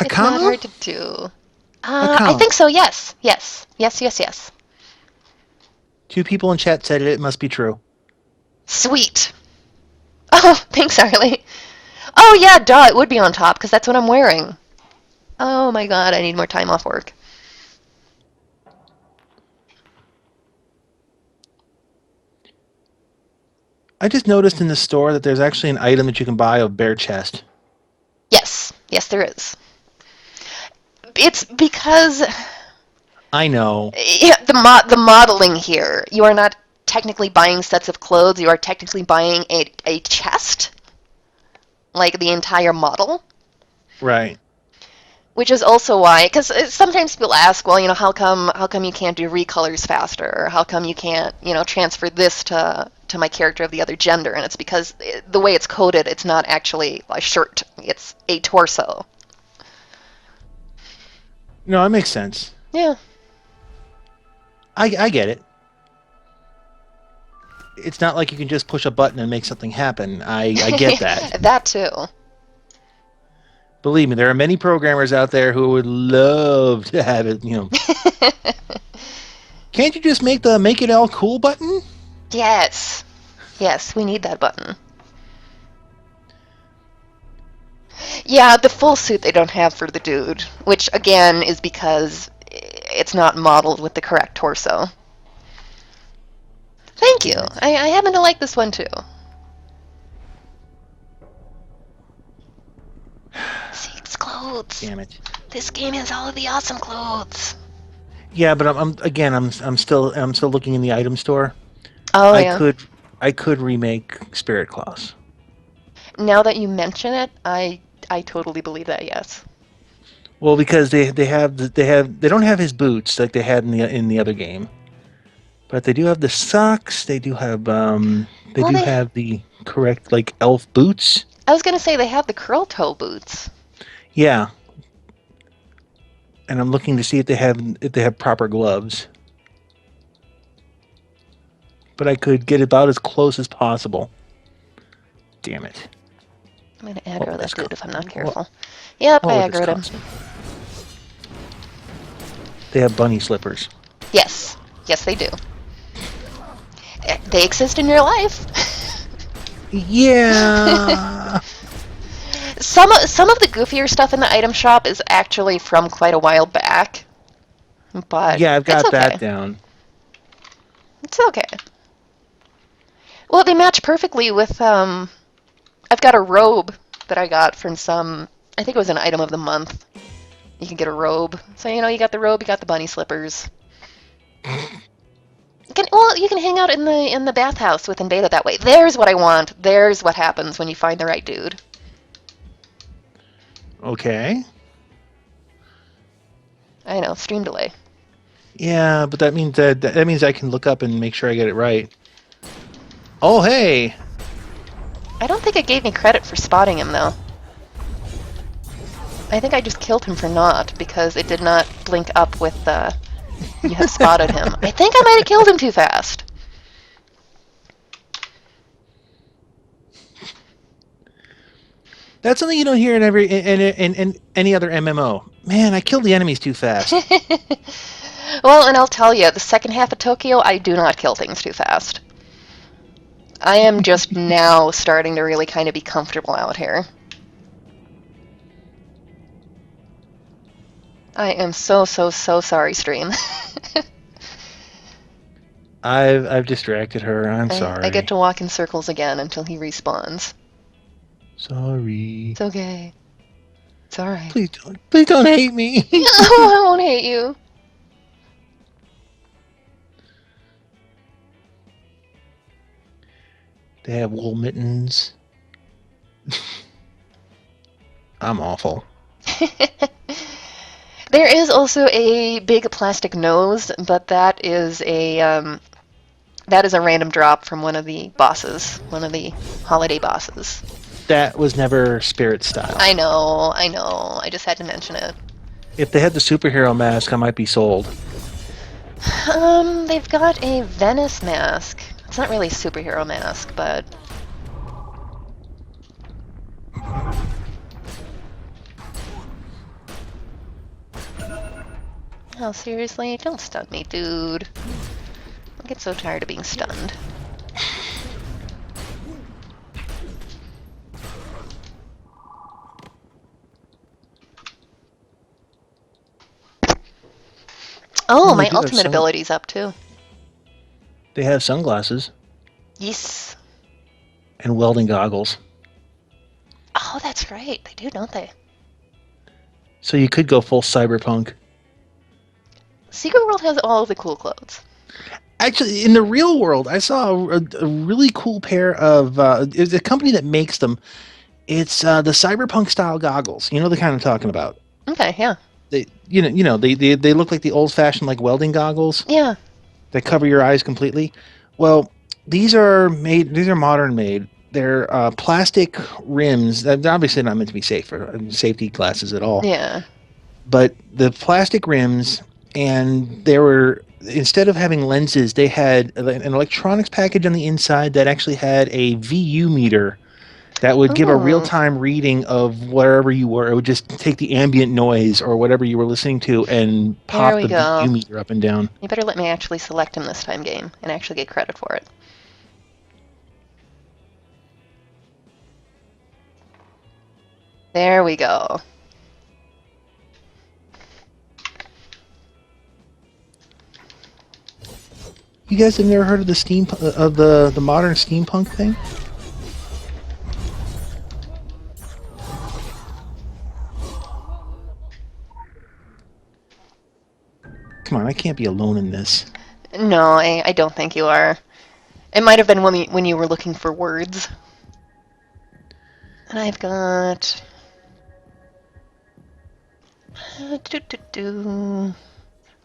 It's not hard to do. I Hakama. think so, yes. Yes. Two people in chat said it must be true. Sweet. Oh, thanks, Harley. Oh, yeah, duh, it would be on top, because that's what I'm wearing. Oh my god, I need more time off work. I just noticed in the store that there's actually an item that you can buy of bare chest. Yes, there is. It's because I know. the modeling here. You are not technically buying sets of clothes. You are technically buying a chest, like the entire model. Right. Which is also why, because sometimes people ask, well, how come you can't do recolors faster, or how come you can't, transfer this to my character of the other gender? And it's because the way it's coded, it's not actually a shirt; it's a torso. No, it makes sense. Yeah. I get it. It's not like you can just push a button and make something happen. I get that. That too. Believe me, there are many programmers out there who would love to have it, Can't you just make the make it all cool button? Yes, we need that button. Yeah, the full suit they don't have for the dude, which again is because it's not modeled with the correct torso. Thank you. I happen to like this one too. See, it's clothes. Damn it. This game has all of the awesome clothes. Yeah, but I'm still looking in the item store. Oh, I could remake Spirit Claws. Now that you mention it, I totally believe that. Yes. Well, because they don't have his boots like they had in the other game. But they do have the socks. They do have Well, they. have the correct like elf boots. I was gonna say they have the curl toe boots. Yeah, and I'm looking to see if they have proper gloves. But I could get about as close as possible. Damn it! I'm gonna What aggro would that this dude if I'm not What, careful. Yep, what I would this aggroed him. cost me? They have bunny slippers. Yes. Yes, they do. They exist in your life. Yeah. Some of the goofier stuff in the item shop is actually from quite a while back, but Yeah, I've it's got that okay. down. It's okay. Well, they match perfectly with I've got a robe that I got from some. I think it was an item of the month. You can get a robe, so you got the robe, you got the bunny slippers. You can hang out in the bathhouse with Invada that way. There's what I want. There's what happens when you find the right dude. Okay. I know, stream delay. Yeah, but that means that means I can look up and make sure I get it right. Oh, hey. I don't think it gave me credit for spotting him, though. I think I just killed him for naught, because it did not blink up with you have spotted him. I think I might have killed him too fast. That's something you don't hear in in any other MMO. Man, I killed the enemies too fast. Well, and I'll tell you, the second half of Tokyo, I do not kill things too fast. I am just now starting to really kind of be comfortable out here. I am so sorry, stream. I've distracted her. I'm sorry. I get to walk in circles again until he respawns. Sorry. It's okay. It's alright. Please don't hate me. No, I won't hate you. They have wool mittens. I'm awful. There is also a big plastic nose, but that is a random drop from one of the bosses, one of the holiday bosses. That was never Spirit style. I know. I just had to mention it. If they had the superhero mask, I might be sold. They've got a Venice mask. It's not really a superhero mask, but... Oh, seriously? Don't stun me, dude. I get so tired of being stunned. Oh, my ultimate ability's up, too. They have sunglasses. Yes. And welding goggles. Oh, that's right. They do, don't they? So you could go full cyberpunk. Secret World has all of the cool clothes. Actually, in the real world, I saw a really cool pair of... it's a company that makes them. It's the cyberpunk style goggles. You know the kind I'm talking about. Okay, yeah. They look like the old fashioned like welding goggles. Yeah. That cover your eyes completely. Well, these are modern made. They're plastic rims. They're obviously not meant to be safe for safety glasses at all. Yeah. But the plastic rims, and they were, instead of having lenses, they had an electronics package on the inside that actually had a VU meter that would give a real-time reading of wherever you were. It would just take the ambient noise or whatever you were listening to and pop the VU meter up and down. You better let me actually select him this time, game, and actually get credit for it. There we go. You guys have never heard of the modern steampunk thing? Come on, I can't be alone in this. No, I don't think you are. It might have been when you were looking for words. And I've got...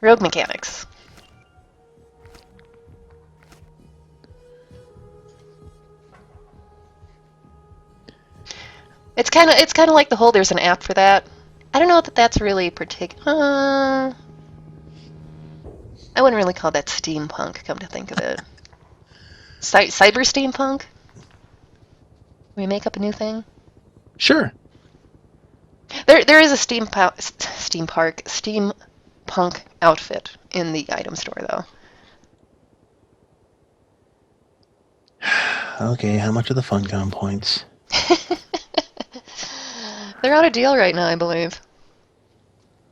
Rogue mechanics. It's kind of like the whole there's an app for that. I don't know that that's really particular. I wouldn't really call that steampunk, come to think of it. Cyber steampunk? We make up a new thing? Sure. There is a steampunk outfit in the item store, though. Okay, how much are the Funcom points? They're on a deal right now, I believe.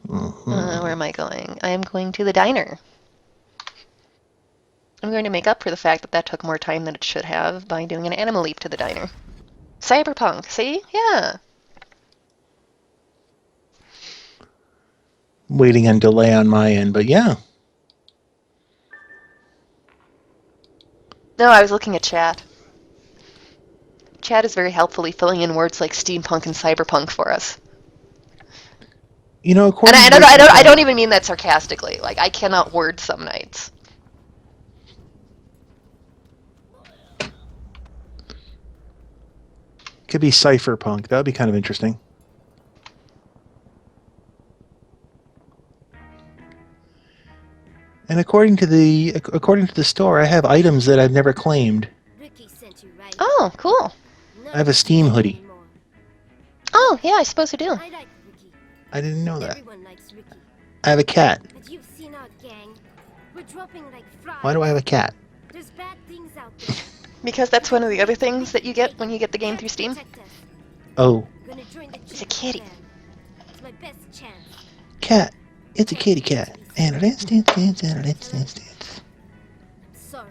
Mhm. Where am I going? I am going to the diner. I'm going to make up for the fact that took more time than it should have by doing an animal leap to the diner. Cyberpunk, see? Yeah. Waiting on delay on my end, but yeah. No, I was looking at chat. Chat is very helpfully filling in words like steampunk and cyberpunk for us. You know, And according to I don't even mean that sarcastically. Like, I cannot word some nights. could be cypherpunk. That would be kind of interesting. And according to the store, I have items that I've never claimed. Ricky sent you, right? Oh, cool. I have a Steam hoodie. Oh, yeah, I suppose you do. I like Ricky. I didn't know that. Everyone likes Ricky. I have a cat. But you've seen our gang. We're dropping like flies. Why do I have a cat? There's bad things out there. Because that's one of the other things that you get when you get the game through Steam. Protect us. Oh, Gonna join the It's a kitty. clan. It's my best chance. cat. It's a kitty cat. And a dance, dance, dance, and a dance, dance, dance. Sorry.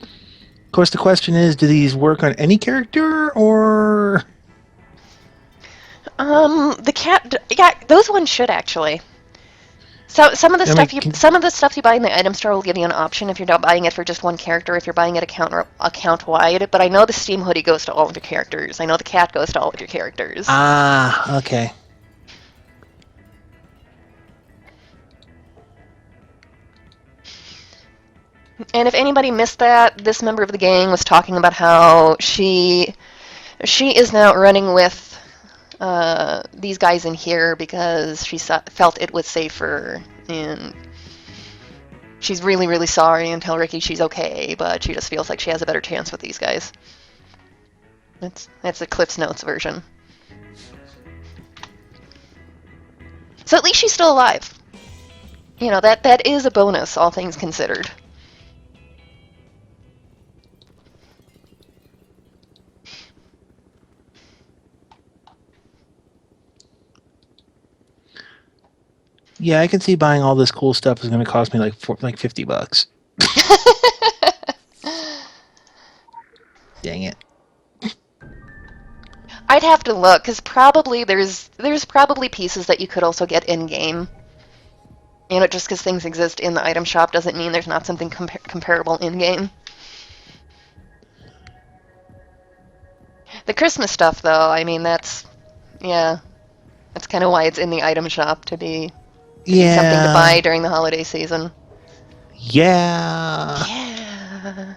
Of course, the question is, do these work on any character, or... The cat. Yeah, those ones should actually. So some of the stuff you buy in the item store will give you an option if you're not buying it for just one character, if you're buying it account wide. But I know the Steam hoodie goes to all of your characters. I know the cat goes to all of your characters. Ah, okay. And if anybody missed that, this member of the gang was talking about how she is now running with these guys in here because she felt it was safer, and she's really, really sorry and tell Ricky she's okay, but she just feels like she has a better chance with these guys. That's the Cliff's Notes version. So at least she's still alive. You know, that is a bonus, all things considered. Yeah, I can see buying all this cool stuff is going to cost me like $50. Dang it. I'd have to look, because probably there's probably pieces that you could also get in-game. You know, just because things exist in the item shop doesn't mean there's not something comparable in-game. The Christmas stuff, though, I mean, that's kind of why it's in the item shop, to be something to buy during the holiday season. Yeah. Yeah.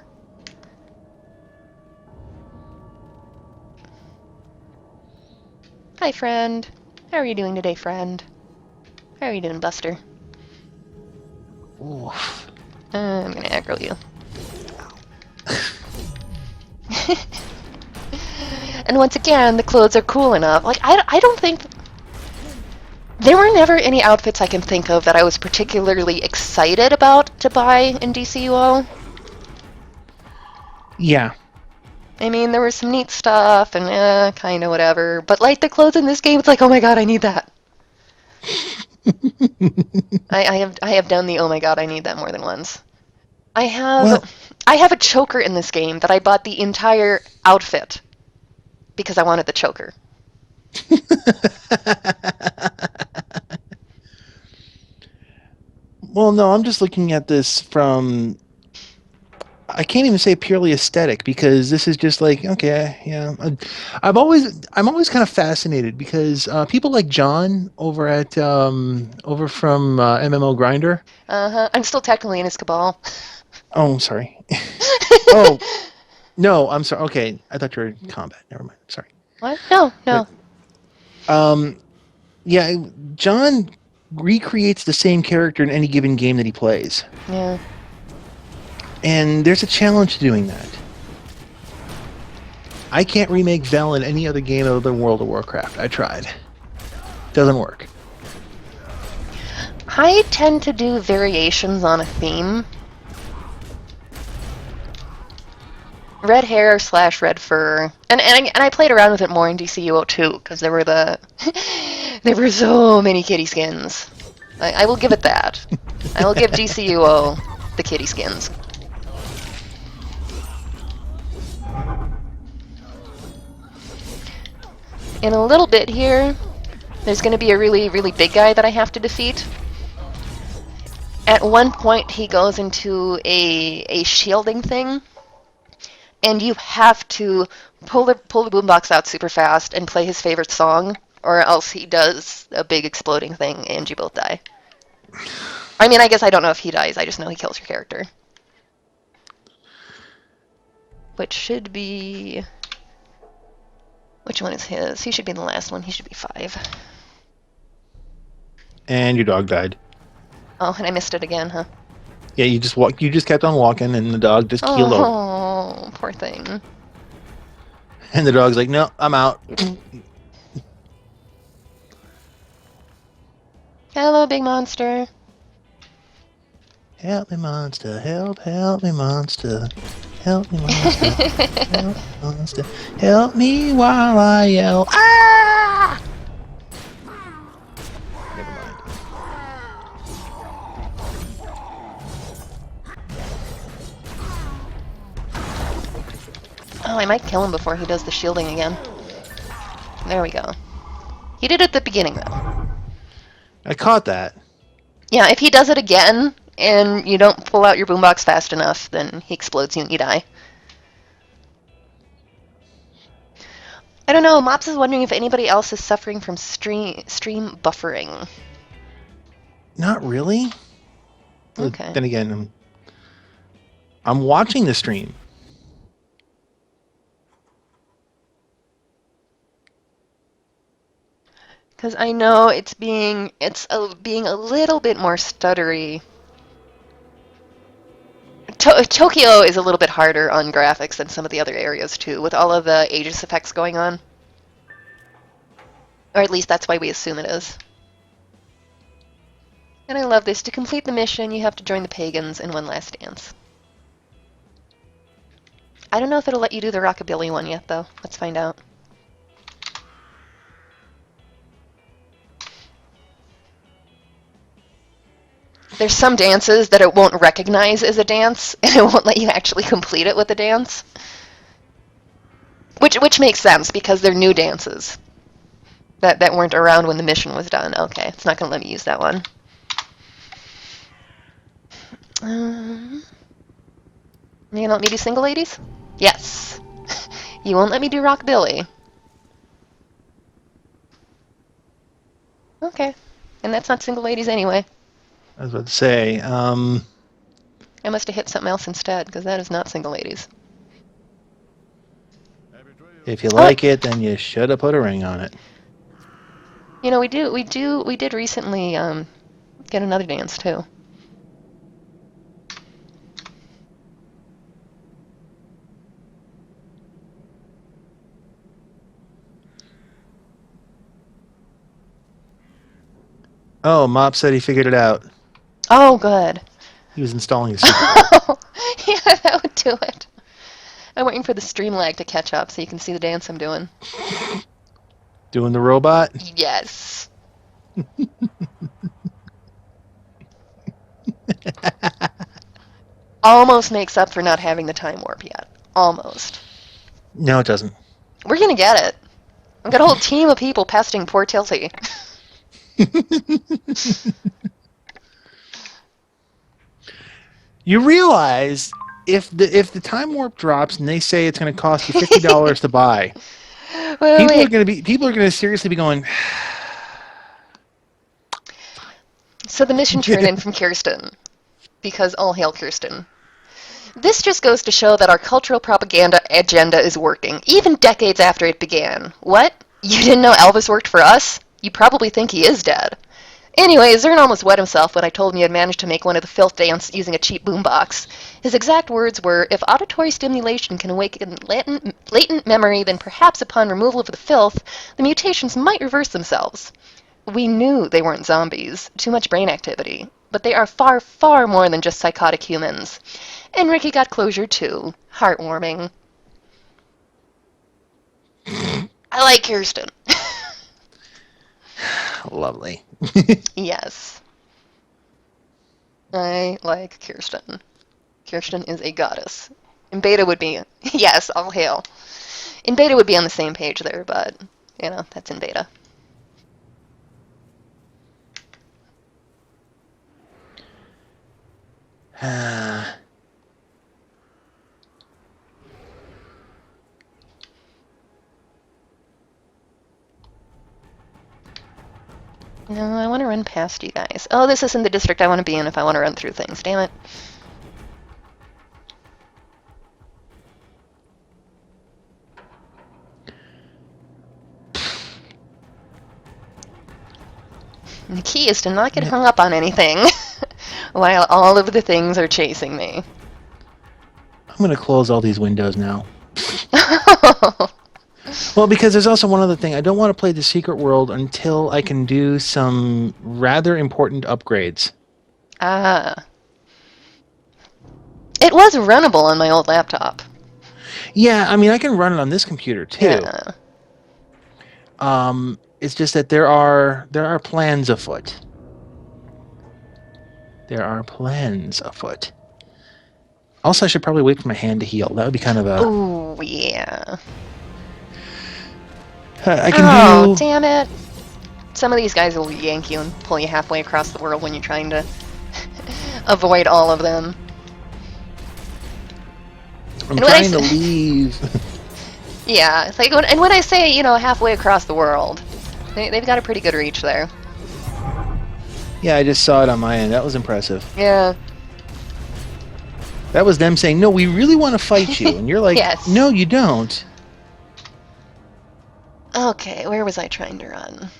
Hi, friend. How are you doing today, friend? How are you doing, Buster? Oof. I'm gonna aggro you. And once again, the clothes are cool enough. Like, I don't think... There were never any outfits I can think of that I was particularly excited about to buy in DCUO. Yeah. I mean, there was some neat stuff and kind of whatever. But, like, the clothes in this game, it's like, oh my god, I need that. I have done the oh my god, I need that more than once. I have a choker in this game that I bought the entire outfit because I wanted the choker. Well, no, I'm just looking at this from... I can't even say purely aesthetic, because this is just like, okay, yeah. I'm always kind of fascinated because people like John over at over from MMO Grinder. I'm still technically in his cabal. Oh, I'm sorry. Oh, no, I'm sorry. Okay, I thought you were in combat. Never mind. Sorry. What? No, no. Yeah, John recreates the same character in any given game that he plays. Yeah. And there's a challenge to doing that. I can't remake Vel in any other game other than World of Warcraft. I tried. Doesn't work. I tend to do variations on a theme. Red hair / red fur, and I played around with it more in DCUO too, because there were there were so many kitty skins. I will give it that. I will give DCUO the kitty skins. In a little bit here, there's going to be a really, really big guy that I have to defeat. At one point, he goes into a shielding thing, and you have to pull the boombox out super fast and play his favorite song, or else he does a big exploding thing and you both die. I mean, I guess I don't know if he dies, I just know he kills your character. Which should be... Which one is his? He should be the last one. He should be 5. And your dog died. Oh, and I missed it again, huh? Yeah, you just kept on walking, and the dog just keeled over. Oh, poor thing. And the dog's like, no, I'm out. Hello, big monster. Help me, monster. Help me, monster. Help me, monster. Help me, monster. Help me while I yell. Ah! Never mind. Oh, I might kill him before he does the shielding again. There we go. He did it at the beginning, though. I caught that. Yeah, if he does it again, and you don't pull out your boombox fast enough, then he explodes you and you die. I don't know, Mops is wondering if anybody else is suffering from stream buffering. Not really. Okay. Then again, I'm watching the stream. Because I know it's being a little bit more stuttery. Tokyo is a little bit harder on graphics than some of the other areas too, with all of the Aegis effects going on. Or at least that's why we assume it is. And I love this. To complete the mission, you have to join the pagans in one last dance. I don't know if it'll let you do the rockabilly one yet, though. Let's find out. There's some dances that it won't recognize as a dance, and it won't let you actually complete it with a dance. Which makes sense, because they're new dances that weren't around when the mission was done. Okay, it's not going to let me use that one. You gonna let me do single ladies? Yes. You won't let me do rockabilly. Okay. And that's not single ladies anyway. I was about to say, I must have hit something else instead, because that is not single ladies. if you like it, then you should have put a ring on it. You know, we did recently get another dance too. Oh, Mop said he figured it out. Oh, good. He was installing the Yeah, that would do it. I'm waiting for the stream lag to catch up so you can see the dance I'm doing. Doing the robot? Yes. Almost makes up for not having the time warp yet. Almost. No, it doesn't. We're gonna get it. I've got a whole team of people pesting poor Tilty. You realize if the time warp drops and they say it's going to cost you $50 to buy, people are going to seriously be going. So the mission turned in from Kirsten, because all hail Kirsten. This just goes to show that our cultural propaganda agenda is working, even decades after it began. What? You didn't know Elvis worked for us? You probably think he is dead. Anyway, Zern almost wet himself when I told him he had managed to make one of the filth dance using a cheap boombox. His exact words were, if auditory stimulation can awaken latent memory, then perhaps upon removal of the filth, the mutations might reverse themselves. We knew they weren't zombies, too much brain activity, but they are far, far more than just psychotic humans. And Ricky got closure too. Heartwarming. I like Kirsten. Lovely. Yes. I like Kirsten. Kirsten is a goddess. And Beta would be... Yes, all hail. And Beta would be on the same page there, but, you know, that's in Beta. No, I want to run past you guys. Oh, this isn't the district I want to be in if I want to run through things. Damn it. And the key is to not get hung up on anything while all of the things are chasing me. I'm going to close all these windows now. Well, because there's also one other thing. I don't want to play the secret world until I can do some rather important upgrades. Ah. It was runnable on my old laptop. Yeah, I mean, I can run it on this computer, too. Yeah. It's just that there are plans afoot. There are plans afoot. Also, I should probably wait for my hand to heal. That would be kind of a... Oh, yeah. I can do... damn it. Some of these guys will yank you and pull you halfway across the world when you're trying to avoid all of them. I'm trying to leave. Yeah, it's like when I say, you know, halfway across the world, they've got a pretty good reach there. Yeah, I just saw it on my end. That was impressive. Yeah. That was them saying, no, we really want to fight you. And you're like, Yes. No, you don't. Okay, where was I trying to run?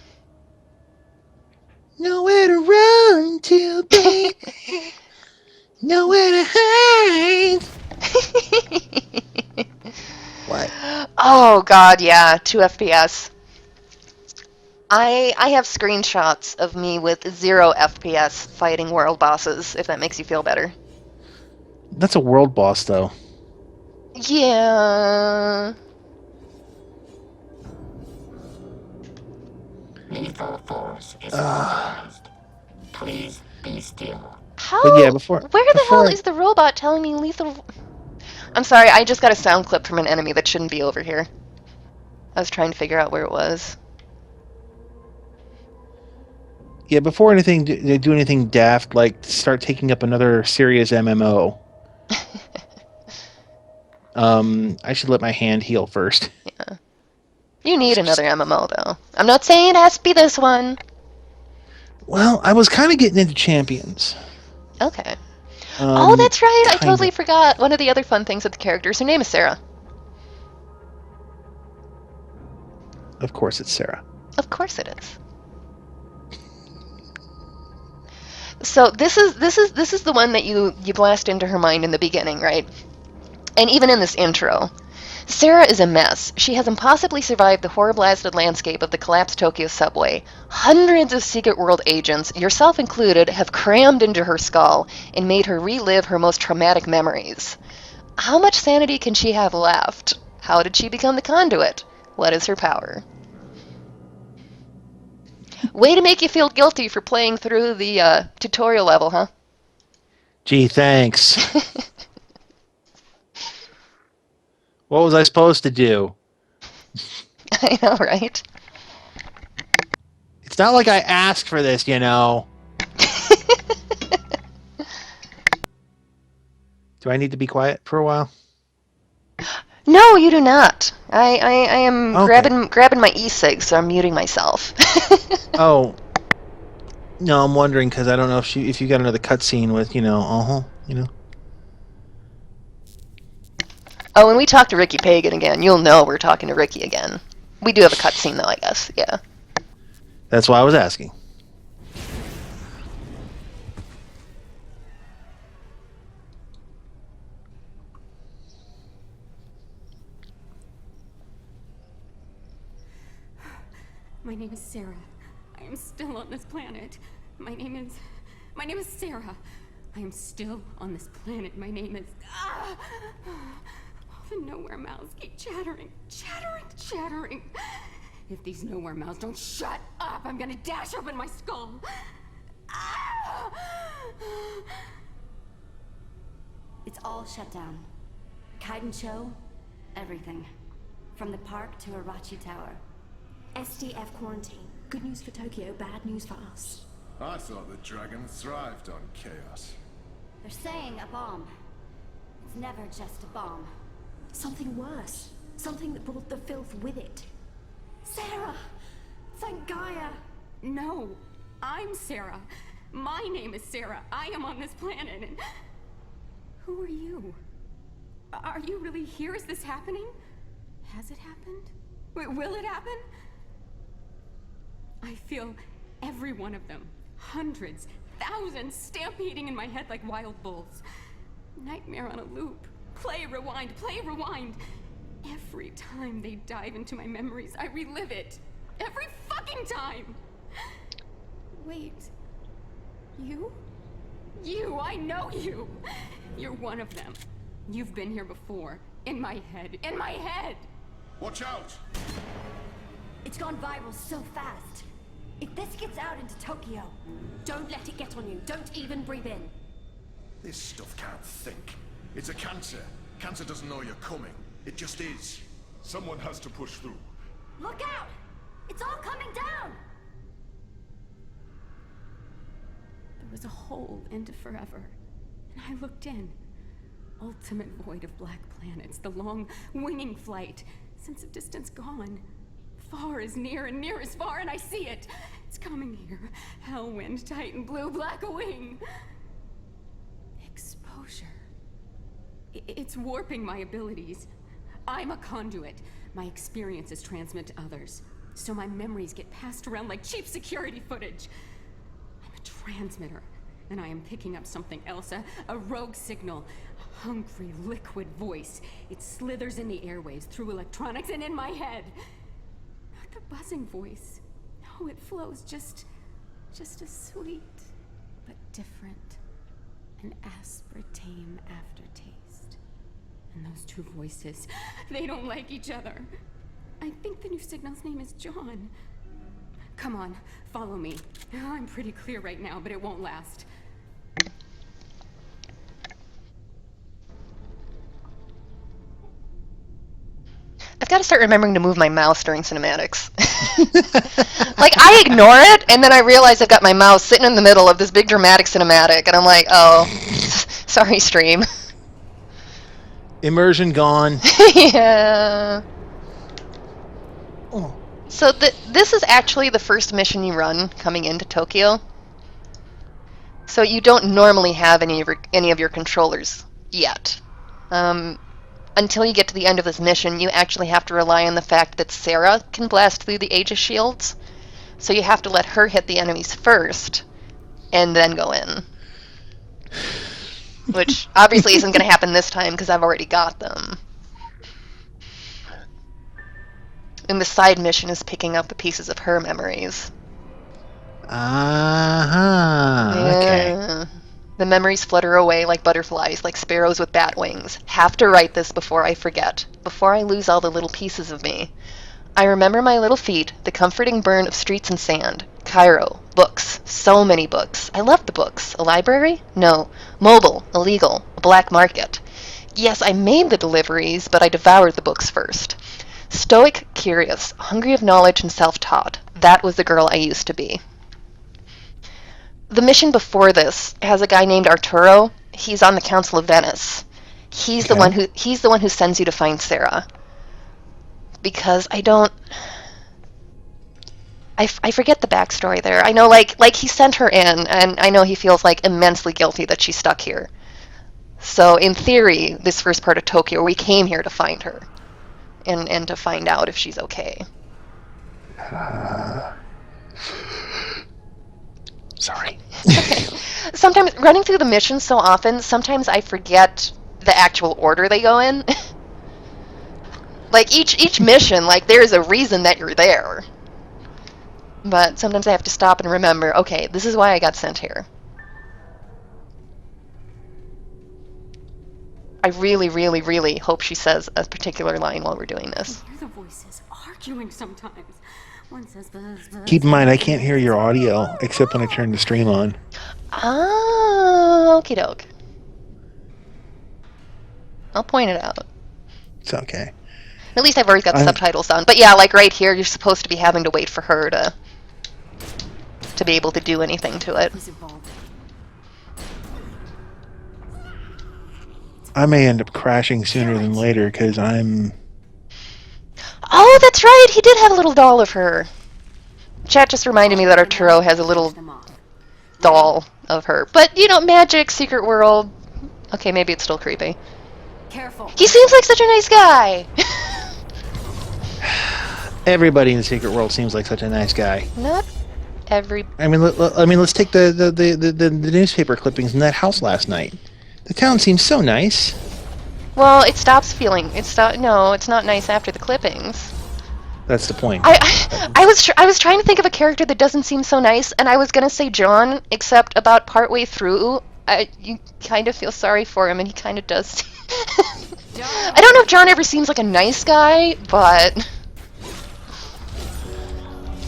Nowhere to run to, baby. Nowhere to hide. What? Oh god, yeah, 2 FPS. I have screenshots of me with 0 FPS fighting world bosses, if that makes you feel better. That's a world boss, though. Yeah. Lethal force is authorized. Please be still. How? But yeah, before- Where the before hell I- is the robot telling me lethal... I'm sorry, I just got a sound clip from an enemy that shouldn't be over here. I was trying to figure out where it was. Yeah, before they do anything daft, like start taking up another serious MMO. I should let my hand heal first. Yeah. You need another MMO, though. I'm not saying it has to be this one. Well, I was kind of getting into Champions. Okay. Oh, that's right. I kinda. totally forgot. One of the other fun things with the characters, her name is Sarah. Of course, it's Sarah. Of course it is. So this is the one that you blast into her mind in the beginning, right? And even in this intro, Sarah is a mess. She has impossibly survived the horror-blasted landscape of the collapsed Tokyo subway. Hundreds of Secret World agents, yourself included, have crammed into her skull and made her relive her most traumatic memories. How much sanity can she have left? How did she become the conduit? What is her power? Way to make you feel guilty for playing through the tutorial level, huh? Gee, thanks. What was I supposed to do? I know, right? It's not like I asked for this, you know. Do I need to be quiet for a while? No, you do not. I am Okay. grabbing my e-cig, so I'm muting myself. Oh. No, I'm wondering because I don't know if you got another cutscene with, you know. Oh, when we talk to Ricky Pagan again, you'll know we're talking to Ricky again. We do have a cutscene, though, I guess. Yeah. That's why I was asking. My name is Sarah. I am still on this planet. My name is Sarah. I am still on this planet. My name is... All the nowhere mouths keep chattering. If these nowhere mouths don't shut up, I'm gonna dash open my skull. It's all shut down. Kaidan show, everything. From the park to Arachi Tower. SDF quarantine. Good news for Tokyo, bad news for us. I thought the dragon thrived on chaos. They're saying a bomb. It's never just a bomb. Something worse. Something that brought the filth with it. Sarah! Thank Gaia! No, I'm Sarah. My name is Sarah. I am on this planet, and... Who are you? Are you really here? Is this happening? Has it happened? Will it happen? I feel every one of them. Hundreds, thousands, stampeding in my head like wild bulls. Nightmare on a loop. Play, rewind, play, rewind. Every time they dive into my memories, I relive it. Every fucking time! Wait. You? You, I know you! You're one of them. You've been here before. In my head. In my head! Watch out! It's gone viral so fast. If this gets out into Tokyo... Don't let it get on you. Don't even breathe in. This stuff can't think. It's a cancer. Cancer doesn't know you're coming. It just is. Someone has to push through. Look out! It's all coming down! There was a hole into forever, and I looked in. Ultimate void of black planets, the long winging flight, sense of distance gone. Far is near and near is far, and I see it. It's coming here. Hellwind, Titan, blue, black a wing. Exposure. It's warping my abilities. I'm a conduit. My experiences transmit to others, so my memories get passed around like cheap security footage. I'm a transmitter, and I am picking up something else, a rogue signal, a hungry liquid voice. It slithers in the airwaves, through electronics, and in my head. Not the buzzing voice. No, it flows just a sweet, but different, an aspartame aftertaste. And those two voices, they don't like each other. I think the new signal's name is John. Come on, follow me. I'm pretty clear right now, but it won't last. I've got to start remembering to move my mouse during cinematics. Like, I ignore it, and then I realize I've got my mouse sitting in the middle of this big dramatic cinematic, and I'm like, oh, sorry, stream. Immersion gone. Yeah. Oh. So this is actually the first mission you run coming into Tokyo. So you don't normally have any of your controllers yet. Until you get to the end of this mission, you actually have to rely on the fact that Sarah can blast through the Aegis shields. So you have to let her hit the enemies first, and then go in. Which obviously isn't going to happen this time, because I've already got them. And the side mission is picking up the pieces of her memories. Okay. The memories flutter away like butterflies, like sparrows with bat wings. Have to write this before I forget, before I lose all the little pieces of me. I remember my little feet, the comforting burn of streets and sand. Cairo, books, so many books. I loved the books. A library? No. Mobile, illegal, a black market. Yes, I made the deliveries, but I devoured the books first. Stoic, curious, hungry of knowledge and self-taught. That was the girl I used to be. The mission before this has a guy named Arturo. He's on the Council of Venice. He's the one who sends you to find Sarah. Because I forget the backstory there. I know like he sent her in, and I know he feels like immensely guilty that she's stuck here. So in theory, this first part of Tokyo, we came here to find her. And to find out if she's okay. Sorry. Okay. Sometimes, running through the missions so often, sometimes I forget the actual order they go in. Like, each mission, like, there's a reason that you're there. But sometimes I have to stop and remember, okay, this is why I got sent here. I really, really, really hope she says a particular line while we're doing this. I hear the voices arguing sometimes. One says buzz, buzz. Keep in mind, I can't hear your audio except when I turn the stream on. Ah, okie doke. I'll point it out. It's okay. At least I've already got the subtitles on. But yeah, like right here, you're supposed to be having to wait for her to be able to do anything to it. I may end up crashing sooner than later because I'm... Oh, that's right! He did have a little doll of her. Chat just reminded me that Arturo has a little doll of her. But, you know, magic, secret world... Okay, maybe it's still creepy. Careful. He seems like such a nice guy! Everybody in the secret world seems like such a nice guy. Not every... I mean, let's take the newspaper clippings in that house last night. The town seems so nice. Well, it stops feeling... No, it's not nice after the clippings. That's the point. I was trying to think of a character that doesn't seem so nice, and I was gonna say John, except about partway through, you kind of feel sorry for him, and he kind of does. I don't know if John ever seems like a nice guy, but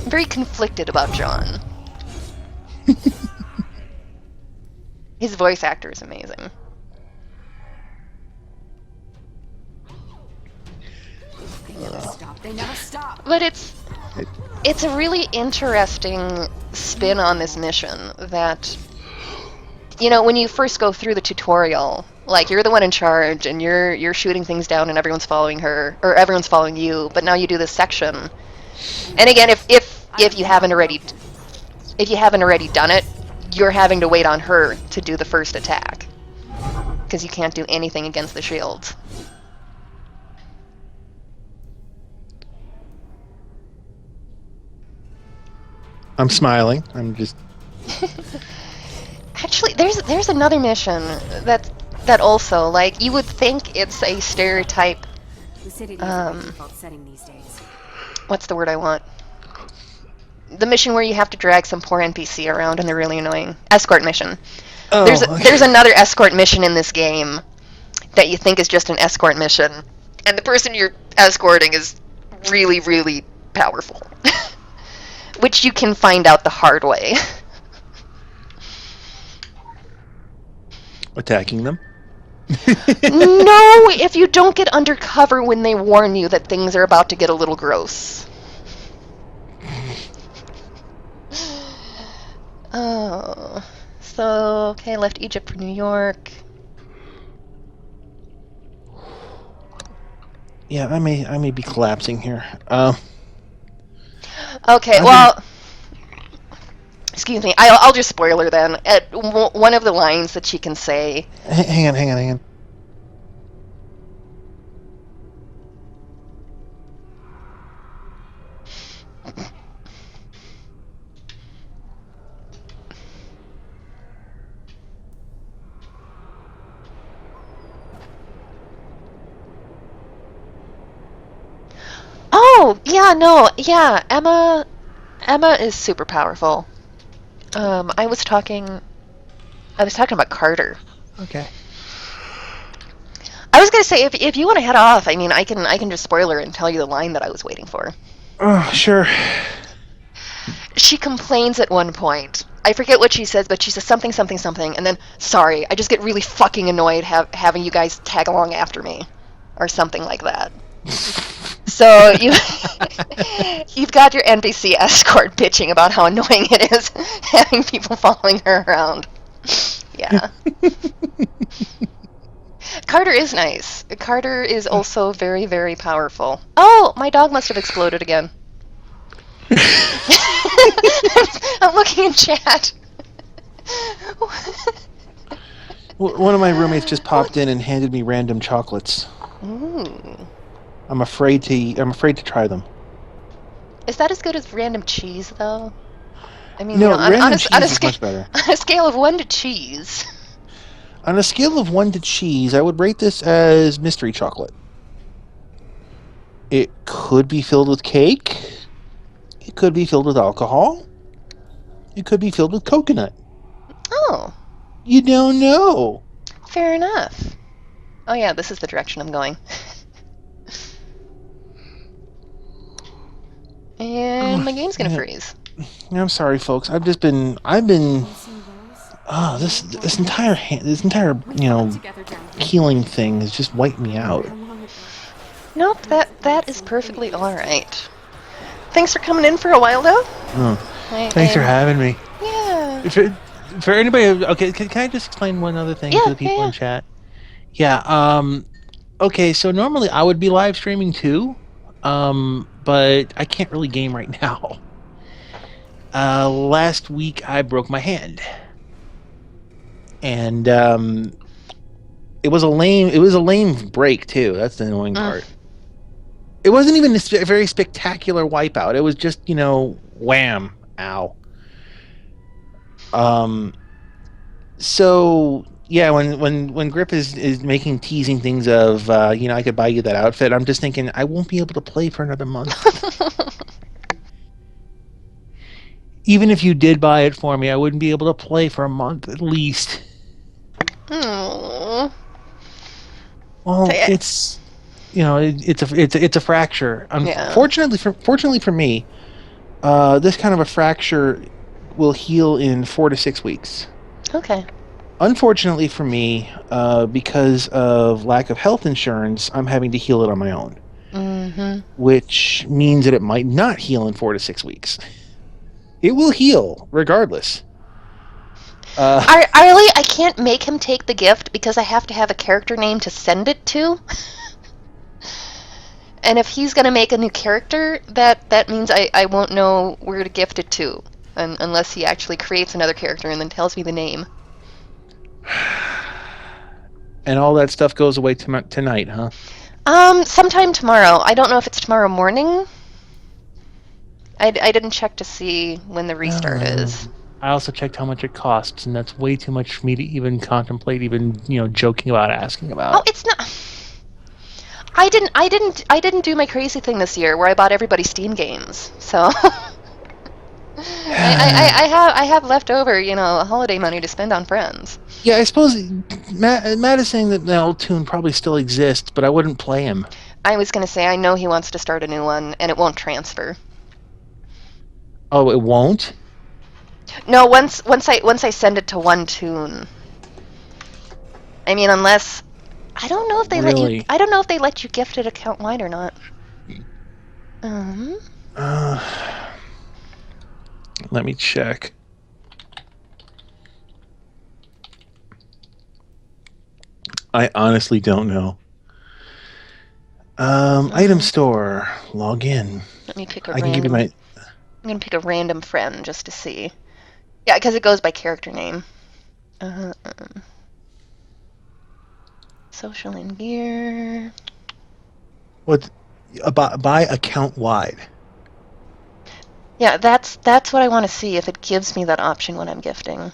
I'm very conflicted about John. His voice actor is amazing. They never stop. But it's a really interesting spin on this mission that, you know, when you first go through the tutorial, like you're the one in charge and you're shooting things down and everyone's following her, or everyone's following you, but now you do this section. And again, if you haven't already done it, you're having to wait on her to do the first attack because you can't do anything against the shields. I'm smiling. I'm just... Actually, there's another mission that also, like, you would think it's a stereotype. The city needs a default setting these days. What's the word I want? The mission where you have to drag some poor NPC around and they're really annoying. Escort mission. Oh, there's another escort mission in this game that you think is just an escort mission, and the person you're escorting is really, really powerful. Which you can find out the hard way. Attacking them? No, if you don't get undercover when they warn you that things are about to get a little gross. Oh, so okay, I left Egypt for New York. Yeah, I may be collapsing here. Okay, well, excuse me. I'll just spoiler then. At one of the lines that she can say. Hang on. Oh, yeah, no, yeah, Emma is super powerful. I was talking about Carter. Okay. I was gonna say if you want to head off, I mean, I can just spoiler and tell you the line that I was waiting for. Oh, sure. She complains at one point. I forget what she says, but she says something, and then, sorry, I just get really fucking annoyed having you guys tag along after me, or something like that. So you've got your NPC escort bitching about how annoying it is having people following her around. Yeah. Carter is nice. Carter is also very, very powerful. Oh, my dog must have exploded again. I'm looking in chat. One of my roommates just popped in and handed me random chocolates. Ooh. I'm afraid to try them. Is that as good as random cheese, though? I mean, No, random on cheese is much better. on a scale of 1 to cheese. On a scale of 1 to cheese, I would rate this as mystery chocolate. It could be filled with cake. It could be filled with alcohol. It could be filled with coconut. Oh. You don't know. Fair enough. Oh yeah, this is the direction I'm going. And my game's gonna freeze. I'm sorry, folks. I've been this entire healing thing has just wiped me out. Nope, that is perfectly all right. Thanks for coming in for a while, though. Thanks for having me. Yeah. For anybody, okay, can I just explain one other thing to the people in chat? Yeah. Okay, so normally I would be live streaming too, but I can't really game right now. Last week I broke my hand, and it was a lame break too. That's the annoying part. It wasn't even a very spectacular wipeout. It was just, wham, ow. So yeah, when Grip is making teasing things of, I could buy you that outfit, I'm just thinking I won't be able to play for another month. Even if you did buy it for me, I wouldn't be able to play for a month at least. Aww. Well, it's a fracture. Fortunately for me, this kind of a fracture will heal in 4 to 6 weeks. Okay. Unfortunately for me, because of lack of health insurance, I'm having to heal it on my own. Mm-hmm. Which means that it might not heal in 4 to 6 weeks. It will heal regardless. I can't make him take the gift because I have to have a character name to send it to. And if he's going to make a new character, that means I won't know where to gift it to, unless he actually creates another character and then tells me the name. And all that stuff goes away tonight, huh? Sometime tomorrow. I don't know if it's tomorrow morning. I didn't check to see when the restart is. I also checked how much it costs, and that's way too much for me to even contemplate, joking about asking about. Oh, it's not. I didn't do my crazy thing this year where I bought everybody Steam games. So I have leftover, holiday money to spend on friends. Yeah, I suppose Matt is saying that the old tune probably still exists, but I wouldn't play him. I was gonna say I know he wants to start a new one, and it won't transfer. Oh, it won't? No, once I send it to one tune. I mean, unless I don't know if they let you. I don't know if they let you gift it account wide or not. Let me check. I honestly don't know. Item store. Log in. Let me pick a I can give you my. I'm gonna pick a random friend just to see. Yeah, because it goes by character name. Social and gear. What? By account wide. Yeah, that's what I want to see, if it gives me that option when I'm gifting.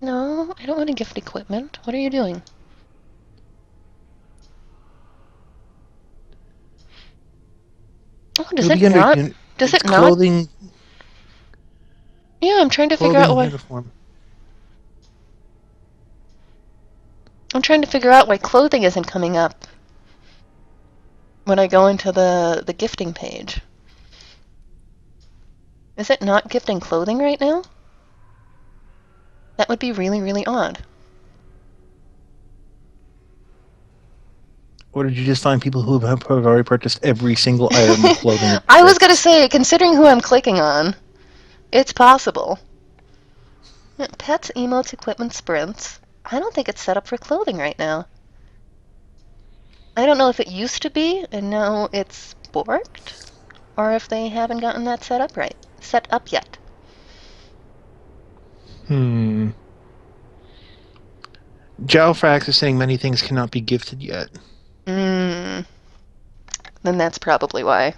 No, I don't want to gift equipment. What are you doing? Oh, does it not? Does it not? Clothing. Yeah, I'm trying to figure out why. Uniform. I'm trying to figure out why clothing isn't coming up when I go into the gifting page. Is it not gifting clothing right now? That would be really, really odd. Or did you just find people who have already purchased every single item of clothing? I was going to say, considering who I'm clicking on, it's possible. Pets, emotes, equipment, sprints. I don't think it's set up for clothing right now. I don't know if it used to be, and now it's borked. or if they haven't gotten that set up yet. Jalfrax is saying many things cannot be gifted yet. Then that's probably why.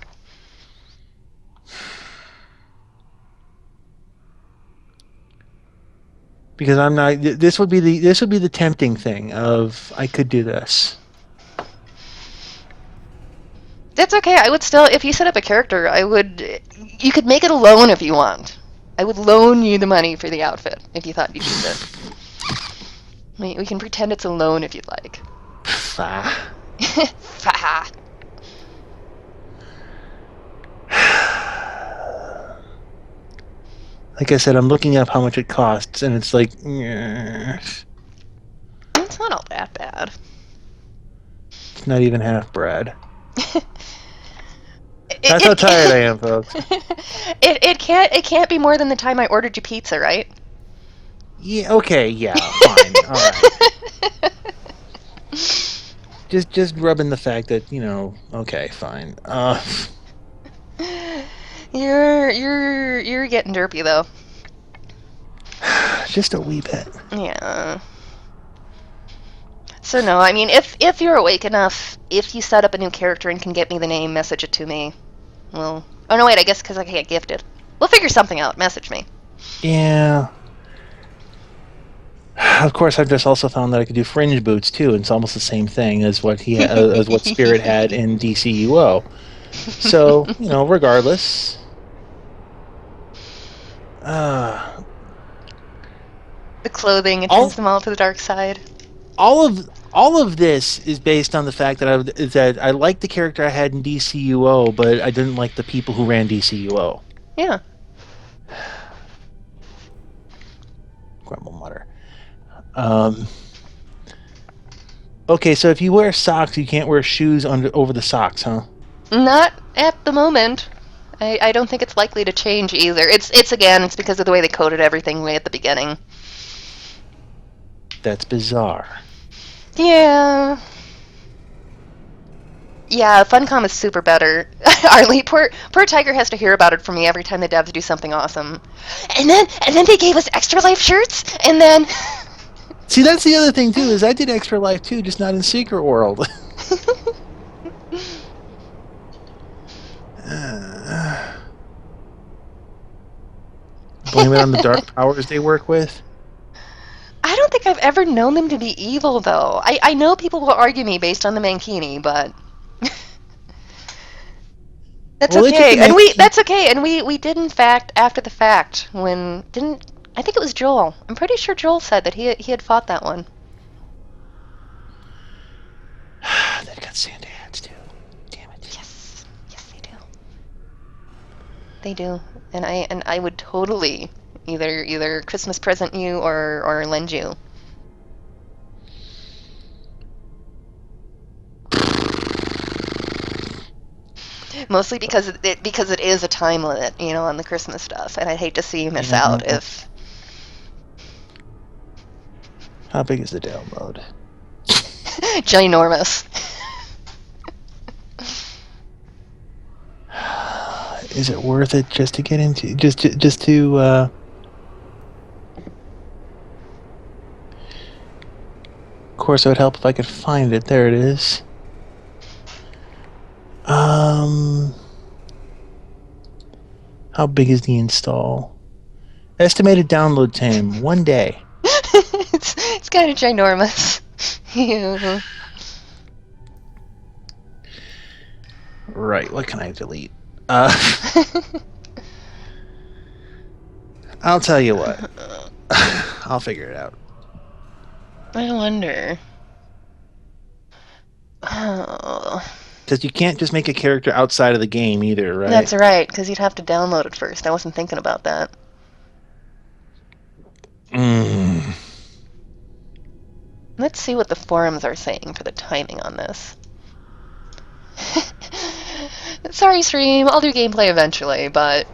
Because I'm not. This would be the tempting thing of I could do this. That's okay. I would still, if you set up a character, you could make it a loan if you want. I would loan you the money for the outfit if you thought you'd use it. We can pretend it's a loan if you'd like. Ah. Like I said, I'm looking up how much it costs, and it's like, It's not all that bad. It's not even half bread. That's how tired I am, folks. It can't be more than the time I ordered you pizza, right? Yeah. Okay. Yeah. Fine. All right. Just rubbing the fact that Okay. Fine. You're getting derpy though. Just a wee bit. Yeah. So no, I mean, if you're awake enough, if you set up a new character and can get me the name, message it to me. Well, oh no, wait, I guess because I can't gift it. We'll figure something out. Message me. Yeah. Of course, I've just also found that I could do fringe boots too, and it's almost the same thing as what as what Spirit had in DCUO. So regardless. The clothing, it turns them all to the dark side. All of this is based on the fact that I liked the character I had in DCUO, but I didn't like the people who ran DCUO. Yeah. Grumble mutter. Okay, so if you wear socks, you can't wear shoes over the socks, huh? Not at the moment. I don't think it's likely to change either. It's because of the way they coded everything way at the beginning. That's bizarre. Yeah. Yeah, Funcom is super better. Arlie, poor Tiger has to hear about it from me every time the devs do something awesome. And then they gave us Extra Life shirts, and then... See, that's the other thing, too, is I did Extra Life, too, just not in Secret World. Blame it on the dark powers they work with? I don't think I've ever known them to be evil, though. I know people will argue me based on the Mankini, but... That's okay. And we did, in fact, after the fact, I think it was Joel. I'm pretty sure Joel said that he had fought that one. They've got Santa hats, too. Damn it. Yes, they do. They do. And I would totally either Christmas present you or lend you. Mostly because it is a time limit, on the Christmas stuff, and I'd hate to see you miss out if... How big is the download? Ginormous. Is it worth it just to get into... Just to... Of course, it would help if I could find it. There it is. How big is the install? Estimated download time, 1 day. It's kind of ginormous. Right, what can I delete? I'll tell you what. I'll figure it out. I wonder. Oh. Because you can't just make a character outside of the game either, right? That's right, because you'd have to download it first. I wasn't thinking about that. Let's see what the forums are saying for the timing on this. Sorry, stream. I'll do gameplay eventually, but...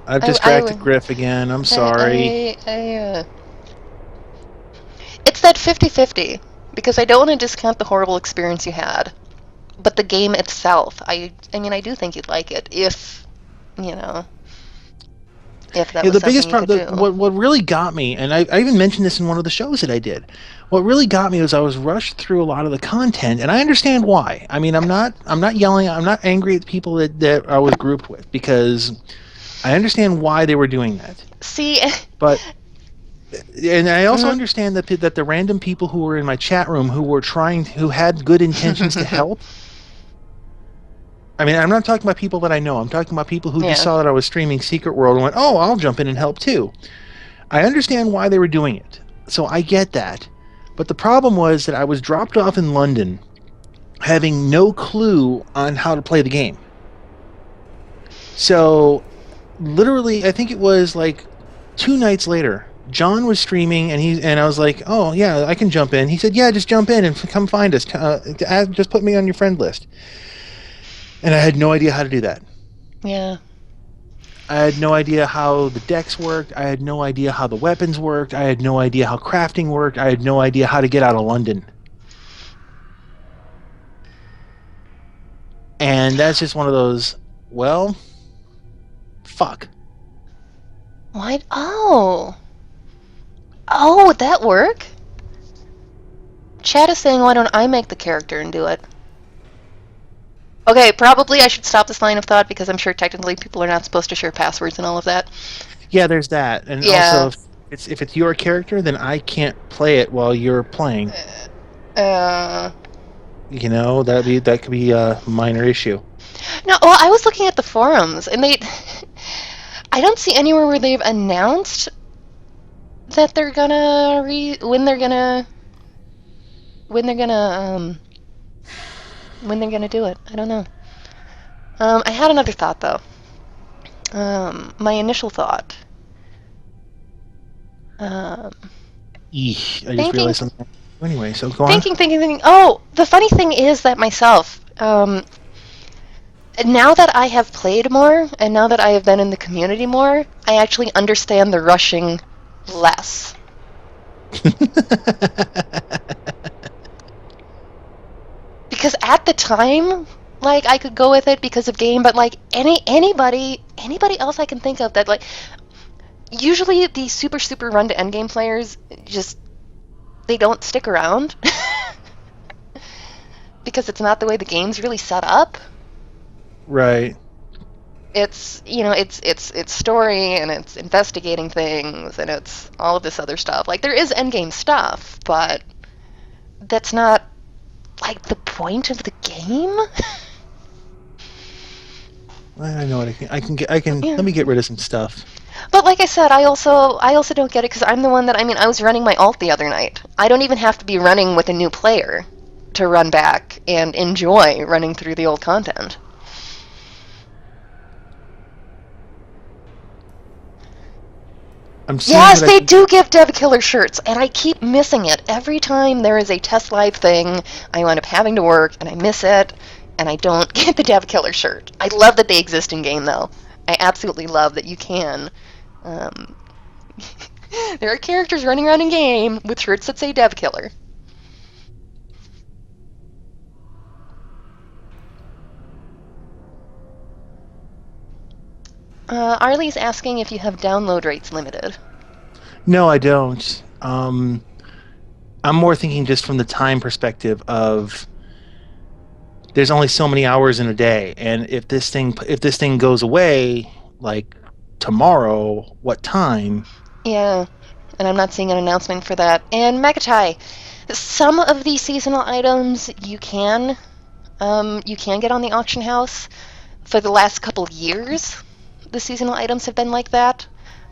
I've distracted Griff again. I'm sorry. It's that 50-50, because I don't want to discount the horrible experience you had. But the game itself, I mean, I do think you'd like it if, you know, if that Yeah, was the something biggest you could problem, do. what really got me, and I even mentioned this in one of the shows that I did. What really got me was I was rushed through a lot of the content, and I understand why. I mean, I'm not yelling, I'm not angry at the people that I was grouped with because I understand why they were doing that. See, But and I also mhm. understand that the random people who were in my chat room who had good intentions to help. I mean, I'm not talking about people that I know. I'm talking about people who just Yeah. saw that I was streaming Secret World and went, "Oh, I'll jump in and help too." I understand why they were doing it, so I get that. But the problem was that I was dropped off in London having no clue on how to play the game. So, literally, I think it was like 2 nights later, John was streaming, and I was like, "Oh yeah, I can jump in." He said, "Yeah, just jump in and come find us. Just put me on your friend list." And I had no idea how to do that. Yeah. I had no idea how the decks worked. I had no idea how the weapons worked. I had no idea how crafting worked. I had no idea how to get out of London. And that's just one of those, well, fuck. Why? Oh. Oh, would that work? Chat is saying, why don't I make the character and do it? Okay, probably I should stop this line of thought because I'm sure technically people are not supposed to share passwords and all of that. Yeah, there's that. And Yeah. also, if it's your character, then I can't play it while you're playing. You know, that could be a minor issue. No, well, I was looking at the forums, and I don't see anywhere where they've announced that they're gonna when they're gonna do it. I don't know. I had another thought though. My initial thought. Eesh, I just Thinking, realized something. Anyway, so go on. thinking. Oh, the funny thing is that myself, now that I have played more, and now that I have been in the community more, I actually understand the rushing less. Because at the time, like, I could go with it because of game, but like anybody else I can think of that, like, usually the super run to endgame players just, they don't stick around because it's not the way the game's really set up. Right. It's, you know, it's story and it's investigating things and it's all of this other stuff. Like, there is endgame stuff, but that's not like the point of the game. I know what I can Yeah. let me get rid of some stuff. But like I said, I also don't get it because I'm the one that, I mean, I was running my alt the other night. I don't even have to be running with a new player to run back and enjoy running through the old content. I'm seeing Yes, what I they can. do give Dev Killer shirts, and I keep missing it. Every time there is a test live thing, I wind up having to work, and I miss it, and I don't get the Dev Killer shirt. I love that they exist in game, though. I absolutely love that you can. Um, there are characters running around in game with shirts that say Dev Killer. Arlie's asking if you have download rates limited. No, I don't. I'm more thinking just from the time perspective of there's only so many hours in a day, and if this thing goes away like tomorrow, what time? Yeah, and I'm not seeing an announcement for that. And Magatai, some of the seasonal items you can get on the auction house. For the last couple of years, the seasonal items have been like that,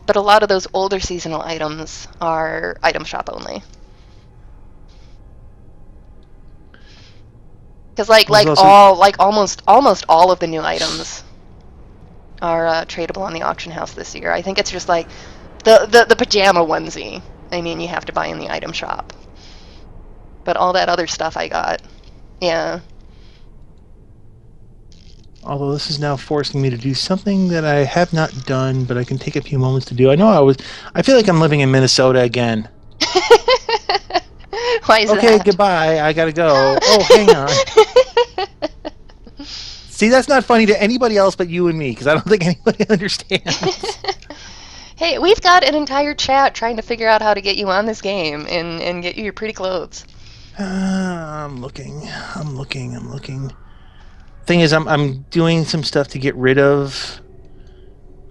but a lot of those older seasonal items are item shop only. Because almost all of the new items are tradable on the auction house this year. I think it's just like the pajama onesie. I mean, you have to buy in the item shop. But all that other stuff I got, yeah. Although this is now forcing me to do something that I have not done, but I can take a few moments to do. I feel like I'm living in Minnesota again. Why is Okay, that? goodbye. I gotta go. Oh, hang on. See, that's not funny to anybody else but you and me, because I don't think anybody understands. Hey, we've got an entire chat trying to figure out how to get you on this game and get you your pretty clothes. I'm looking. Thing is, I'm doing some stuff to get rid of.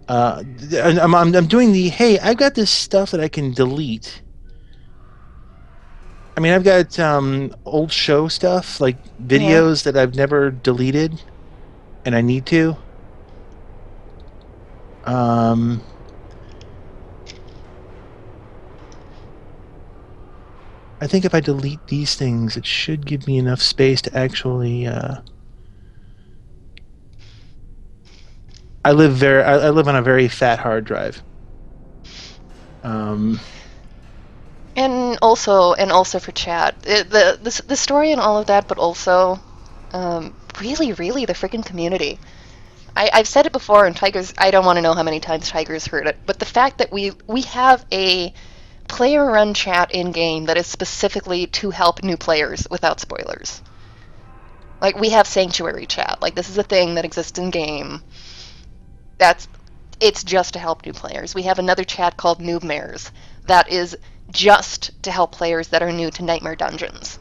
I'm doing the, hey, I've got this stuff that I can delete. I mean, I've got old show stuff, like videos that I've never deleted, and I need to. I think if I delete these things, it should give me enough space to actually. I live on a very fat hard drive. And also for chat, the story and all of that, but also, really, really the freaking community. I've said it before, and Tiger's. I don't want to know how many times Tiger's heard it, but the fact that we have a player-run chat in-game that is specifically to help new players without spoilers. Like, we have Sanctuary chat. Like, this is a thing that exists in-game. It's just to help new players. We have another chat called Noobmares that is just to help players that are new to Nightmare Dungeons.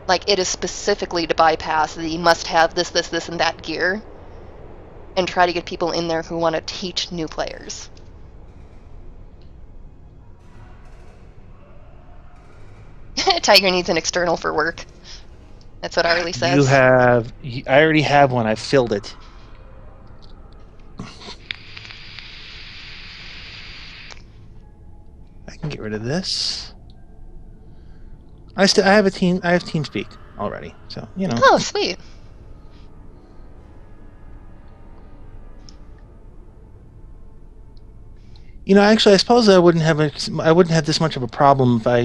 Like, it is specifically to bypass the must-have this, and that gear and try to get people in there who want to teach new players. Tiger needs an external for work. That's what Arlie says. I already have one. I filled it. I can get rid of this. I have TeamSpeak already, so you know. Oh, sweet. You know, actually, I suppose I wouldn't have this much of a problem if I,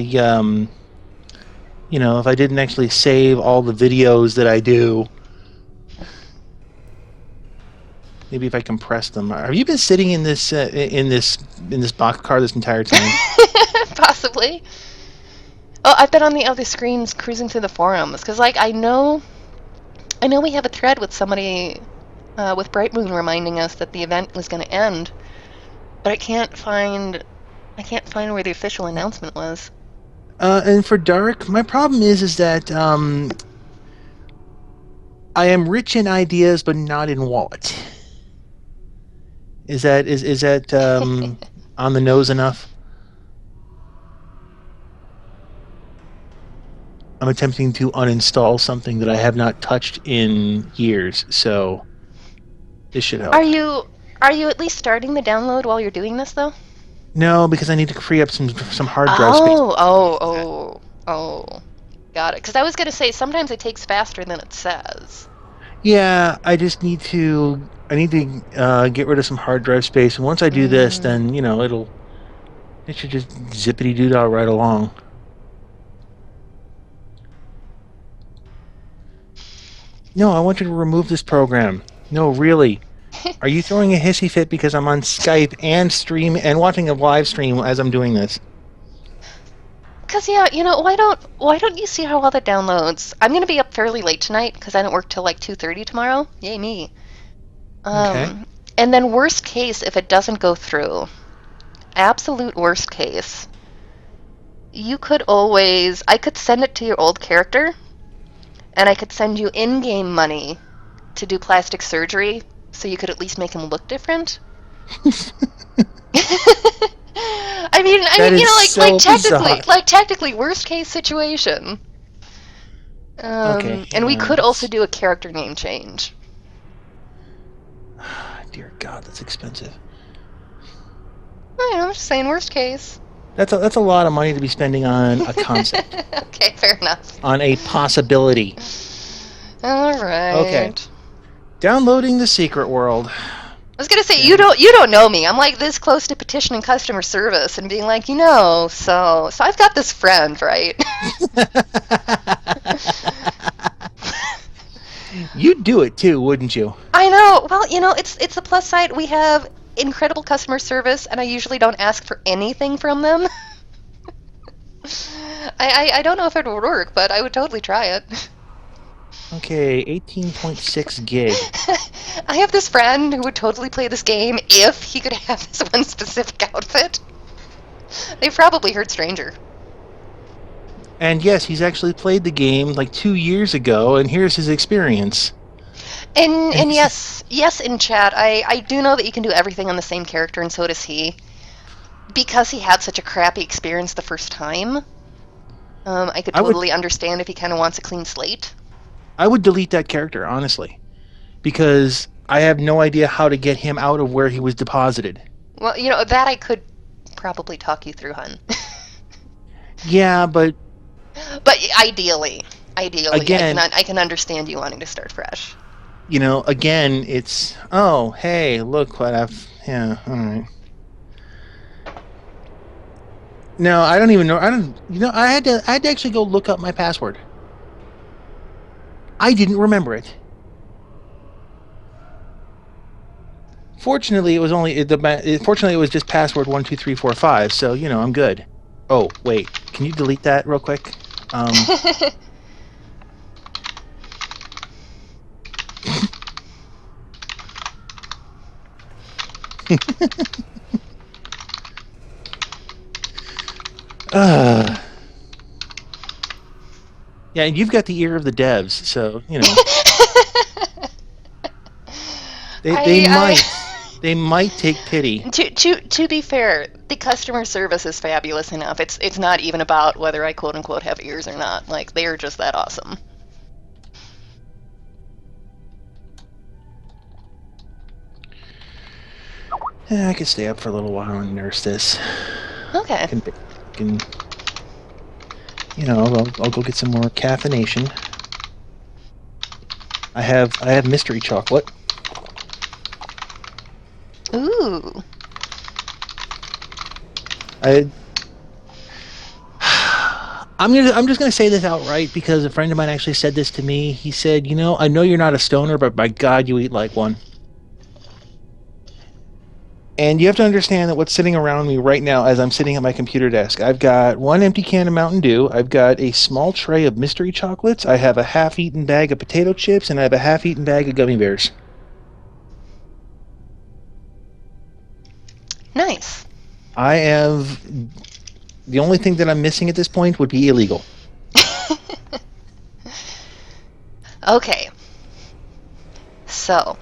if I didn't actually save all the videos that I do. Maybe if I compress them. Have you been sitting in this boxcar this entire time? Possibly. Oh, I've been on the other screens cruising through the forums because, like, I know we have a thread with somebody with Bright Moon reminding us that the event was going to end, but I can't find where the official announcement was. And for Dark, my problem is that I am rich in ideas but not in wallet. Is that on the nose enough? I'm attempting to uninstall something that I have not touched in years, so this should help. Are you at least starting the download while you're doing this, though? No, because I need to free up some hard drive space. Oh. Got it. Because I was going to say, sometimes it takes faster than it says. Yeah, I just need to get rid of some hard drive space, and once I do this, then, it should just zippity-doo-dah right along. No, I want you to remove this program. No, really. Are you throwing a hissy fit because I'm on Skype and watching a live stream as I'm doing this? Because, yeah, why don't you see how well that downloads? I'm going to be up fairly late tonight because I don't work till like 2:30 tomorrow. Yay, me. Okay. And then worst case, if it doesn't go through, absolute worst case, I could send it to your old character, and I could send you in-game money to do plastic surgery so you could at least make him look different. I mean, technically, worst case situation. Okay. And we could also do a character name change. Dear God, that's expensive. I'm just saying, worst case. That's a lot of money to be spending on a concept. Okay, fair enough. On a possibility. All right. Okay. Downloading the Secret World. I was gonna say, you don't know me. I'm like this close to petitioning customer service and being like, so I've got this friend, right? You'd do it too, wouldn't you? I know. Well, it's the plus side. We have incredible customer service, and I usually don't ask for anything from them. I don't know if it would work, but I would totally try it. Okay, 18.6 gig. I have this friend who would totally play this game if he could have this one specific outfit. They've probably heard Stranger. And yes, he's actually played the game like 2 years ago, and here's his experience. And yes, in chat, I do know that you can do everything on the same character, and so does he. Because he had such a crappy experience the first time, I could totally understand if he kind of wants a clean slate. I would delete that character, honestly, because I have no idea how to get him out of where he was deposited. Well, you know, that I could probably talk you through, hun. Yeah, but ideally, again, I can understand you wanting to start fresh. You know, again, it's, oh, hey, look what I've, yeah, all right. No, I don't even know. I had to actually go look up my password. I didn't remember it. Fortunately, it was fortunately it was just password 12345. So I'm good. Oh wait, can you delete that real quick? Yeah, you've got the ear of the devs, so they might take pity. To be fair, the customer service is fabulous enough. It's not even about whether I quote unquote have ears or not. Like, they are just that awesome. Yeah, I could stay up for a little while and nurse this. Okay. I'll go get some more caffeination. I have mystery chocolate. Ooh. I'm just gonna say this outright because a friend of mine actually said this to me. He said, I know you're not a stoner, but by God, you eat like one. And you have to understand that what's sitting around me right now as I'm sitting at my computer desk, I've got one empty can of Mountain Dew, I've got a small tray of mystery chocolates, I have a half-eaten bag of potato chips, and I have a half-eaten bag of gummy bears. Nice. The only thing that I'm missing at this point would be illegal. Okay. So,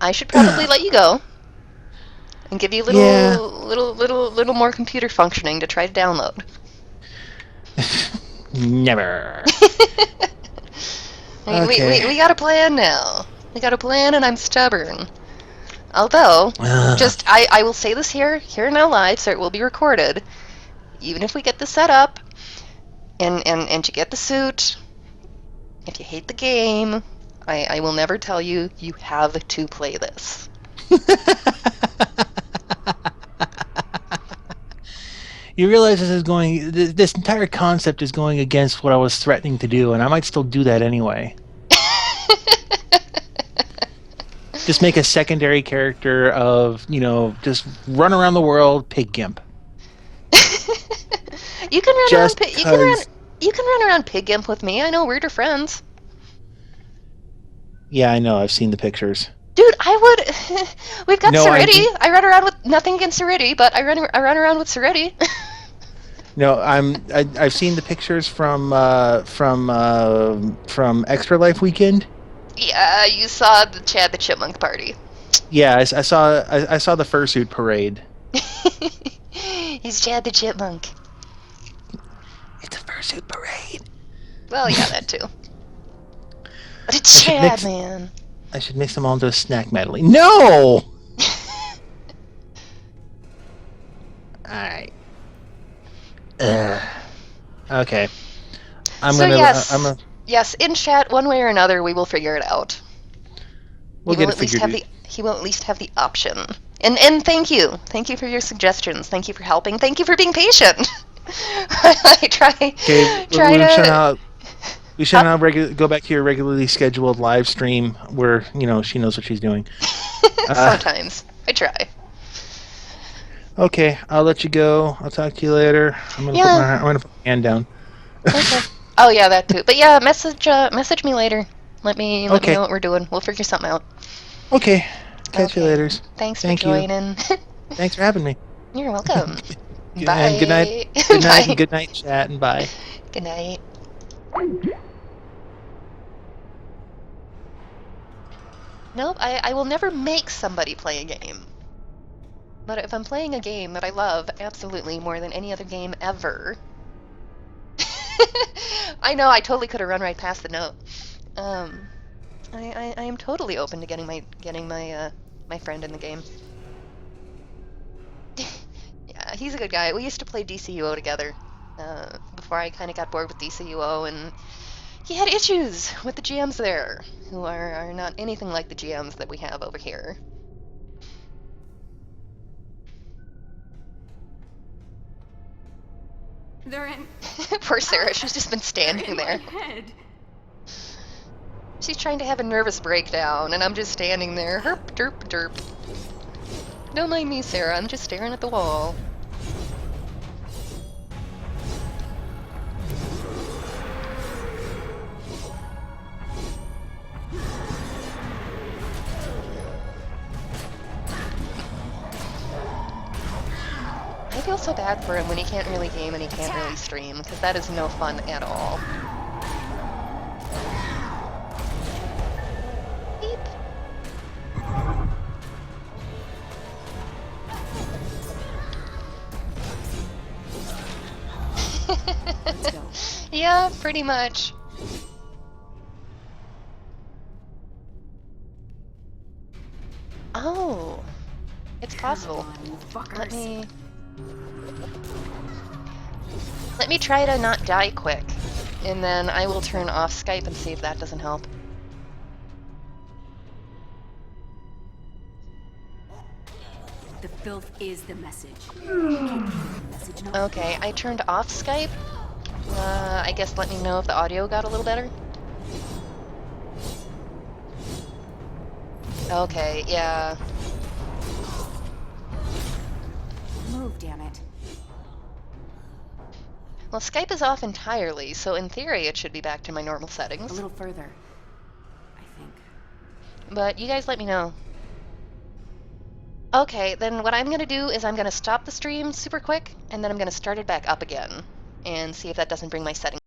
I should probably let you go and give you a little more computer functioning to try to download. Never. We got a plan now. We got a plan, and I'm stubborn. Although, I will say this here now live, so it will be recorded. Even if we get this set up, and you get the suit, if you hate the game, I will never tell you have to play this. You realize this entire concept is going against what I was threatening to do, and I might still do that anyway. Just make a secondary character of, just run around the world, Pig Gimp. You can run around Pig Gimp with me. I know, we're friends. Yeah, I know. I've seen the pictures. Dude, I would. We've got Ceretti. I run around with nothing against Ceretti, but I run around with Ceretti. No, I've seen the pictures from Extra Life Weekend. Yeah, you saw the Chad the Chipmunk party. Yeah, I saw the fursuit parade. He's Chad the Chipmunk. It's a fursuit parade. Well, yeah, that too. But it's Chad, man. I should mix them all into a snack medley. No! Alright. Okay. Yes, in chat, one way or another, we will figure it out. He will at least have the option. And thank you. Thank you for your suggestions. Thank you for helping. Thank you for being patient. I try we should now go back to your regularly scheduled live stream where, she knows what she's doing. Sometimes. I try. Okay, I'll let you go. I'll talk to you later. I'm gonna put my hand down. Okay. Oh yeah, that too. But yeah, message me later. Let me Okay. know what we're doing. We'll figure something out. Okay. Catch you Okay. later. Thanks Thank for you. joining. Thanks for having me. You're welcome. And good night. Bye. Good night Bye. and good night, chat, and bye. Good night. Nope, I will never make somebody play a game. But if I'm playing a game that I love absolutely more than any other game ever... I know, I totally could have run right past the note. I am totally open to getting my friend in the game. Yeah, he's a good guy. We used to play DCUO together before I kind of got bored with DCUO, and he had issues with the GMs there, who are not anything like the GMs that we have over here. They're in. Poor Sarah, she's just been standing in there. My head. She's trying to have a nervous breakdown, and I'm just standing there. Herp, derp, derp. Don't mind me, Sarah. I'm just staring at the wall. I feel so bad for him when he can't really game and he can't really stream, because that is no fun at all. Beep. Let's go. Yeah, pretty much. Oh, it's possible. Let me try to not die quick, and then I will turn off Skype and see if that doesn't help. The filth is the message. Okay, I turned off Skype. I guess let me know if the audio got a little better. Okay, yeah. Move, damn it. Well, Skype is off entirely, so in theory it should be back to my normal settings. A little further, I think. But you guys let me know. Okay, then what I'm gonna do is I'm gonna stop the stream super quick, and then I'm gonna start it back up again, and see if that doesn't bring my settings